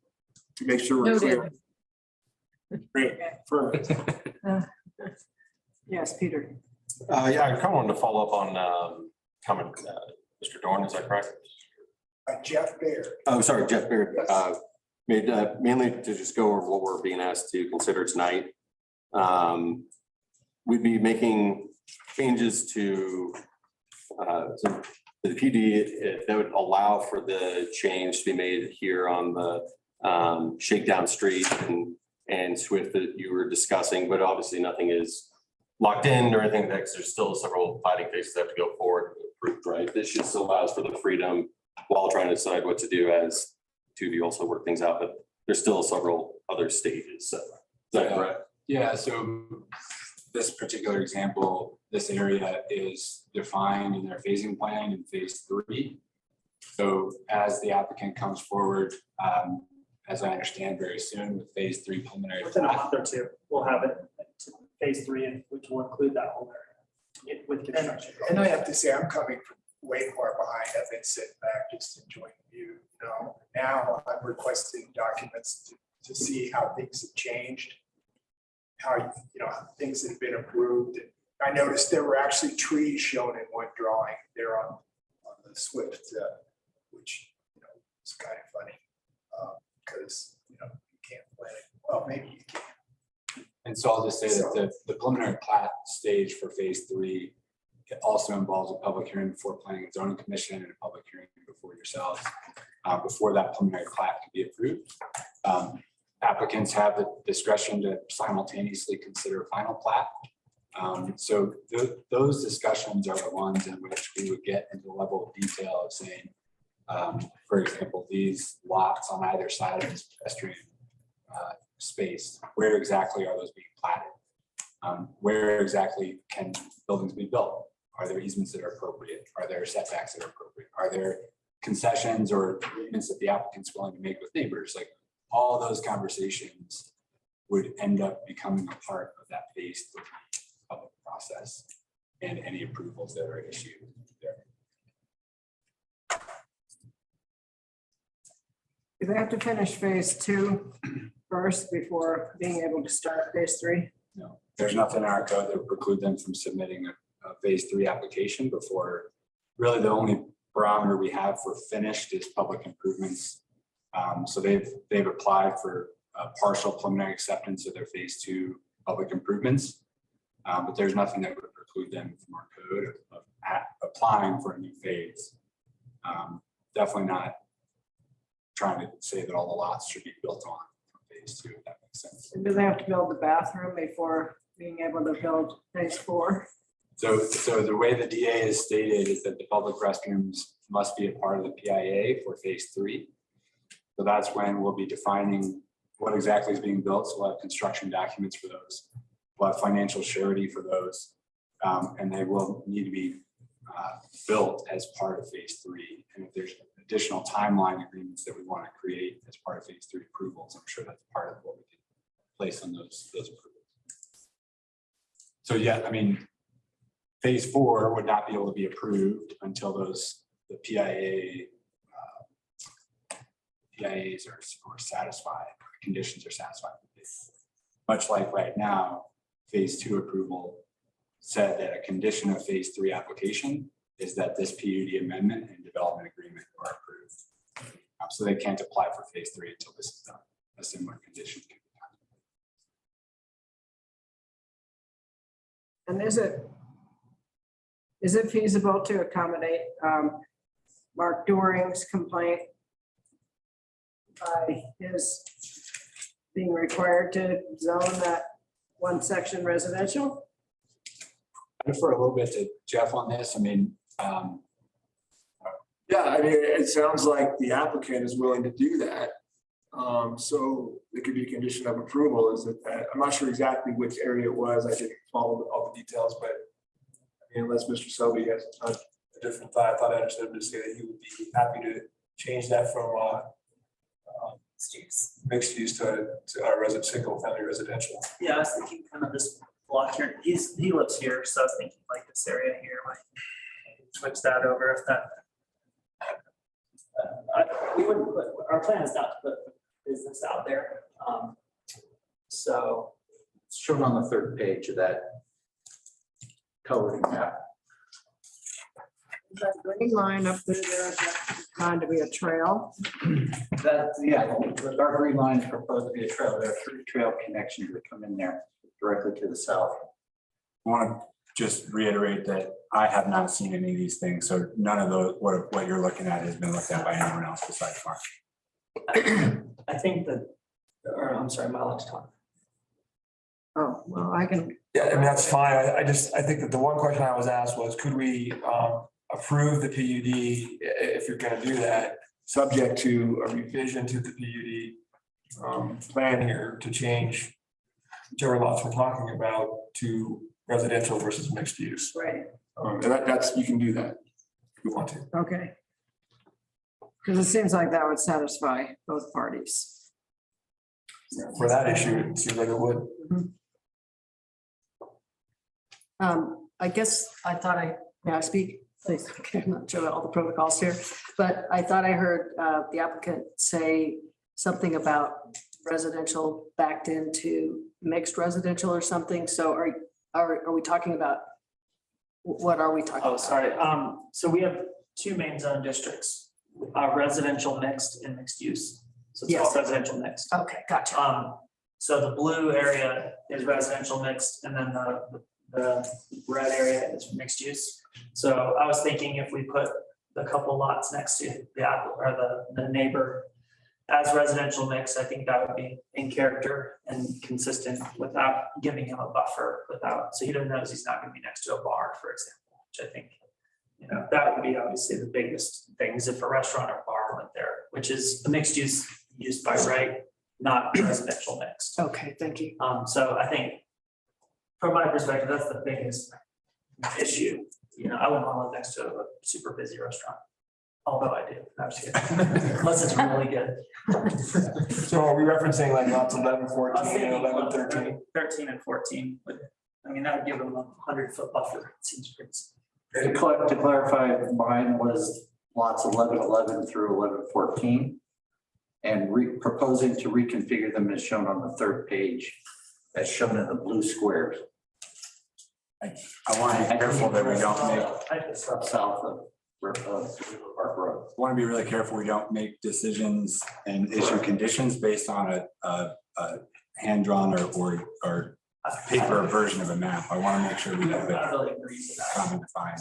to make sure we're clear. Great, perfect. Yes, Peter. Yeah, I kind of wanted to follow up on comment, Mr. Dorn, is that correct? Jeff Baird. Oh, sorry, Jeff Baird. Mainly to just go over what we're being asked to consider tonight. We'd be making changes to the PD that would allow for the change to be made here on the Shakedown Street and Swift that you were discussing, but obviously nothing is locked in or anything, because there's still several fighting cases that have to go forward and approved, right? This just allows for the freedom while trying to decide what to do as to you also work things out, but there's still several other stages. So is that correct? Yeah, so this particular example, this area is defined in their phasing plan in phase 3. So as the applicant comes forward, as I understand very soon with phase 3 preliminary. Within a month or two, we'll have it to phase 3, and which will include that whole area with construction. And I have to say, I'm coming from way far behind. I've been sitting back just enjoying the view. Now I'm requesting documents to see how things have changed, how things have been approved. And I noticed there were actually trees shown in one drawing there on the Swift, which is kind of funny because you can't plant it. Well, maybe you can. And so I'll just say that the preliminary plat stage for phase 3, it also involves a public hearing before Planning and Zoning Commission and a public hearing before yourselves, before that preliminary plat can be approved. Applicants have the discretion to simultaneously consider final plat. So those discussions are the ones in which we would get into the level of detail of saying, for example, these lots on either side of this pedestrian space, where exactly are those being platted? Where exactly can buildings be built? Are there easements that are appropriate? Are there setbacks that are appropriate? Are there concessions or agreements that the applicant's willing to make with neighbors? Like all those conversations would end up becoming a part of that phase 3 public process and any approvals that are issued there. Do they have to finish phase 2 first before being able to start phase 3? No, there's nothing in our code that would preclude them from submitting a phase 3 application before. Really, the only barometer we have for finished is public improvements. So they've applied for a partial preliminary acceptance of their phase 2 public improvements, but there's nothing that would preclude them from our code of applying for a new phase. Definitely not trying to say that all the lots should be built on phase 2, if that makes sense. And do they have to build the bathroom before being able to build phase 4? So the way the DA is stated is that the public restrooms must be a part of the PIA for phase 3. So that's when we'll be defining what exactly is being built. So we'll have construction documents for those. We'll have financial surety for those. And they will need to be built as part of phase 3. And if there's additional timeline agreements that we want to create as part of phase 3 approvals, I'm sure that's part of what we can place on those approvals. So yeah, I mean, phase 4 would not be able to be approved until the PIAs are satisfied, conditions are satisfied. Much like right now, phase 2 approval said that a condition of phase 3 application is that this PUD amendment and development agreement are approved. So they can't apply for phase 3 until this is done. A similar condition can be done. And is it feasible to accommodate Mark Doring's complaint by his being required to zone that one section residential? I defer a little bit to Jeff on this. I mean, Yeah, I mean, it sounds like the applicant is willing to do that. So it could be a condition of approval is that, I'm not sure exactly which area it was. I didn't follow all the details, but I mean, unless Mr. Selby has a different thought, I thought I understood him to say that he would be happy to change that from mixed use to our single family residential. Yeah, I was thinking kind of this block here. He lives here, so I was thinking like this area here, like switch that over if that. We wouldn't put, our plan is not to put business out there. So It's shown on the third page of that coloring map. That green line up there, is kind to be a trail. That, yeah, the dark green line is proposed to be a trail. There are 3 trail connections that come in there directly to the south. I want to just reiterate that I have not seen any of these things. So none of those, what you're looking at has been looked at by anyone else besides Mark. I think that, or I'm sorry, my last talk. Oh, well, I can. Yeah, I mean, that's fine. I think that the one question I was asked was, could we approve the PUD if you're gonna do that, subject to a revision to the PUD plan here to change whichever lots we're talking about to residential versus mixed use. Right. And that's, you can do that if you want to. Okay. Because it seems like that would satisfy both parties. For that issue, it seems like it would. I guess I thought may I speak? Please, okay, I'm not sure about all the protocols here, but I thought I heard the applicant say something about residential backed into mixed residential or something. So are we talking about, what are we talking Oh, about? sorry. So we have 2 main zone districts, residential mixed and mixed use. So it's all Yes. residential mixed. Okay, gotcha. So the blue area is residential mixed, and then the red area is mixed use. So I was thinking if we put the couple lots next to the apple or the neighbor as residential mix, I think that would be in character and consistent without giving him a buffer so he doesn't knows he's not gonna be next to a bar, for example, which I think, that would be obviously the biggest thing is if a restaurant or bar went there, which is a mixed use used by right, not residential mixed. Okay, thank you. So I think from my perspective, that's the biggest issue. I wouldn't want to live next to a super busy restaurant. Although I do, I'm just kidding. Unless it's really good. So are we referencing like lots 11, I was 14, thinking and 11, 13? 13 and 14, but that would give them a 100-foot buffer. It seems pretty. To clarify, mine was lots 1111 through 1114. And proposing to reconfigure them as shown on the third page, as shown in the blue squares. I want to be careful that we don't make, Up south of Park Road. I want to be really careful we don't make decisions and issue conditions based on a hand-drawn or paper version of a map. I want to make sure we have I it really agree with that. common defined.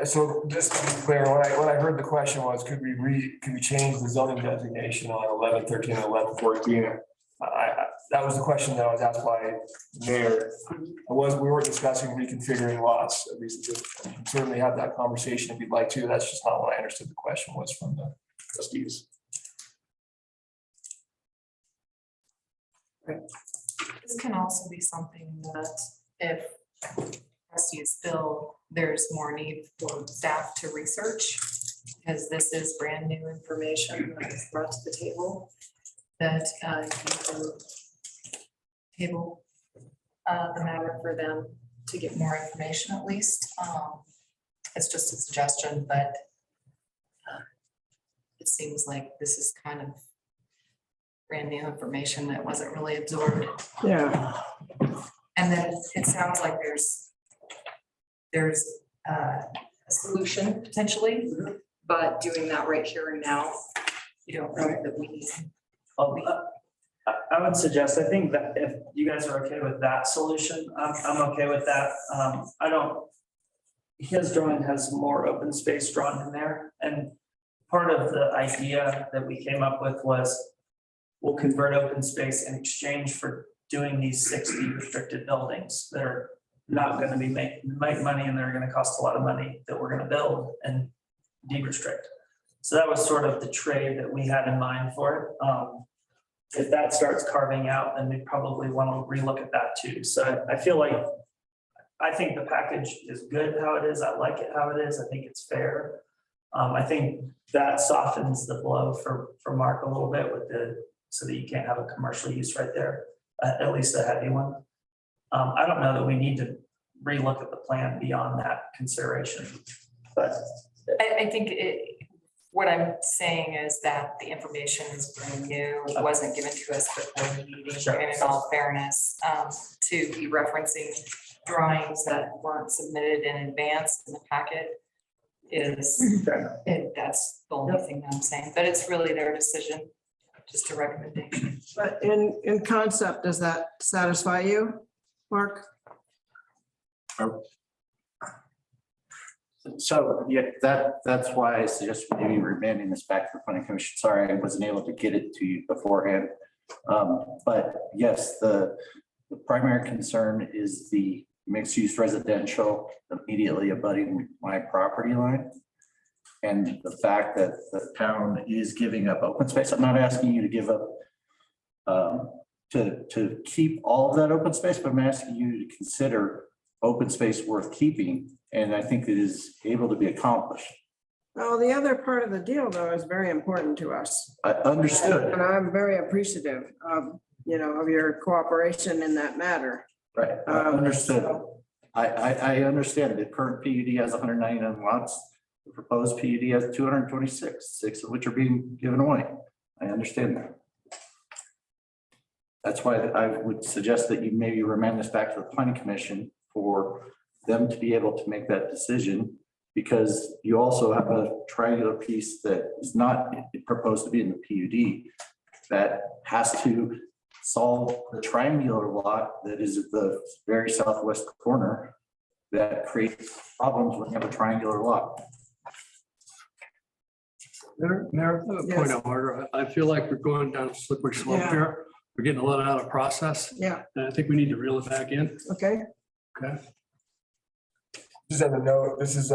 So just to be clear, what I heard the question was, could we change the zoning designation on 11, 13, and 11, 14? That was the question that I was asked by the mayor. We were discussing reconfiguring lots. We can certainly have that conversation if you'd like to. That's just not what I understood the question was from the trustees. This can also be something that if trustees feel there's more need for staff to research, because this is brand new information that is brought to the table, that you can table the matter for them to get more information at least. It's just a suggestion, but it seems like this is kind of brand new information that wasn't really absorbed. Yeah. And then it sounds like there's a solution potentially, but doing that right here and now, you don't know that we need. I would suggest, I think that if you guys are okay with that solution, I'm okay with that. I don't, his drawing has more open space drawn in there. And part of the idea that we came up with was we'll convert open space in exchange for doing these 60 restricted buildings that are not going to be make money and they're going to cost a lot of money that we're going to build and de-restrict. So that was sort of the trade that we had in mind for it. If that starts carving out, then we probably want to relook at that too. So I feel like, I think the package is good how it is. I like it how it is. I think it's fair. I think that softens the blow for Mark a little bit with so that you can't have a commercial use right there, at least a heavy one. I don't know that we need to relook at the plan beyond that consideration, but. I think what I'm saying is that the information is brand new. It wasn't given to us before the meeting. Sure. And in all fairness, to be referencing drawings that weren't submitted in advance in the packet is, that's the only thing that I'm saying, but it's really their decision, just a recommendation. But in concept, does that satisfy you, Mark? So, yeah, that's why I suggest maybe remanding this back to the planning commission. Sorry, I wasn't able to get it to you beforehand. But yes, the primary concern is the mixed use residential immediately abutting my property line. And the fact that the town is giving up open space. I'm not asking you to give up to keep all of that open space, but I'm asking you to consider open space worth keeping. And I think it is able to be accomplished. Well, the other part of the deal, though, is very important to us. I understood. And I'm very appreciative of, of your cooperation in that matter. Right, understood. I understand the current PUD has 199 lots. The proposed PUD has 226, 6 of which are being given away. I understand that. That's why I would suggest that you maybe remand this back to the planning commission for them to be able to make that decision, because you also have a triangular piece that is not proposed to be in the PUD that has to solve the triangular lot that is at the very southwest corner that creates problems when you have a triangular lot. Mayor, point of order. I feel like we're going down a slippery slope here. We're getting a lot out of process. Yeah. And I think we need to reel it back in. Okay. Okay. Just as a note, this is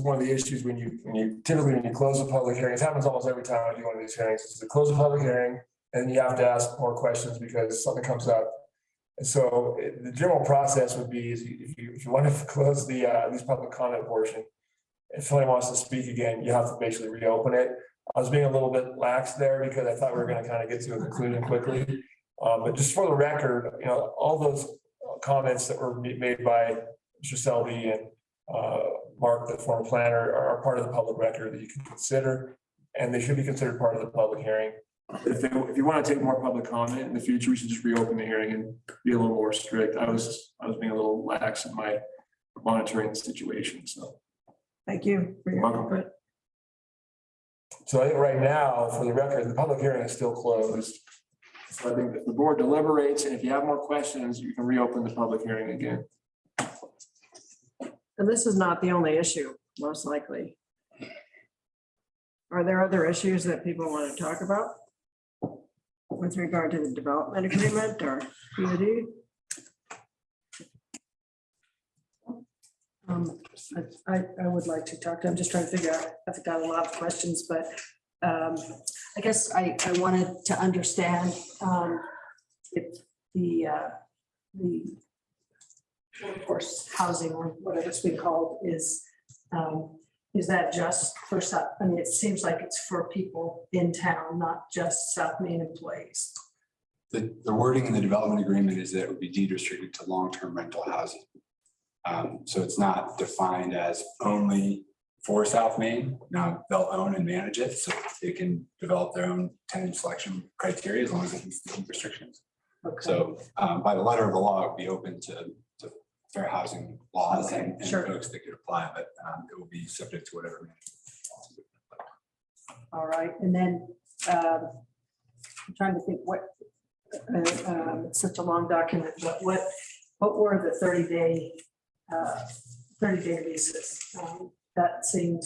one of the issues when you typically close a public hearing. It happens almost every time I do one of these hearings. Is to close a public hearing and you have to ask more questions because something comes up. And so the general process would be is if you want to close the at least public comment portion, if somebody wants to speak again, you have to basically reopen it. I was being a little bit lax there because I thought we were going to kind of get to a conclusion quickly. But just for the record, all those comments that were made by Mr. Selby and Mark, the former planner, are part of the public record that you can consider, and they should be considered part of the public hearing. If you want to take more public comment in the future, we should just reopen the hearing and be a little more strict. I was being a little lax in my monitoring the situation, so. Thank you for your input. So I think right now, for the record, the public hearing is still closed. So I think that the board deliberates, and if you have more questions, you can reopen the public hearing again. And this is not the only issue, most likely. Are there other issues that people want to talk about with regard to the development agreement or PUD? I would like to talk to, I'm just trying to figure out, I've got a lot of questions, but I guess I wanted to understand if the workforce housing, or whatever it's being called, is that just for, I mean, it seems like it's for people in town, not just South Main employees. The wording in the development agreement is that it would be deed restricted to long-term rental housing. So it's not defined as only for South Main. Now, they'll own and manage it, so they can develop their own tenant selection criteria as long as it meets the restrictions. So by the letter of the law, it would be open to fair housing laws and folks that could apply, but it will be subject to whatever. All right, and then I'm trying to think what, it's such a long document, but what were the 30-day leases? That seemed.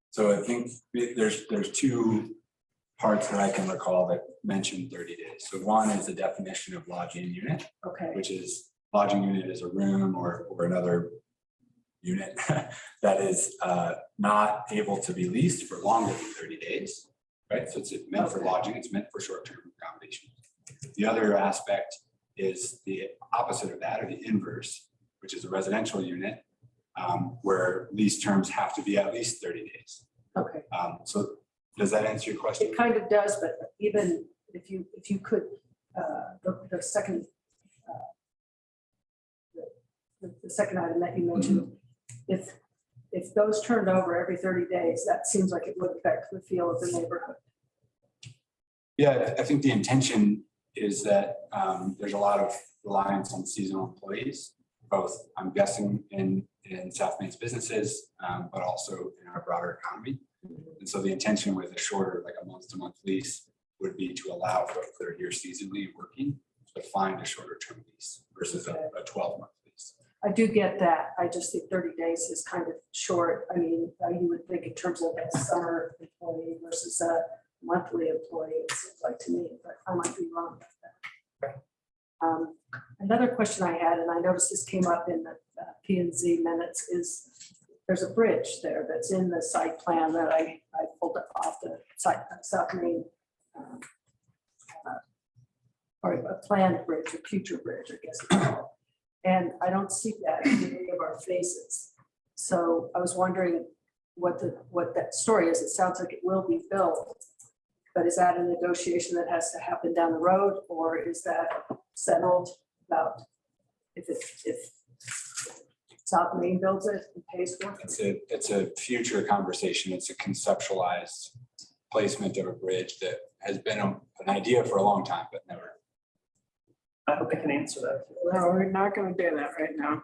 So I think there's two parts that I can recall that mention 30 days. So one is the definition of lodging unit, which is lodging unit is a room or another unit that is not able to be leased for longer than 30 days, right? So it's meant for lodging, it's meant for short-term accommodation. The other aspect is the opposite of that, or the inverse, which is a residential unit where lease terms have to be at least 30 days. So does that answer your question? It kind of does, but even if you could, the second the second item that you mentioned, if those turned over every 30 days, that seems like it would affect the feel of the neighborhood. Yeah, I think the intention is that there's a lot of reliance on seasonal employees, both I'm guessing in South Main's businesses, but also in our broader economy. And so the intention with a shorter, like a month-to-month lease, would be to allow folks that are here seasonally working to find a shorter term lease versus a 12-month lease. I do get that. I just think 30 days is kind of short. I mean, you would think in terms of a summer employee versus a monthly employee, it seems like to me, but I might be wrong about that. Another question I had, and I noticed this came up in the P&Z minutes, is there's a bridge there that's in the site plan that I pulled up off the site, South Main, or a planned bridge, a future bridge, I guess it's called. And I don't see that in any of our phases. So I was wondering what that story is. It sounds like it will be built, but is that a negotiation that has to happen down the road, or is that settled about if South Main builds it and pays for it? It's a future conversation. It's a conceptualized placement of a bridge that has been an idea for a long time, but never. I hope I can answer that. No, we're not going to do that right now.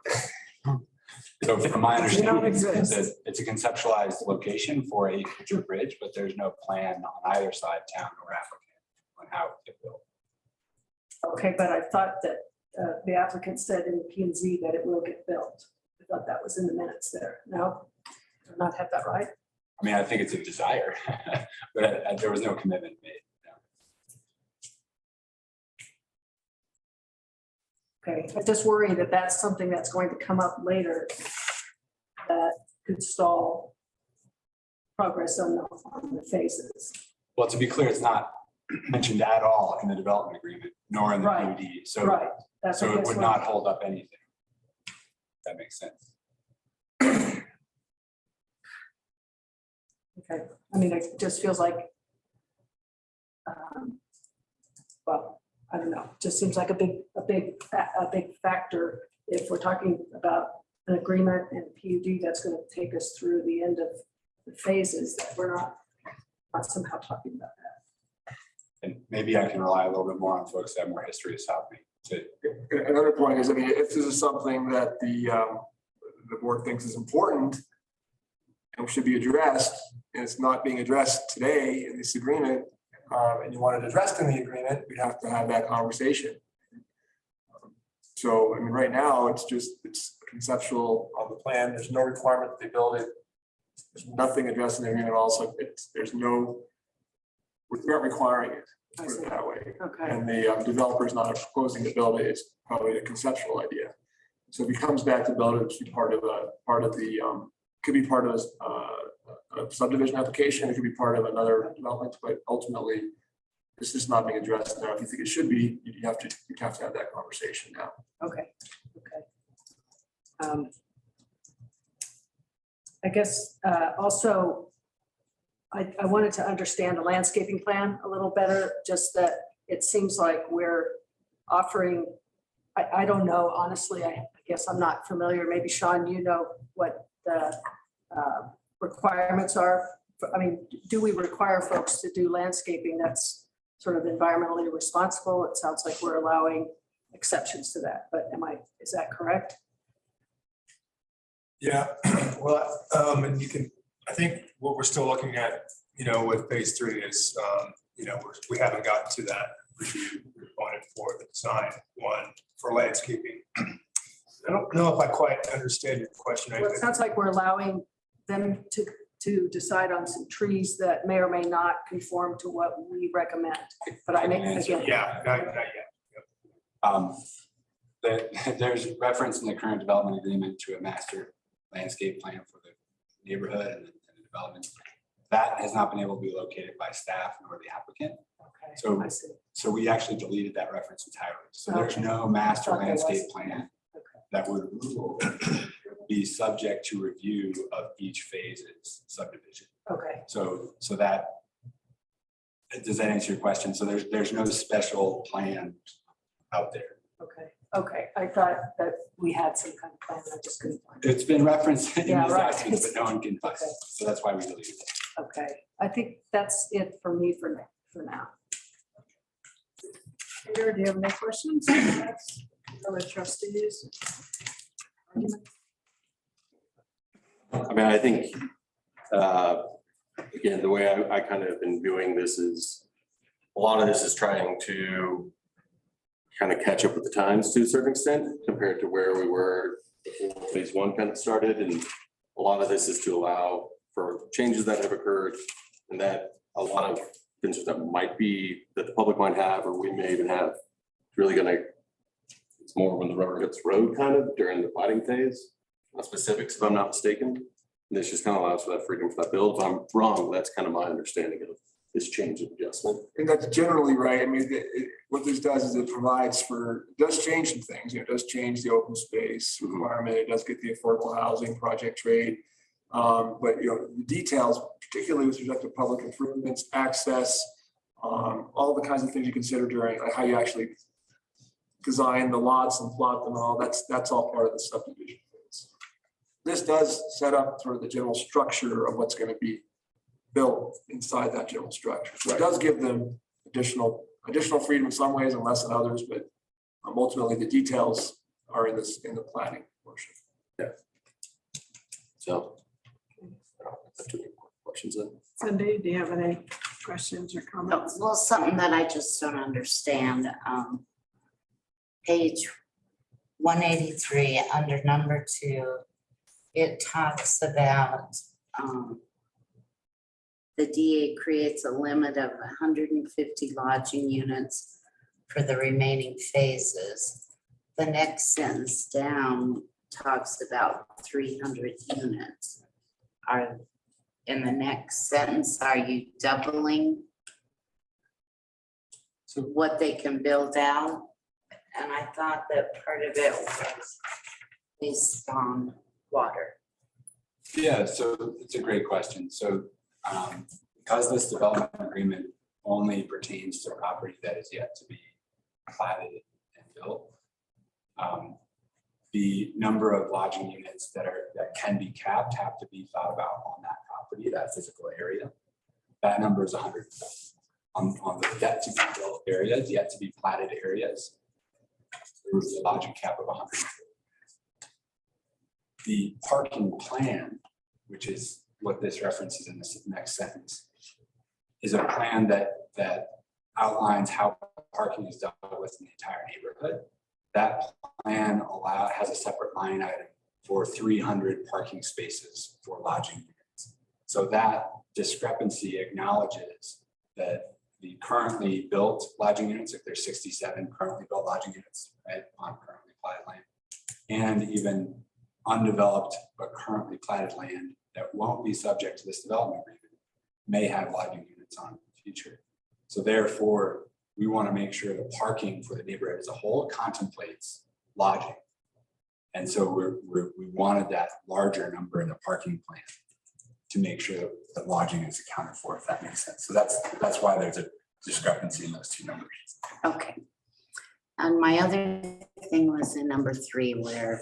So from my understanding, exist. it's a conceptualized location for a future bridge, but there's no plan on either side, town or applicant, on how it get built. Okay, but I thought that the applicant said in P&Z that it will get built. I thought that was in the minutes there. No, did I not have that right? I mean, I think it's a desire, but there was no commitment made. Okay, I just worry that that's something that's going to come up later that could stall progress on the phases. Well, to be clear, it's not mentioned at all in the development agreement, nor in the PUD. So, so it would not hold up anything. That makes sense. Okay, I mean, it just feels like, well, I don't know, just seems like a big factor if we're talking about an agreement and PUD that's going to take us through the end of the phases, that we're not somehow talking about that. And maybe I can rely a little bit more on folks that have more history of South Main. Another point is, I mean, if this is something that the board thinks is important and should be addressed, and it's not being addressed today in this agreement, and you want it addressed in the agreement, we'd have to have that conversation. So, I mean, right now, it's conceptual on the plan. There's no requirement that they build it. There's nothing addressed in the agreement also. We're not requiring it, put it that way. Okay. And the developer's not proposing to build it. It's probably a conceptual idea. So if he comes back to build it, it should be part of could be part of a subdivision application. It could be part of another development, but ultimately, this is not being addressed now. If you think it should be, you have to have that conversation now. Okay. I guess also, I wanted to understand the landscaping plan a little better, just that it seems like we're offering I don't know, honestly, I guess I'm not familiar. Maybe Sean, you know what the requirements are. I mean, do we require folks to do landscaping that's sort of environmentally responsible? It sounds like we're allowing exceptions to that, but is that correct? Yeah, well, and you can, I think what we're still looking at, with phase 3 is, we haven't gotten to that review component for the design one for landscaping. I don't know if I quite understand your question. Well, it sounds like we're allowing them to decide on some trees that may or may not conform to what we recommend. But I make, again. Yeah, not yet. There's reference in the current development agreement to a master landscape plan for the neighborhood and the development. That has not been able to be located by staff nor the applicant. Okay, So we actually deleted that reference entirely. So there's no master landscape plan that would be subject to review of each phase's subdivision. Okay. So that, does that answer your question? So there's no special plan out there. Okay. I thought that we had some kind of plan. I just couldn't find it. It's been repetered in these Yeah, right. documents, but no one can find it. Okay. So that's why we deleted it. Okay, I think that's it for me for now. Peter, do you have any questions? Other trustees? I mean, I think, again, the way I kind of been viewing this is, a lot of this is trying to kind of catch up with the times to a certain extent compared to where we were before phase 1 kind of started. And a lot of this is to allow for changes that have occurred and that a lot of concerns that that the public might have, or we may even have, really it's more when the rubber hits the road kind of during the fighting phase, not specifics if I'm not mistaken. And this just kind of allows for that freedom for that build. If I'm wrong, that's kind of my understanding of this change of adjustment. And that's generally right. I mean, what this does is it provides for, it does change some things. It does change the open space requirement. It does get the affordable housing project trade. But the details, particularly with respect to public improvements, access, all the kinds of things you consider during how you actually design the lots and plot them all, that's all part of the subdivision phase. This does set up sort of the general structure of what's going to be built inside that general structure. So it does give them additional freedom in some ways and less in others, but ultimately the details are in the planning portion. Yeah. So. Questions then? Cindy, do you have any questions or comments? Well, something that I just don't understand. Page 183 under number 2, it talks about the DA creates a limit of 150 lodging units for the remaining phases. The next sentence down talks about 300 units. In the next sentence, are you doubling what they can build out? And I thought that part of it was based on water. Yeah, so it's a great question. So because this development agreement only pertains to property that is yet to be platted and built, the number of lodging units that can be capped have to be thought about on that property, that physical area. That number is 100 on the yet to be built areas, yet to be platted areas. There was a lodging cap of 100. The parking plan, which is what this references in this next sentence, is a plan that outlines how parking is dealt with in the entire neighborhood. That plan has a separate line item for 300 parking spaces for lodging units. So that discrepancy acknowledges that the currently built lodging units, if there's 67 currently built lodging units right, on currently platted land, and even undeveloped but currently platted land that won't be subject to this development agreement may have lodging units on in the future. So therefore, we want to make sure the parking for the neighborhood as a whole contemplates lodging. And so we wanted that larger number in the parking plan to make sure that lodging is accounted for, if that makes sense. So that's why there's a discrepancy in those two numbers. Okay. And my other thing was in number 3, where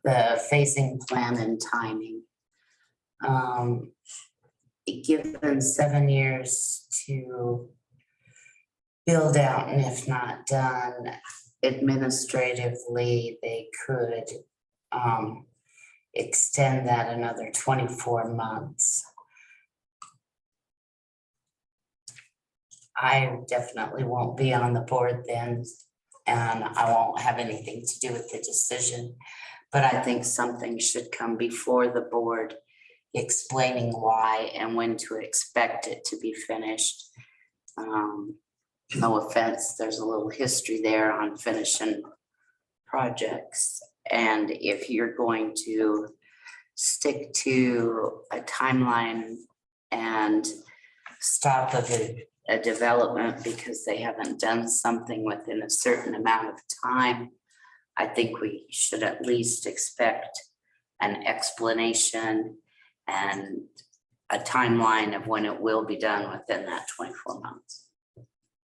the phasing plan and timing. Given 7 years to build out, and if not done administratively, they could extend that another 24 months. I definitely won't be on the board then, and I won't have anything to do with the decision. But I think something should come before the board explaining why and when to expect it to be finished. No offense, there's a little history there on finishing projects. And if you're going to stick to a timeline and stop a development because they haven't done something within a certain amount of time, I think we should at least expect an explanation and a timeline of when it will be done within that 24 months.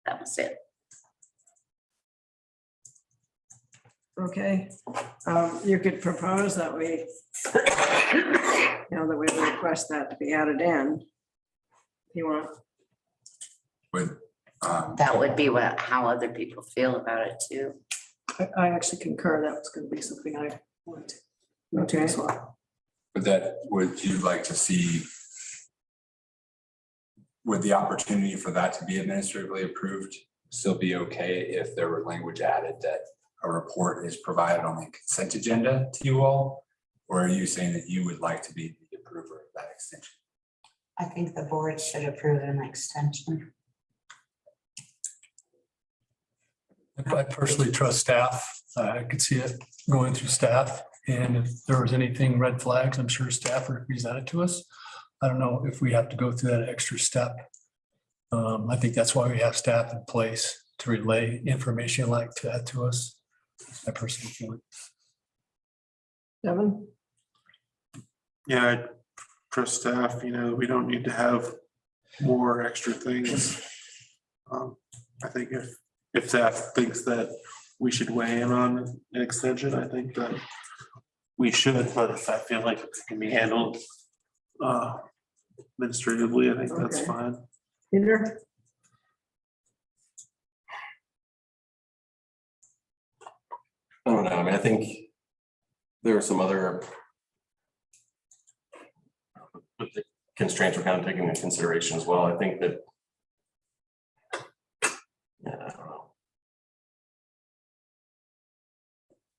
That was it. Okay, you could propose that we, that we request that to be added in. If you want. That would be how other people feel about it too. I actually concur. That was going to be something I want to notate as well. But would you like to see, would the opportunity for that to be administratively approved still be okay if there were language added that a report is provided on the consent agenda to you all? Or are you saying that you would like to be the approver of that extension? I think the board should approve an extension. I personally trust staff. I could see it going through staff. And if there was anything red flags, I'm sure staff would present it to us. I don't know if we have to go through that extra step. I think that's why we have staff in place to relay information like that to us. My personal feeling. Devin? Yeah, I trust staff, we don't need to have more extra things. I think if staff thinks that we should weigh in on an extension, I think that we should, but if I feel like it can be handled administratively, I think that's Okay. fine. Peter? I don't know. I mean, I think there are some other constraints we're kind of taking into consideration as well. I think that, yeah, I don't know.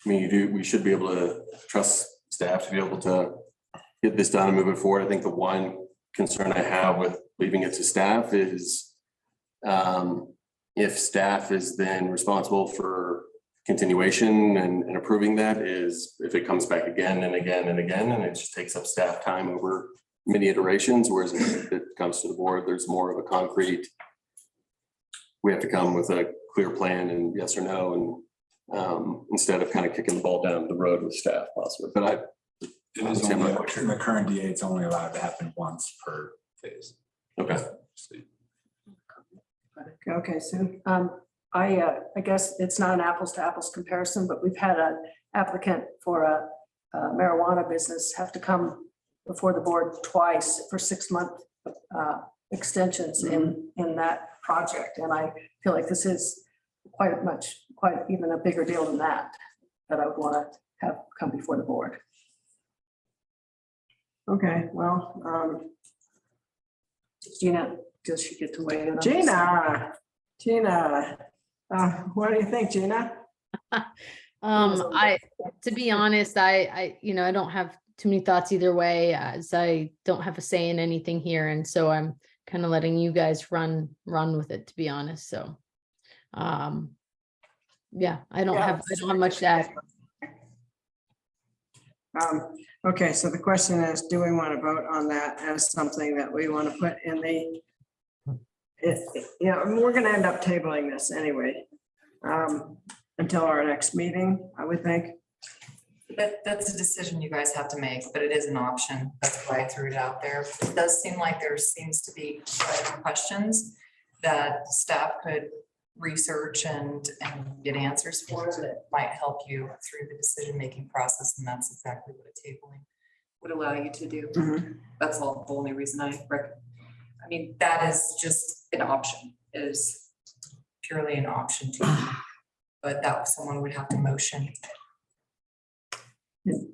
I mean, we should be able to trust staff to be able to get this done and move it forward. I think the one concern I have with leaving it to staff is if staff is then responsible for continuation and approving that, is if it comes back again and again and again, and it just takes up staff time over many iterations, whereas if it comes to the board, there's more of a concrete, we have to come with a clear plan and yes or no, and instead of kind of kicking the ball down the road with staff possibly. But it is only, in the current DA, it's only allowed to happen once per phase. Okay. Okay, Sue. I guess it's not an apples to apples comparison, but we've had an applicant for a marijuana business have to come before the board twice for 6-month extensions in that project. And I feel like this is quite even a bigger deal than that I would want to have come before the board. Okay, well, Gina, does she get to weigh in on this? Gina, what do you think, Gina? To be honest, I don't have too many thoughts either way, as I don't have a say in anything here. And so I'm kind of letting you guys run with it, to be honest. So, yeah, I don't have much to add. Okay, so the question is, do we want to vote on that as something that we want to put in the, we're going to end up tabling this anyway, until our next meeting, I would think. That's a decision you guys have to make, but it is an option. That's why I threw it out there. It does seem like there seems to be questions that staff could research and get answers for that might help you through the decision-making process. And that's exactly what a tabling would allow you to do. That's all the only reason I mean, that is just an option, is purely an option to, but that someone would have to motion.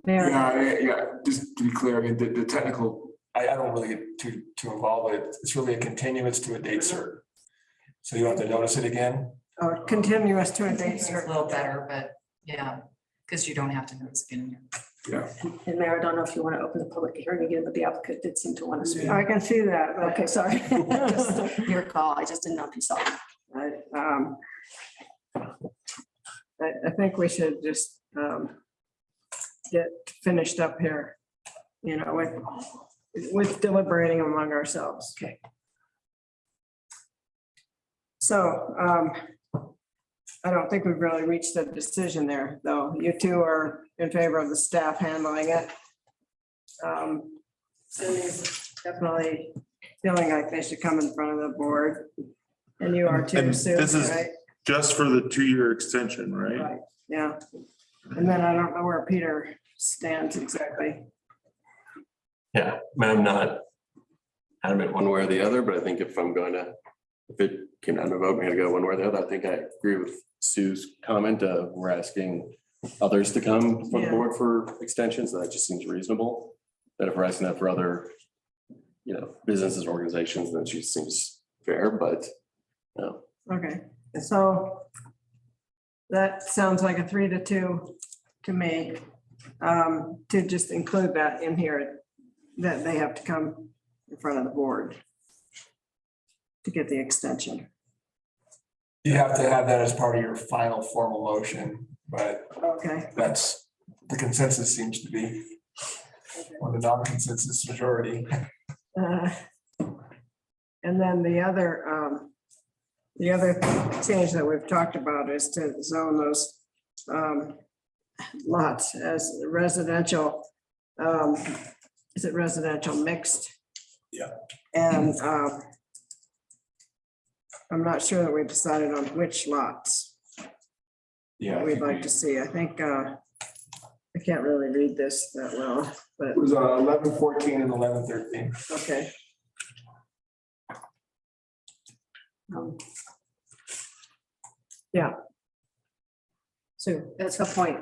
Yeah, just to be clear, I mean, the technical, I don't really get too involved, but it's really a continuance to a date certain. So you don't have to notice it again. Continuous to a date It's a certain. little better, but yeah, because you don't have to notice again. yeah. And Mayor, I don't know if you want to open the public hearing again, but the applicant did seem to want to speak. I can see that. but- Okay, sorry. Just your call. I just didn't know if you saw it. I think we should just get finished up here, you know, with deliberating among ourselves. Okay. So I don't think we've really reached a decision there, though. You two are in favor of the staff handling it. Cindy's definitely feeling like they should come in front of the board. And you are too, And Sue, this is right? just for the 2-year extension, right? Right, yeah. And then I don't know where Peter stands exactly. Yeah, I'm not adamant one way or the other, but I think if it came down to a vote, we're gonna go one way or the other. I think I agree with Sue's comment. We're asking others to come before the Yeah. board for extensions. That just seems reasonable. That if we're asking that for other, businesses, organizations, then it just seems fair, but no. Okay, so that sounds like a 3-2 to me, to just include that in here, that they have to come in front of the board to get the extension. You have to have that as part of your final formal motion, but Okay, that's, the consensus seems to be, or the non-consensus majority. and then the other change that we've talked about is to zone those lots as residential. Is it residential mixed? Yeah. And I'm not sure that we decided on which lots Yeah. we'd like to see. I think I can't really read this that well, but It was 11-14 and 11-13. okay. Yeah. So At some point,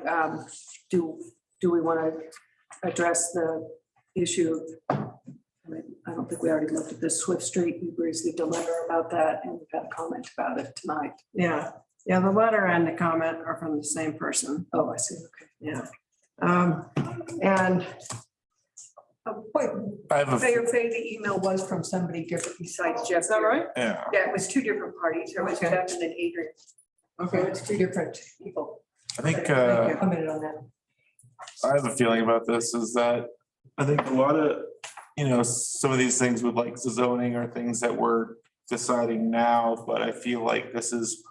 do we want to address the issue? I don't think we already looked at this Swift Street. We received a letter about that and we've had a comment about it tonight. yeah, the letter and the comment are from the same person. Oh, I see. Okay. Yeah. And Wait, I have a, Faye, the email was from somebody different besides Jeff. is that right? yeah, Yeah, it was two different parties. There was Okay. Jeff and then Adrian. Okay. It's two different people. I think, that commented on that. I have a feeling about this is that I think a lot of, some of these things with like zoning are things that we're deciding now, but I feel like this is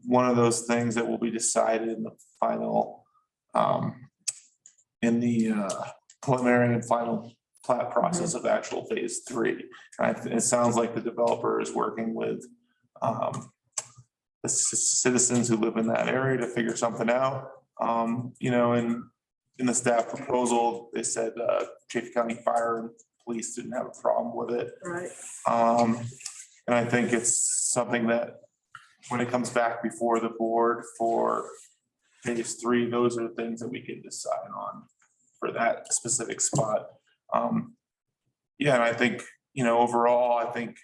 one of those things that will be decided in the final, in the preliminary and final plat process of actual phase 3. It sounds like the developer is working with the citizens who live in that area to figure something out. In the staff proposal, they said Chaffey County Fire and Police didn't have a problem with it. Right. And I think it's something that when it comes back before the board for phase 3, those are the things that we can decide on for that specific spot. And I think, overall, I think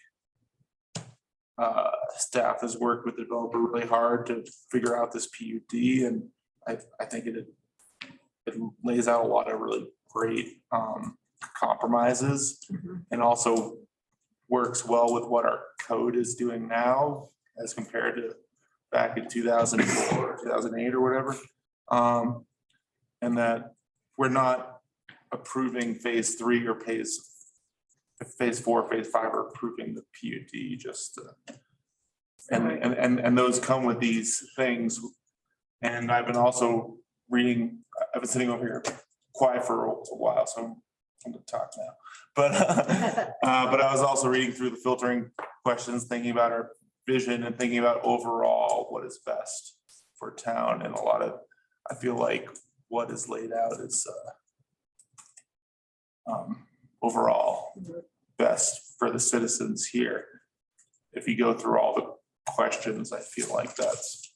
staff has worked with the developer really hard to figure out this PUD, and I think it lays out a lot of really great compromises and also works well with what our code is doing now as compared to back in 2004, 2008 or whatever. And that we're not approving phase 3 or phase 4, phase 5 are approving the PUD just and those come with these things. And I've been also reading, I've been sitting over here quiet for a while, so I'm gonna talk now. But I was also reading through the filtering questions, thinking about our vision and thinking about overall what is best for town, and I feel like what is laid out is overall best for the citizens here. If you go through all the questions, I feel like that's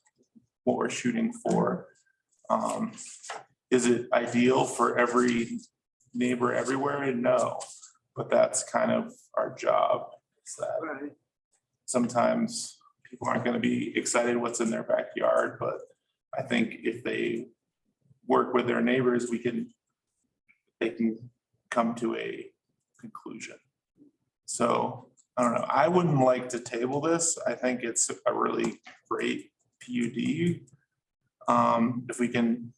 what we're shooting for. Is it ideal for every neighbor everywhere? No, but that's kind of our job. Is that sometimes people aren't going to be excited what's in their backyard, but I think if they work with their neighbors, they can come to a conclusion. So I don't know. I wouldn't like to table this. I think it's a really great PUD. If we can,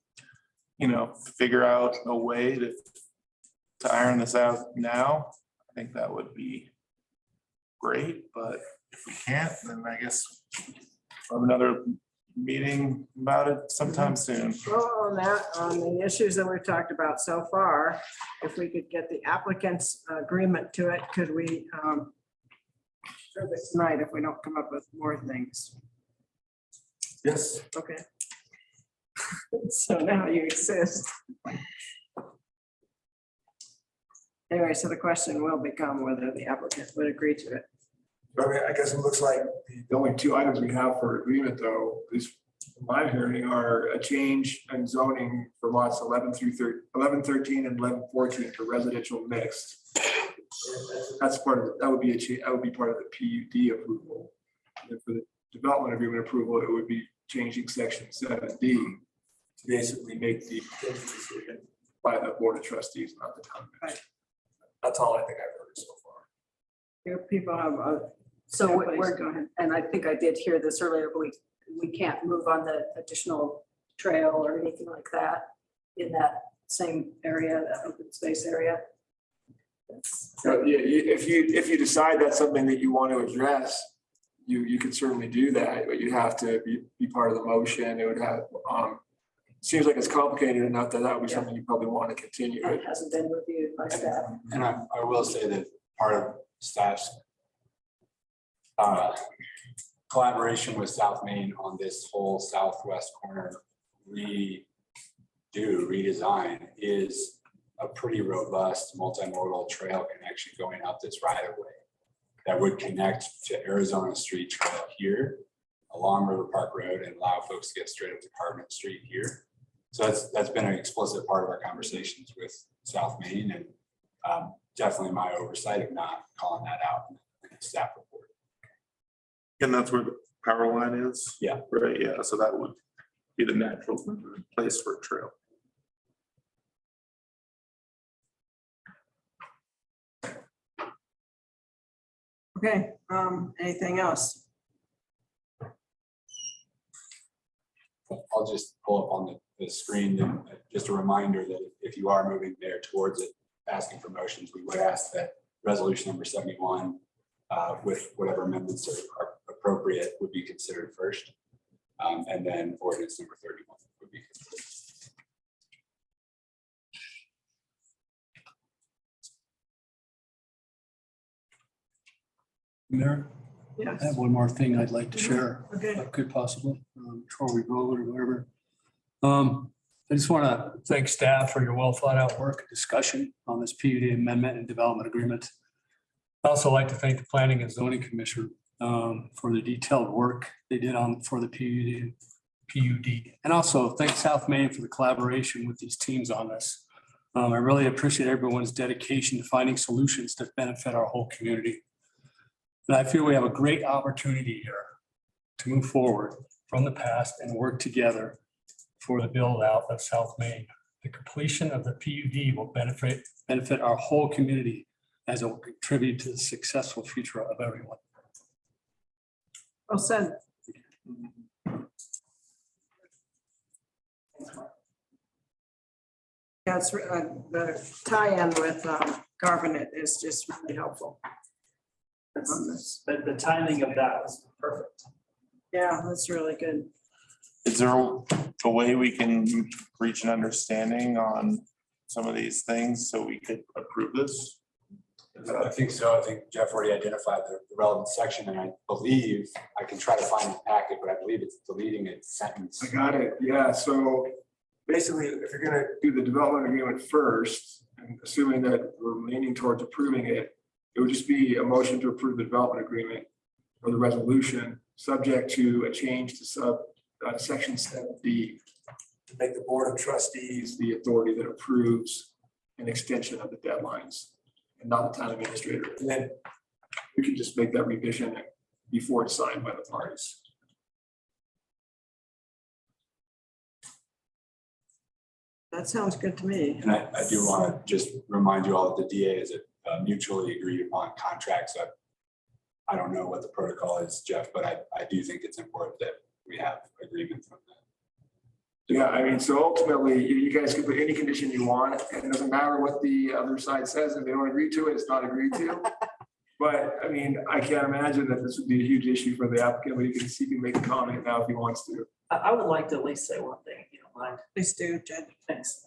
figure out a way to iron this out now, I think that would be great. But if we can't, then I guess we'll have another meeting about it sometime soon. Well, on the issues that we've talked about so far, if we could get the applicant's agreement to it, could we do this tonight if we don't come up with more things? Yes. Okay. So now you exist. Anyway, so the question will become whether the applicant would agree to it. I mean, I guess it looks like the only two items we have for agreement, though, at least from my hearing, are a change in zoning for lots 11 through 13 and 11-14 for residential mixed. That's part of it. That would be part of the PUD approval. And for the development agreement approval, it would be changing section 7D to basically make the decision by the Board of Trustees, not the town. That's all I think I've heard so far. Here people have So please, we're, go ahead. and I think I did hear this earlier, but we can't move on the additional trail or anything like that in that same area, that open space area. So, yeah, if you decide that's something that you want to address, you can certainly do that, but you have to be part of the motion. It would have, seems like it's complicated enough that would be something you probably want to continue. It hasn't been reviewed by staff. And I will say that part of staff's collaboration with South Main on this whole southwest corner redesign is a pretty robust multimodal trail connection going up this right of way that would connect to Arizona Street Trail here along River Park Road and allow folks to get straight up to Carbonate Street here. So that's been an explicit part of our conversations with South Main, and definitely my oversight of not calling that out in the staff report. And that's where the power line is? Yeah. Right, yeah, so that would be the natural place for a trail. Okay, anything else? I'll just pull up on the screen, then just a reminder that if you are moving there towards it, asking for motions, we would ask that resolution number 71 with whatever amendments are appropriate would be considered first. And then ordinance number 31 would be considered. Mayor, Yes. I have one more thing I'd like to share, Okay. if I could possibly, before we vote or whatever. I just want to thank staff for your well thought out work and discussion on this PUD amendment and development agreement. I also like to thank the Planning and Zoning Commission for the detailed work they did for the PUD. And also thank South Main for the collaboration with these teams on this. I really appreciate everyone's dedication to finding solutions that benefit our whole community. And I feel we have a great opportunity here to move forward from the past and work together for the build out of South Main. The completion of the PUD will benefit our whole community as it will contribute to the successful future of everyone. Well said. That's the tie-in with Carbonate is just really helpful. But the timing of that was perfect. Yeah, that's really good. Is there a way we can reach an understanding on some of these things so we could approve this? I think so. I think Jeff already identified the relevant section, and I believe I can try to find the packet, but I believe it's deleting a sentence. I got it, yeah, so basically, if you're gonna do the development agreement first, and assuming that we're leaning towards approving it, it would just be a motion to approve the development agreement or the resolution, subject to a change to section 7D to make the Board of Trustees the authority that approves an extension of the deadlines and not the town administrator. And then we can just make that revision before it's signed by the parties. That sounds good to me. And I do want to just remind you all that the DA is a mutually agreed upon contract. So I don't know what the protocol is, Jeff, but I do think it's important that we have agreement from that. Yeah, I mean, so ultimately, you guys can put any condition you want, and it doesn't matter what the other side says. If they don't agree to it, it's not agreed to. But I mean, I can't imagine that this would be a huge issue for the applicant, but he can make a comment now if he wants to. I would like to at least say one thing, if you don't mind. Please do, Jed. Thanks.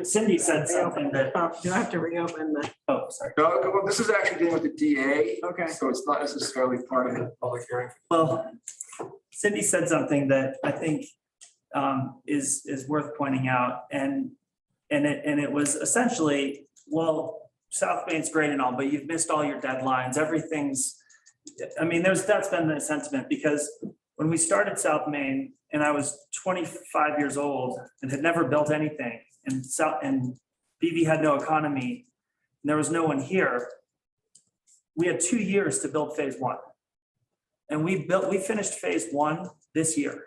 Cindy said something that. Do I have to reopen the? Oh, sorry. No, well, this is actually dealing with the DA. Okay. So it's not necessarily part of the public hearing. Well, Cindy said something that I think is worth pointing out, and it was essentially, well, South Main's great and all, but you've missed all your deadlines. Everything's, I mean, that's been the sentiment, because when we started South Main and I was 25 years old and had never built anything, and BV had no economy, and there was no one here, we had 2 years to build phase 1. And we finished phase 1 this year.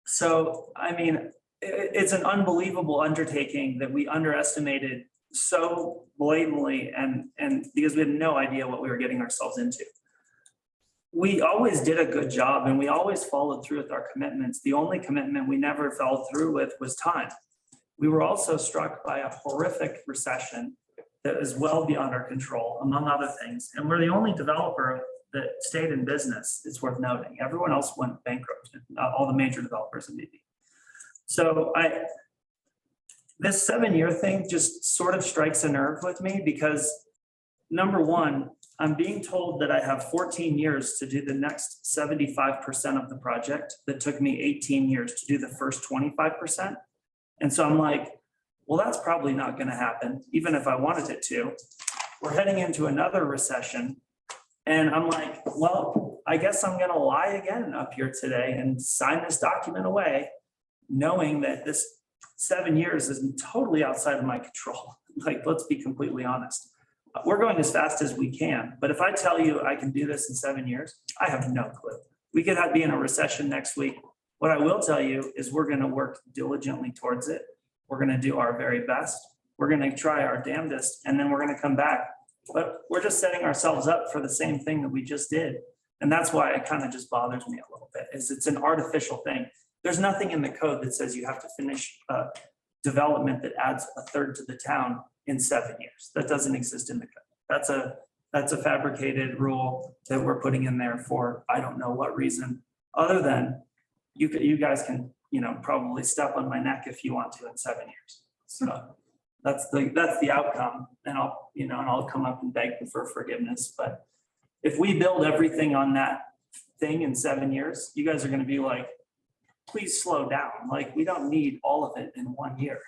So, I mean, it's an unbelievable undertaking that we underestimated so blatantly, and because we had no idea what we were getting ourselves into. We always did a good job and we always followed through with our commitments. The only commitment we never followed through with was time. We were also struck by a horrific recession that is well beyond our control, among other things. And we're the only developer that stayed in business, it's worth noting. Everyone else went bankrupt, all the major developers in BV. So this 7-year thing just sort of strikes a nerve with me, because number one, I'm being told that I have 14 years to do the next 75% of the project that took me 18 years to do the first 25%. And so I'm like, well, that's probably not going to happen, even if I wanted it to. We're heading into another recession. And I'm like, well, I guess I'm going to lie again up here today and sign this document away, knowing that this 7 years is totally outside of my control. Like, let's be completely honest. We're going as fast as we can, but if I tell you I can do this in 7 years, I have no clue. We could be in a recession next week. What I will tell you is we're going to work diligently towards it. We're going to do our very best. We're going to try our damnedest, and then we're going to come back. But we're just setting ourselves up for the same thing that we just did. And that's why it kind of just bothers me a little bit, is it's an artificial thing. There's nothing in the code that says you have to finish development that adds a third to the town in 7 years. That doesn't exist in the code. That's a fabricated rule that we're putting in there for, I don't know what reason, other than you guys can, probably step on my neck if you want to in 7 years. So that's the outcome. And I'll come up and beg for forgiveness. But if we build everything on that thing in 7 years, you guys are going to be like, please slow down. Like, we don't need all of it in 1 year.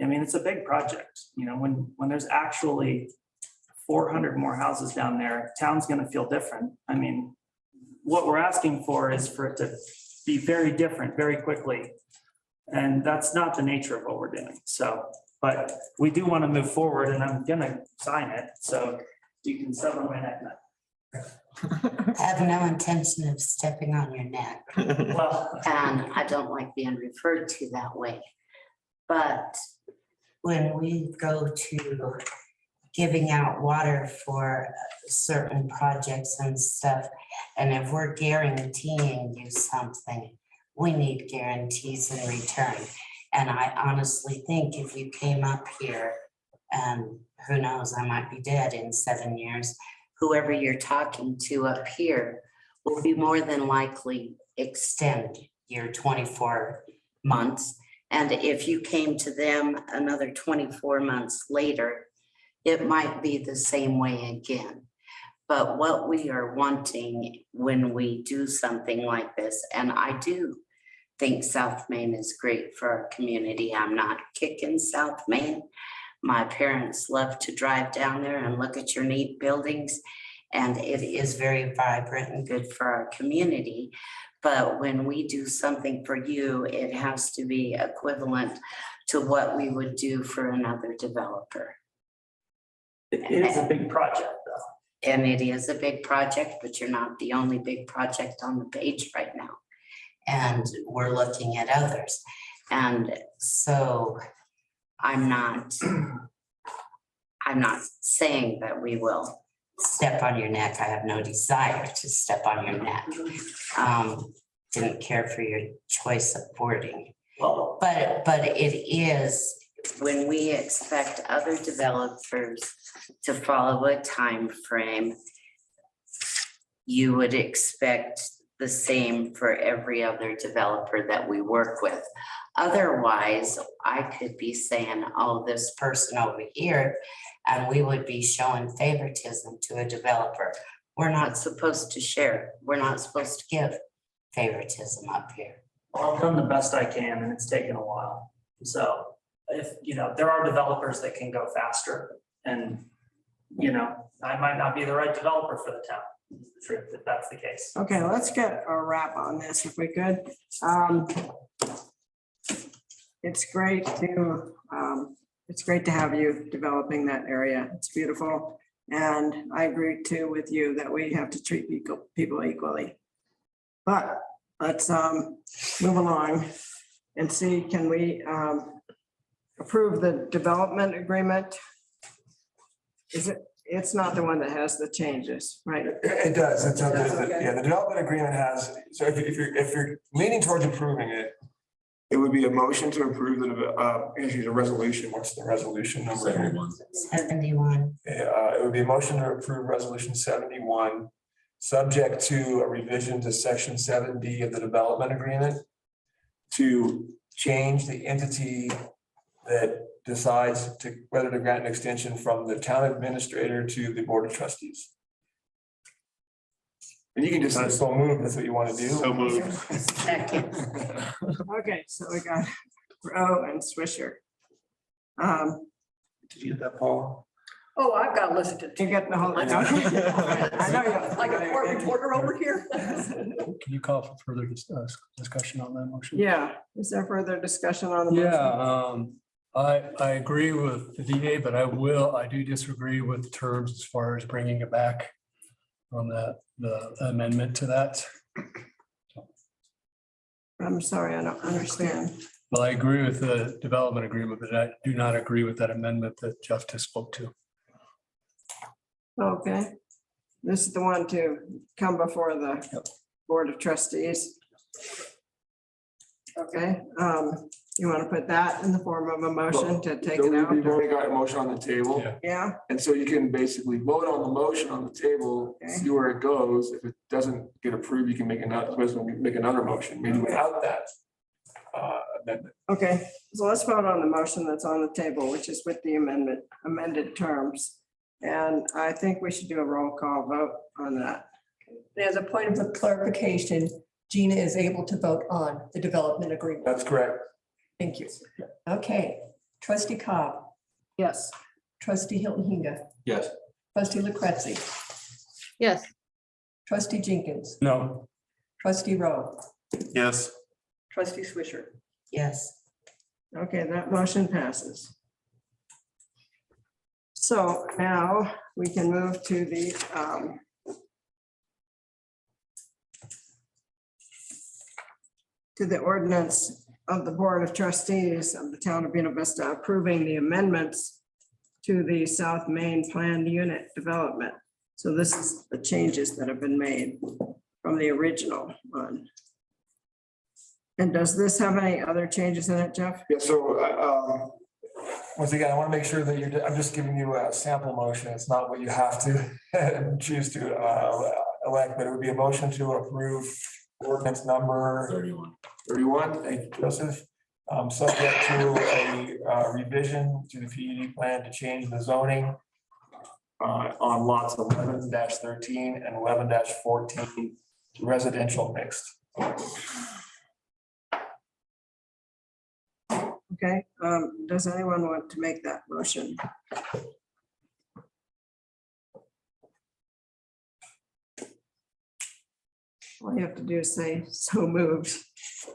I mean, it's a big project. When there's actually 400 more houses down there, town's going to feel different. I mean, what we're asking for is for it to be very different very quickly. And that's not the nature of what we're doing. So, but we do want to move forward, and I'm going to sign it. So you can step on my neck now. I have no intention of stepping on your neck. Well, and I don't like being referred to that way. But when we go to giving out water for certain projects and stuff, and if we're guaranteeing you something, we need guarantees in return. And I honestly think if you came up here, who knows, I might be dead in 7 years, whoever you're talking to up here will be more than likely extend your 24 months. And if you came to them another 24 months later, it might be the same way again. But what we are wanting when we do something like this, and I do think South Main is great for our community. I'm not kicking South Main. My parents love to drive down there and look at your neat buildings, and it is very vibrant and good for our community. But when we do something for you, it has to be equivalent to what we would do for another developer. It is a big project, though. And it is a big project, but you're not the only big project on the page right now. And we're looking at others. And so I'm not saying that we will step on your neck. I have no desire to step on your neck. Didn't care for your choice of wording. But it is, when we expect other developers to follow a time frame, you would expect the same for every other developer that we work with. Otherwise, I could be saying, oh, this person over here, and we would be showing favoritism to a developer. We're not supposed to share. We're not supposed to give favoritism up here. Well, I've done the best I can and it's taken a while. So if, there are developers that can go faster and, I might not be the right developer for the town. It's the truth, if that's the case. Okay, let's get a wrap on this if we could. It's great to have you developing that area. It's beautiful. And I agree too with you that we have to treat people equally. But let's move along and see, can we approve the development agreement? It's not the one that has the changes, right? It does. It's, Okay. yeah, the development agreement has, so if you're leaning towards approving it, it would be a motion to approve the resolution. What's the resolution number? 71. It would be a motion to approve resolution 71, subject to a revision to section 7D of the development agreement to change the entity that decides whether to grant an extension from the town administrator to the Board of Trustees. And you can just so move, that's what you want to do. So moved. Second. Okay, so we got Rowe and Swisher. Did you get that, Paul? Oh, I've got to listen to. You get the whole. I know you. Like a court reporter over here. Can you call for further discussion on that motion? Yeah, is there further discussion on the motion? Yeah, I agree with the DA, but I do disagree with terms as far as bringing it back on the amendment to that. I'm sorry, I don't understand. Well, I agree with the development agreement, but I do not agree with that amendment that Jeff just spoke to. Okay, this is the one to come before the Board of Trustees. Okay, you want to put that in the form of a motion to take it out? We've already got a motion on the table. Yeah, And so you can basically vote on the motion on the table, see where it goes. If it doesn't get approved, you can make another motion, maybe without that amendment. okay, so let's vote on the motion that's on the table, which is with the amended terms. And I think we should do a roll call vote on that. As a point of clarification, Gina is able to vote on the development agreement. That's correct. Thank you. Okay, trustee Cobb. Yes. Trustee Hilton Hinga. Yes. Trustee Lucrezi. Yes. Trustee Jenkins. No. Trustee Rowe. Yes. Trustee Swisher. Yes. Okay, that motion passes. So now we can move to the ordinance of the Board of Trustees of the town of Buena Vista approving the amendments to the South Main Planned Unit Development. So this is the changes that have been made from the original one. And does this have any other changes in it, Jeff? Yeah, so once again, I want to make sure that I'm just giving you a sample motion. It's not what you have to choose to elect, but it would be a motion to approve ordinance number 31. Thank you, Joseph. Subject to a revision to the PUD plan to change the zoning on lots 11-13 and 11-14 residential mixed. Okay, does anyone want to make that motion? All you have to do is say, so moved.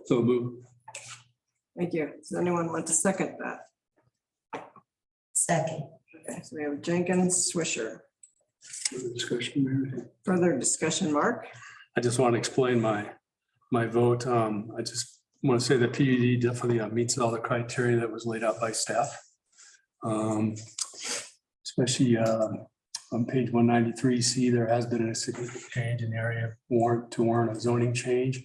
So move. Thank you. Does anyone want to second that? Second. Okay, so we have Jenkins, Swisher. Discussion, Mary. Further discussion, Mark? I just want to explain my vote. I just want to say that PUD definitely meets all the criteria that was laid out by staff. Especially on page 193C, there has been a significant change in the area warrant a zoning change.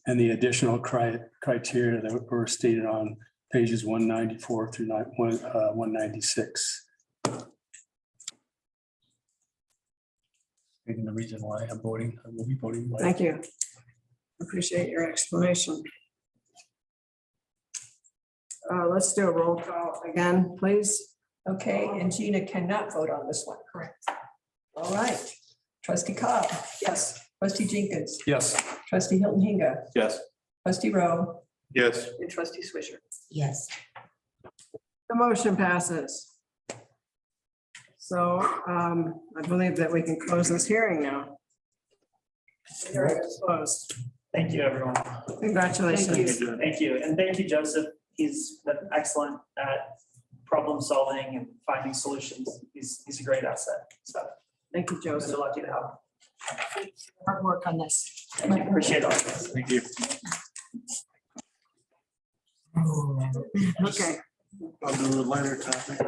And the additional criteria that were stated on pages 194 through 196. Stating the reason why I will be voting. Thank you. Appreciate your explanation. Let's do a roll call again, please. Okay, and Gina cannot vote on this one, correct? All right. Trustee Cobb? Yes. Trustee Jenkins? Yes. Trustee Hilton Hinga? Yes. Trustee Rowe? Yes. And Trustee Swisher? Yes. The motion passes. So I believe that we can close this hearing now. Hearing is closed. Thank you, everyone. Congratulations. Thank you. And thank you, Joseph. He's been excellent at problem solving and finding solutions. He's a great asset. So Thank you, Joseph. we're lucky to have him. Hard work on this. Thank you. Appreciate it. Thank you. Okay. I'll do a lighter topic.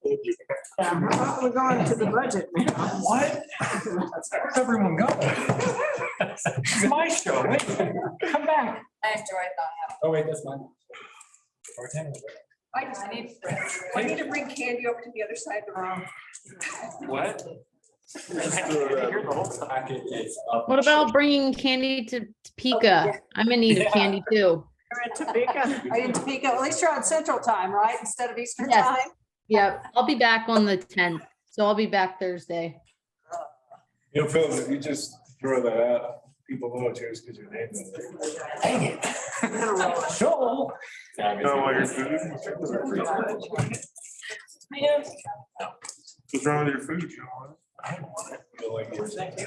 We're going to the budget now. What? Where's everyone going? It's my show. Wait, come back. I enjoyed not having. Oh, wait, that's mine. I need to bring candy over to the other side of the room. What? What about bringing candy to Topeka? I'm in need of candy too. You're in Topeka. Are you in Topeka? At least you're on Central Time, right? Instead of Eastern Yes. Time? Yep, I'll be back on the 10th, so I'll be back Thursday. You know, Phil, if you just throw that out, people know it's yours because your name's in there. Dang it. Show. No, what your food? Man. What's wrong with your food, John? I don't want it. Feel like yours. Thank you.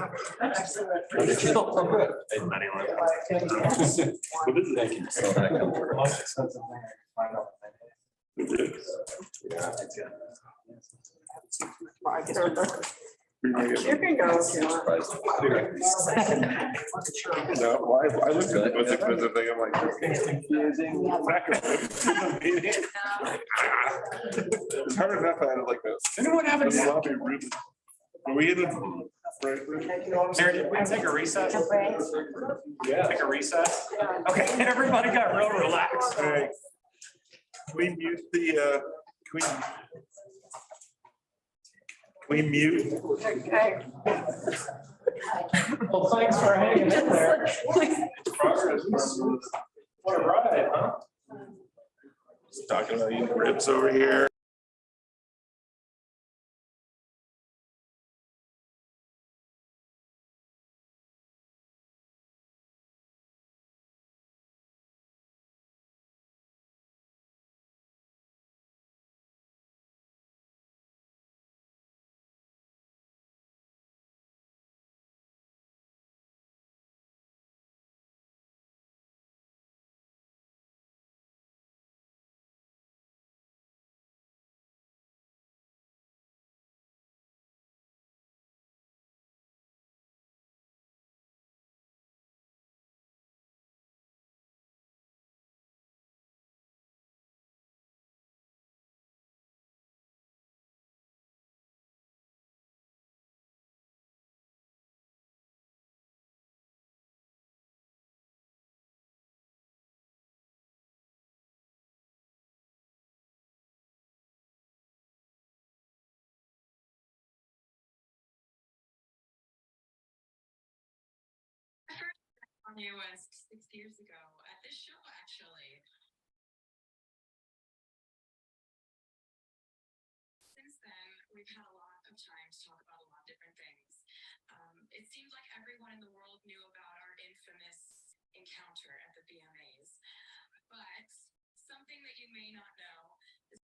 You can go if you want. No, well, I looked at the expensive thing, I'm like. It's hard enough I had it like this. Anyone have a It's not be rude. Are we in the? Sarah, did we take a recess? Yeah. Take a recess? Okay, everybody got real relaxed. All right. Can we mute the, can we mute? Okay. Well, thanks for hanging in there. What a ride, huh? Just talking about eating ribs over here. On you was 6 years ago at this show, actually. Since then, we've had a lot of time to talk about a lot of different things. It seems like everyone in the world knew about our infamous encounter at the BMAs. But something that you may not know is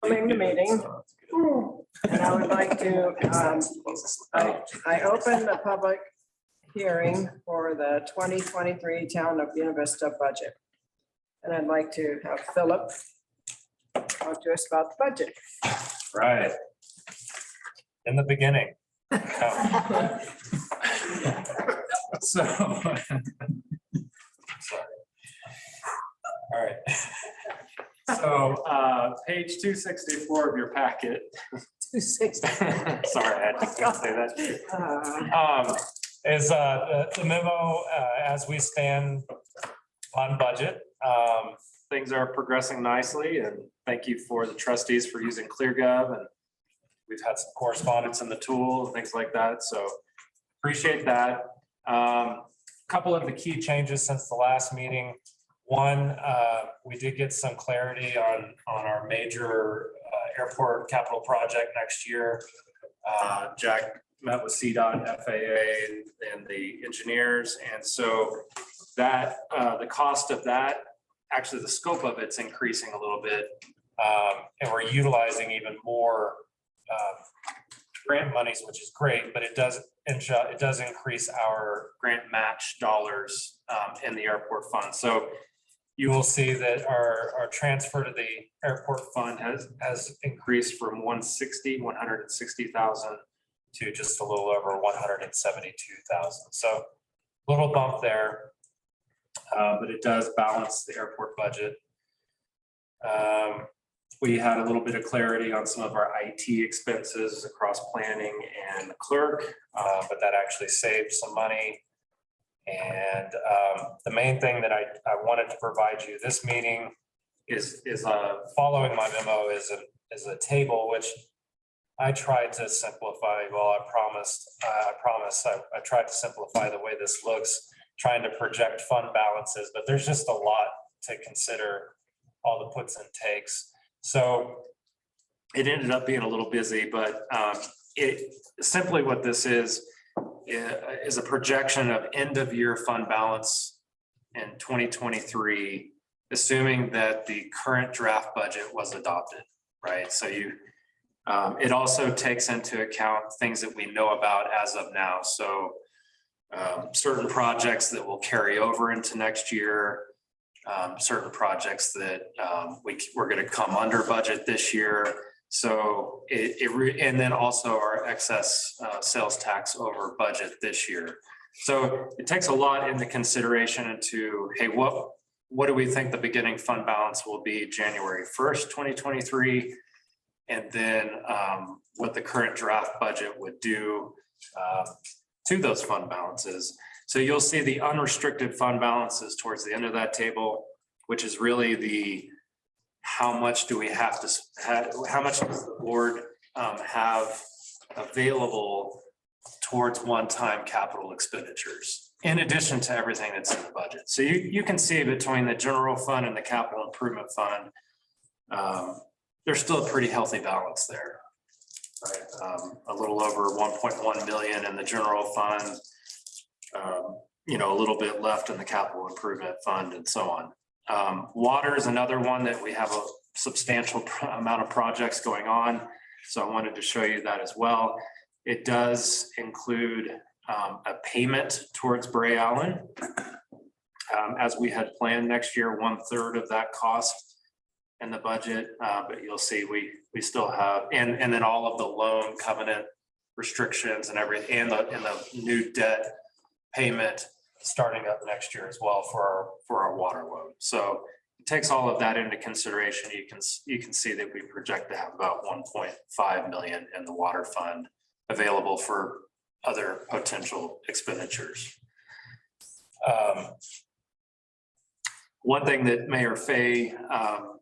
Coming to meeting. And I would like to, I open the public hearing for the 2023 Town of Buena Vista budget. And I'd like to have Philip talk to us about the budget. Right. In the beginning. Oh. So. Sorry. All right. So page 264 of your packet. 260. Sorry, I had to say that. Is the memo as we stand on budget. things are progressing nicely, and thank you for the trustees for using ClearGov, and we've had some correspondence in the tool and things like that, so appreciate that. Couple of the key changes since the last meeting. One, we did get some clarity on our major airport capital project next year. Jack met with CDOT, FAA, and the engineers, and so that the cost of that, actually the scope of it's increasing a little bit, and we're utilizing even more grant monies, which is great, but it does increase our grant match dollars in the airport fund. So you will see that our transfer to the airport fund has increased from 160,000 to just a little over 172,000. So a little bump there, but it does balance the airport budget. We had a little bit of clarity on some of our IT expenses across planning and clerk, but that actually saved some money. And the main thing that I wanted to provide you this meeting is following my memo is a table which I tried to simplify. Well, I promise I tried to simplify the way this looks, trying to project fund balances, but there's just a lot to consider, all the puts and takes. So it ended up being a little busy, but it simply what this is a projection of end of year fund balance in 2023, assuming that the current draft budget was adopted, right? So it also takes into account things that we know about as of now. So certain projects that will carry over into next year, certain projects that we're going to come under budget this year. So and then also our excess sales tax over budget this year. So it takes a lot into consideration into, hey, what do we think the beginning fund balance will be January 1st, 2023? And then what the current draft budget would do to those fund balances. So you'll see the unrestricted fund balances towards the end of that table, which is really how much do we have to, how much does the board have available towards one-time capital expenditures, in addition to everything that's in the budget. So you can see between the general fund and the capital improvement fund, there's still a pretty healthy balance there, right? A little over 1.1 million in the general fund, a little bit left in the capital improvement fund and so on. Water is another one that we have a substantial amount of projects going on. So I wanted to show you that as well. It does include a payment towards Bray Allen. As we had planned next year, 1/3 of that cost in the budget, but you'll see we still have, and then all of the loan covenant restrictions and everything, and the new debt payment starting up next year as well for our water loan. So it takes all of that into consideration. You can see that we project to have about 1.5 million in the water fund available for other potential expenditures. One thing that Mayor Fay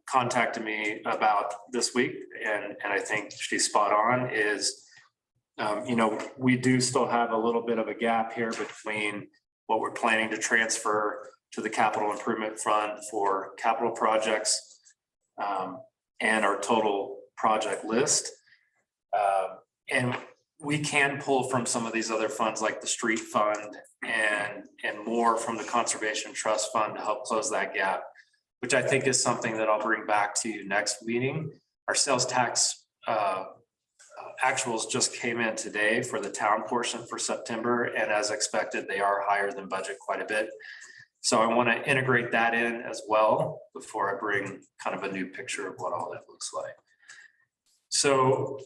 contacted me about this week, and I think she's spot on, is we do still have a little bit of a gap here between what we're planning to transfer to the capital improvement fund for capital projects and our total project list. And we can pull from some of these other funds like the street fund and more from the conservation trust fund to help close that gap, which I think is something that I'll bring back to you next meeting. Our sales tax actuals just came in today for the town portion for September, and as expected, they are higher than budget quite a bit. So I want to integrate that in as well before I bring kind of a new picture of what all that looks like. So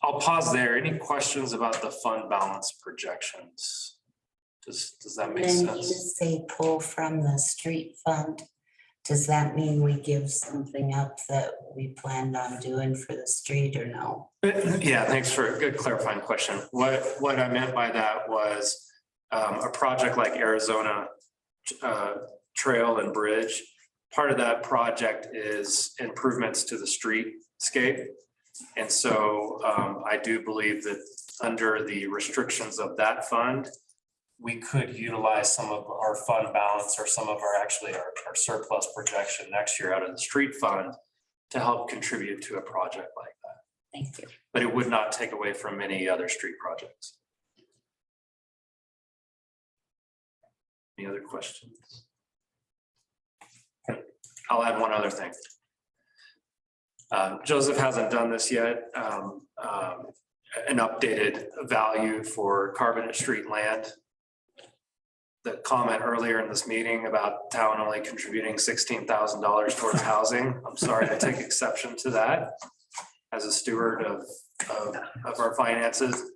I'll pause there. Any questions about the fund balance projections? Does that make sense? When you say pull from the street fund, does that mean we give something up that we planned on doing for the street or no? Yeah, thanks for a good clarifying question. What I meant by that was a project like Arizona Trail and Bridge. part of that project is improvements to the streetscape. And so I do believe that under the restrictions of that fund, we could utilize some of our fund balance or some of our surplus projection next year out of the street fund to help contribute to a project like that. Thank you. But it would not take away from any other street projects. Any other questions? I'll add one other thing. Joseph hasn't done this yet. An updated value for Carbonate Street land. The comment earlier in this meeting about town only contributing $16,000 towards housing. I'm sorry to take exception to that as a steward of our finances.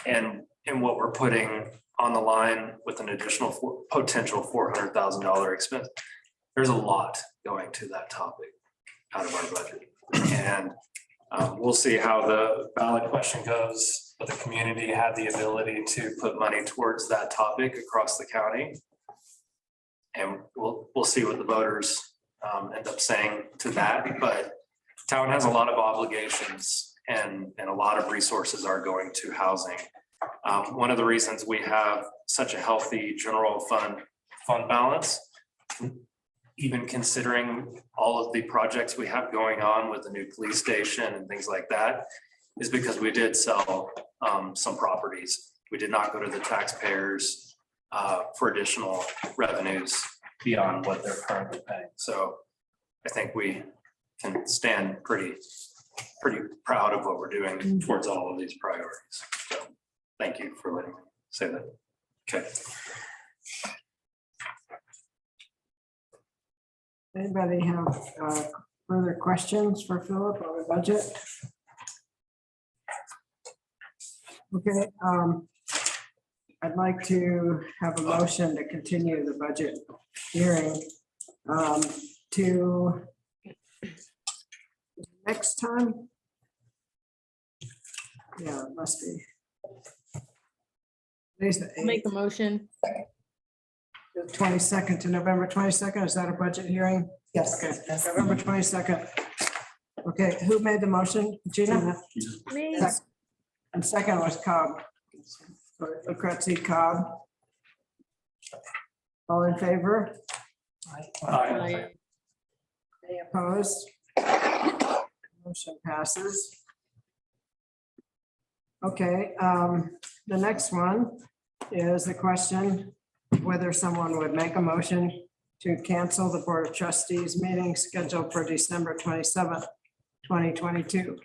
And what we're putting on the line with an additional potential $400,000 expense. There's a lot going to that topic out of our budget. And we'll see how the ballot question goes, but the community had the ability to put money towards that topic across the county. And we'll see what the voters end up saying to that, but town has a lot of obligations and a lot of resources are going to housing. One of the reasons we have such a healthy general fund balance, even considering all of the projects we have going on with the new police station and things like that, is because we did sell some properties. We did not go to the taxpayers for additional revenues beyond what they're currently paying. So I think we can stand pretty proud of what we're doing towards all of these priorities. So thank you for letting me say that. Okay. Anybody have further questions for Philip on the budget? Okay, I'd like to have a motion to continue the budget hearing to next time. Yeah, it must be. Today's the I'll make a motion. 22nd to November 22nd. Is that a budget hearing? Yes. Okay, November 22nd. Okay, who made the motion? Gina? Me. And second was Cobb. Lucrezi, Cobb. All in favor? Aye. Any opposed? Motion passes. Okay, the next one is the question whether someone would make a motion to cancel the Board of Trustees meeting scheduled for December 27th, 2022.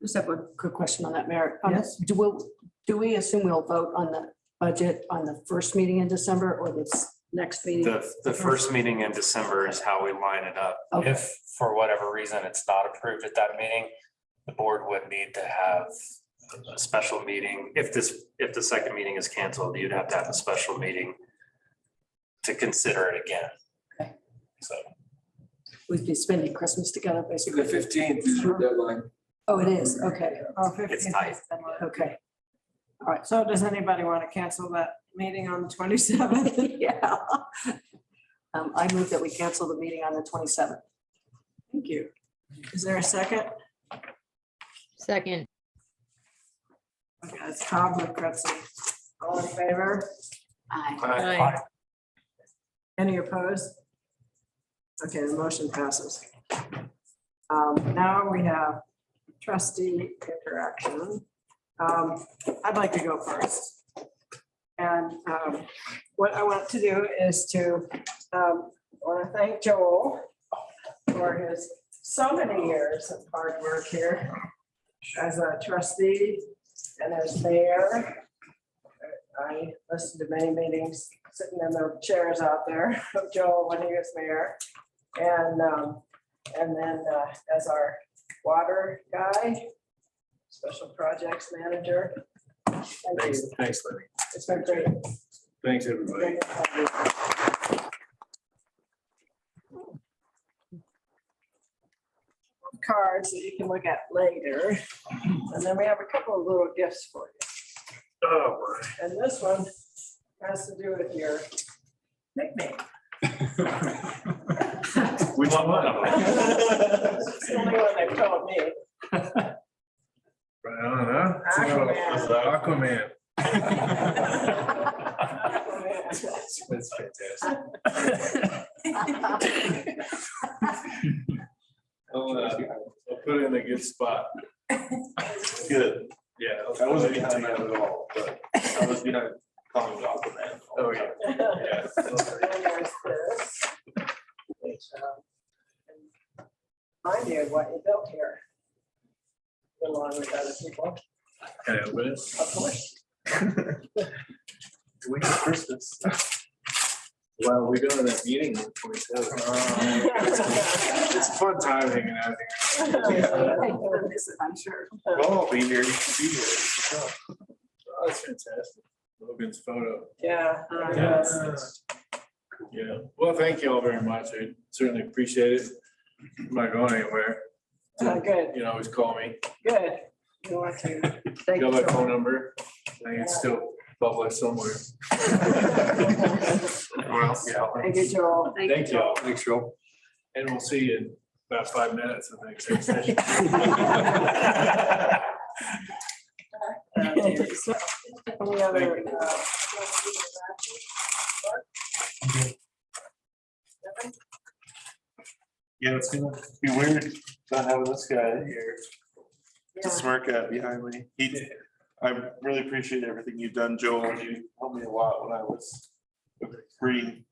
Just have a quick question on that, Mayor. Yes. Do we assume we'll vote on the budget on the first meeting in December or this next meeting? The first meeting in December is how we line it up. Okay. If for whatever reason it's not approved at that meeting, the board would need to have a special meeting. If the second meeting is canceled, you'd have to have a special meeting to consider it again. Okay. So We'd be spending Christmas together, basically. The 15th is your deadline. Oh, it is. Okay. Oh, it's 15th. tight. Okay. All right, so does anybody want to cancel that meeting on the 27th? Yeah. I move that we cancel the meeting on the 27th. Thank you. Is there a second? Second. Okay, it's Cobb, Lucrezi. All in favor? Aye. Aye. Any opposed? Okay, the motion passes. Now we have trustee interaction. I'd like to go first. And what I want to do is to want to thank Joel for his so many years of hard work here as a trustee and as mayor. I listened to many meetings sitting in the chairs out there of Joel when he was mayor. And then as our water guy, special projects manager. Thank you. Thanks, Larry. It's been great. Thanks, everybody. Cards that you can look at later. And then we have a couple of little gifts for you. Oh, And this one has to do with your nickname. Which one? It's the only one they've told me. I don't know. Aquaman. That's fantastic. I'll put it in a good spot. Good. Yeah. I wasn't behind that at all, but I was behind calling it Aquaman. Oh, yeah. Yeah. Mind you, what you built here. Along with other people, Can I open it? of course. Week of Christmas. Well, we're going to that meeting on the 27th. It's a fun time hanging out here. I'm sure. Well, I'll be here. You should be here. Oh, that's fantastic. Logan's photo. Yeah. Yeah. Well, thank you all very much. I certainly appreciate it. I'm not going anywhere. Good, You can always call me. good. You want to. Thank Got you. my phone number. I think it's still published somewhere. Well, Yeah. Thank you, Joel. Thank you. Thanks, Joel. And we'll see you in about 5 minutes, I think. So, any other, yeah, it's gonna be weird not having this guy here to Yeah. smirk at behind me. I really appreciate everything you've done, Joel. You helped me a lot when I was a free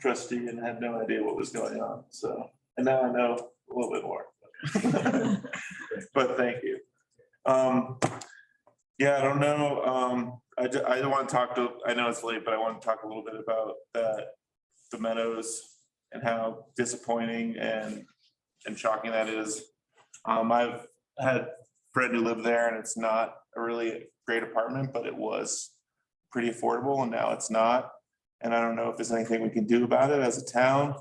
trustee and had no idea what was going on. So, and now I know a little bit more. But thank you. Yeah, I don't know. I don't want to talk to, I know it's late, but I want to talk a little bit about the Meadows and how disappointing and shocking that is. I've had a friend who lived there and it's not a really great apartment, but it was pretty affordable and now it's not. And I don't know if there's anything we can do about it as a town.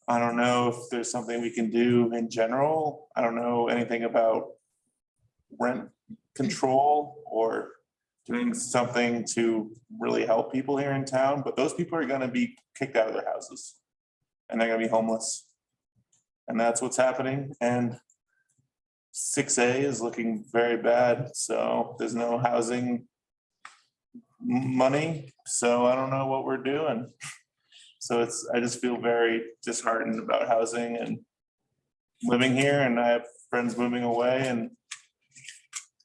I don't know if there's something we can do in general. I don't know anything about rent control or doing something to really help people here in town, but those people are gonna be kicked out of their houses and they're gonna be homeless. And that's what's happening. And 6A is looking very bad. So there's no housing money. So I don't know what we're doing. So I just feel very disheartened about housing and living here, and I have friends moving away, and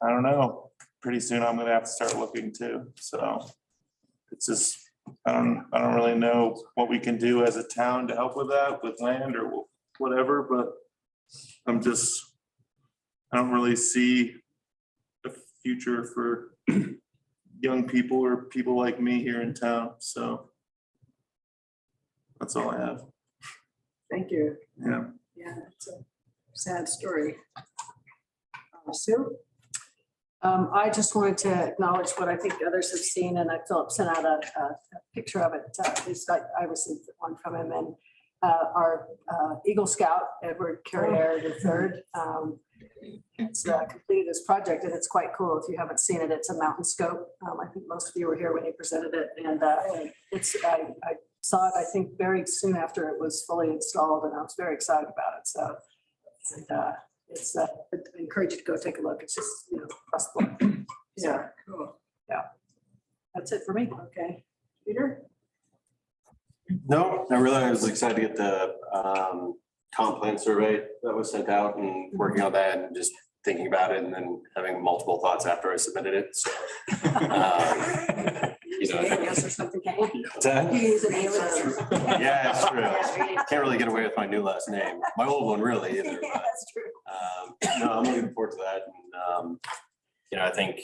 I don't know, pretty soon I'm gonna have to start looking too. So it's just, I don't really know what we can do as a town to help with that, with land or whatever, but I don't really see a future for young people or people like me here in town. So that's all I have. thank you. Yeah. Yeah, it's a sad story. Sue? I just wanted to acknowledge what I think others have seen, and Philip sent out a picture of it. At least I received one from him, and our Eagle Scout, Edward Carrier III, it's completed his project, and it's quite cool. If you haven't seen it, it's a mountain scope. I think most of you were here when he presented it, and I saw it, I think, very soon after it was fully installed, and I was very excited about it. So I encourage you to go take a look. It's just, across the board. Yeah, cool. Yeah. That's it for me. Okay. Peter? No, I was excited to get the comp plan survey that was sent out and working on that and just thinking about it and then having multiple thoughts after I submitted it. So, Alias or something, can you? What's that? You use an alias. Yeah, it's true. Can't really get away with my new last name. My old one really either. Yeah, But, that's true. no, I'm looking forward to that. And, I think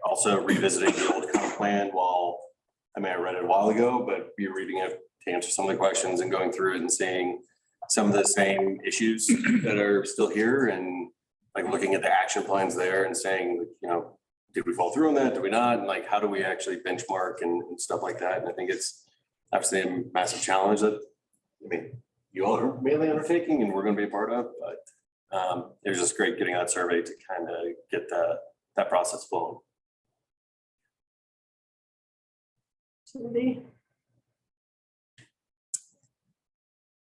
also revisiting the old comp plan I read it a while ago, but be reading it to answer some of the questions and going through it and seeing some of the same issues that are still here and like looking at the action plans there and saying, did we fall through on that? Did we not? And like, how do we actually benchmark and stuff like that? And I think it's obviously a massive challenge that, you all are mainly undertaking and we're going to be a part of, but it was just great getting that survey to kind of get that process flowing. Cindy?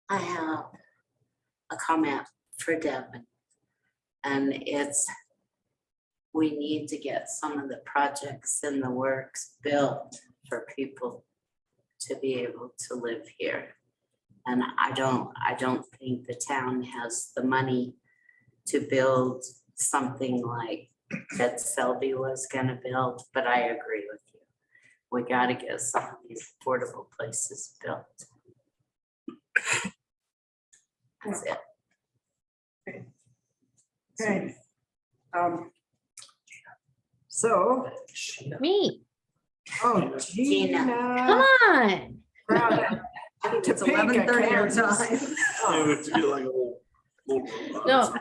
I have a comment for Devin. And it's, we need to get some of the projects in the works built for people to be able to live here. And I don't think the town has the money to build something like that Selby was gonna build, but I agree with you. We gotta get some of these affordable places built. That's it. Okay. So, Me, oh, Gina. come on. It's 11:30 our time. No,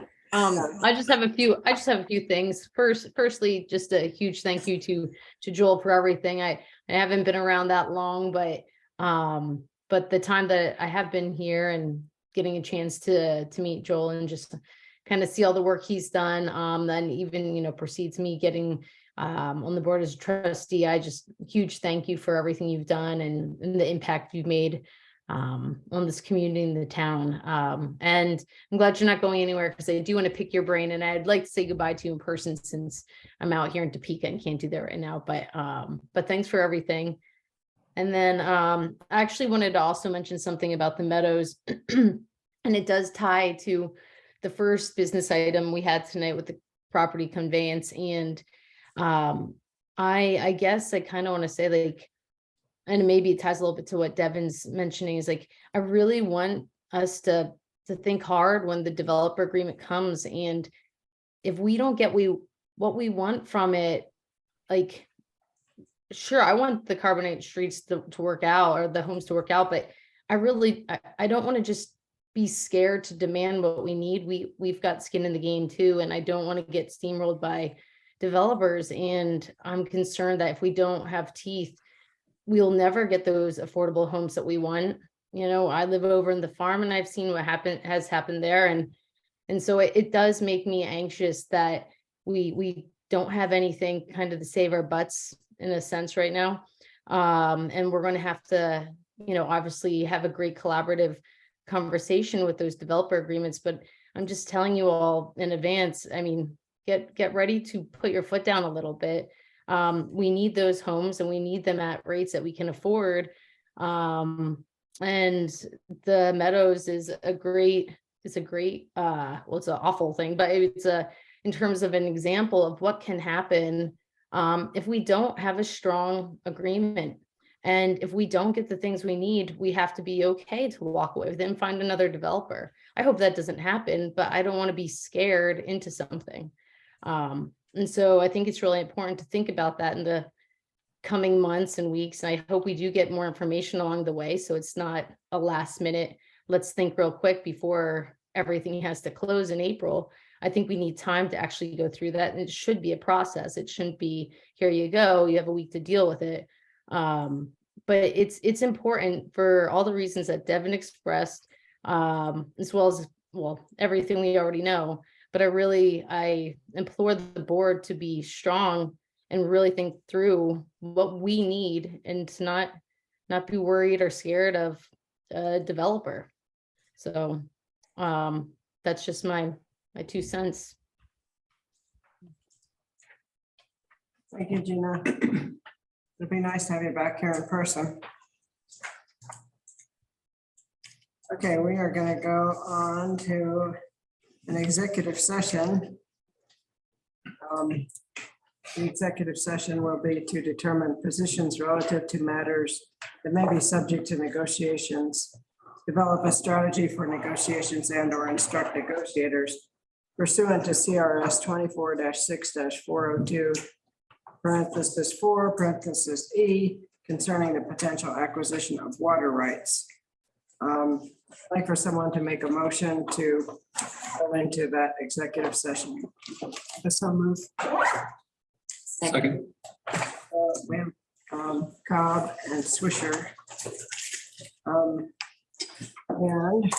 I just have a few things. Firstly, just a huge thank you to Joel for everything. I haven't been around that long, but the time that I have been here and getting a chance to meet Joel and just kind of see all the work he's done, then even, precedes me getting on the board as a trustee. I just huge thank you for everything you've done and the impact you've made on this community and the town. And I'm glad you're not going anywhere because I do want to pick your brain and I'd like to say goodbye to you in person since I'm out here in Topeka and can't do that right now. But thanks for everything. And then I actually wanted to also mention something about the meadows and it does tie to the first business item we had tonight with the property conveyance. And I guess I kind of want to say like, and maybe it ties a little bit to what Devin's mentioning is like, I really want us to think hard when the developer agreement comes. And if we don't get what we want from it, like, sure, I want the Carbonate streets to work out or the homes to work out, but I don't want to just be scared to demand what we need. We've got skin in the game too. And I don't want to get steamrolled by developers. And I'm concerned that if we don't have teeth, we'll never get those affordable homes that we want. I live over in the farm and I've seen what has happened there. And so it does make me anxious that we don't have anything kind of to save our butts in a sense right now. And we're going to have to, obviously have a great collaborative conversation with those developer agreements, but I'm just telling you all in advance, I mean, get ready to put your foot down a little bit. We need those homes and we need them at rates that we can afford. And the Meadows is it's an awful thing, but it's in terms of an example of what can happen if we don't have a strong agreement. And if we don't get the things we need, we have to be okay to walk away with it and find another developer. I hope that doesn't happen, but I don't want to be scared into something. And so I think it's really important to think about that in the coming months and weeks. And I hope we do get more information along the way. So it's not a last minute, let's think real quick before everything has to close in April. I think we need time to actually go through that. And it should be a process. It shouldn't be, here you go, you have a week to deal with it. But it's important for all the reasons that Devin expressed, as well as, everything we already know. But I implore the board to be strong and really think through what we need and to not be worried or scared of a developer. So that's just my 2 cents. Thank you, Gina. It'd be nice to have you back here in person. Okay, we are going to go on to an executive session. The executive session will be to determine positions relative to matters that may be subject to negotiations, develop a strategy for negotiations and/or instruct negotiators pursuant to CRS 24-6-402, parenthesis 4, parenthesis E, concerning the potential acquisition of water rights. I'd like for someone to make a motion to go into that executive session. So move. Second. We have Cobb and Swisher. And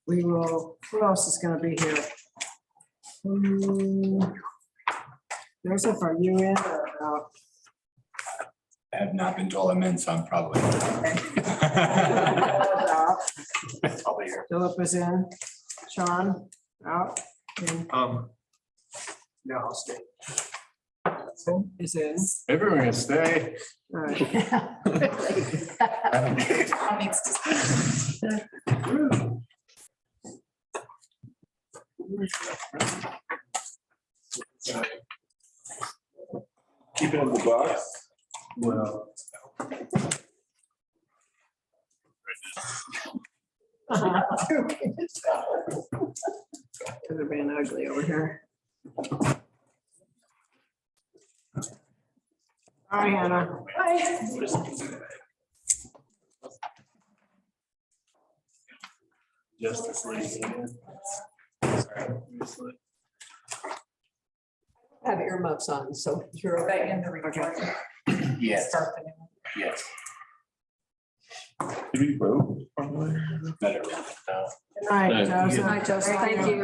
we will, who else is going to be here? Joseph, are you in or out? I have not been told I'm in, so I'm probably. out. I'll be here. Philip is in. Sean, out. And No, I'll stay. is in. Everyone can stay. All right. Tom needs to- Keep it in the box. Well. They're being ugly over here. Hi, Hannah. Justice League. Have earmuffs on, so you're Right okay. in the report. Yes. Start the new one. Yes. Did we vote? Better. Good night, Thank you. Joseph. Hi, Joseph. Thank you.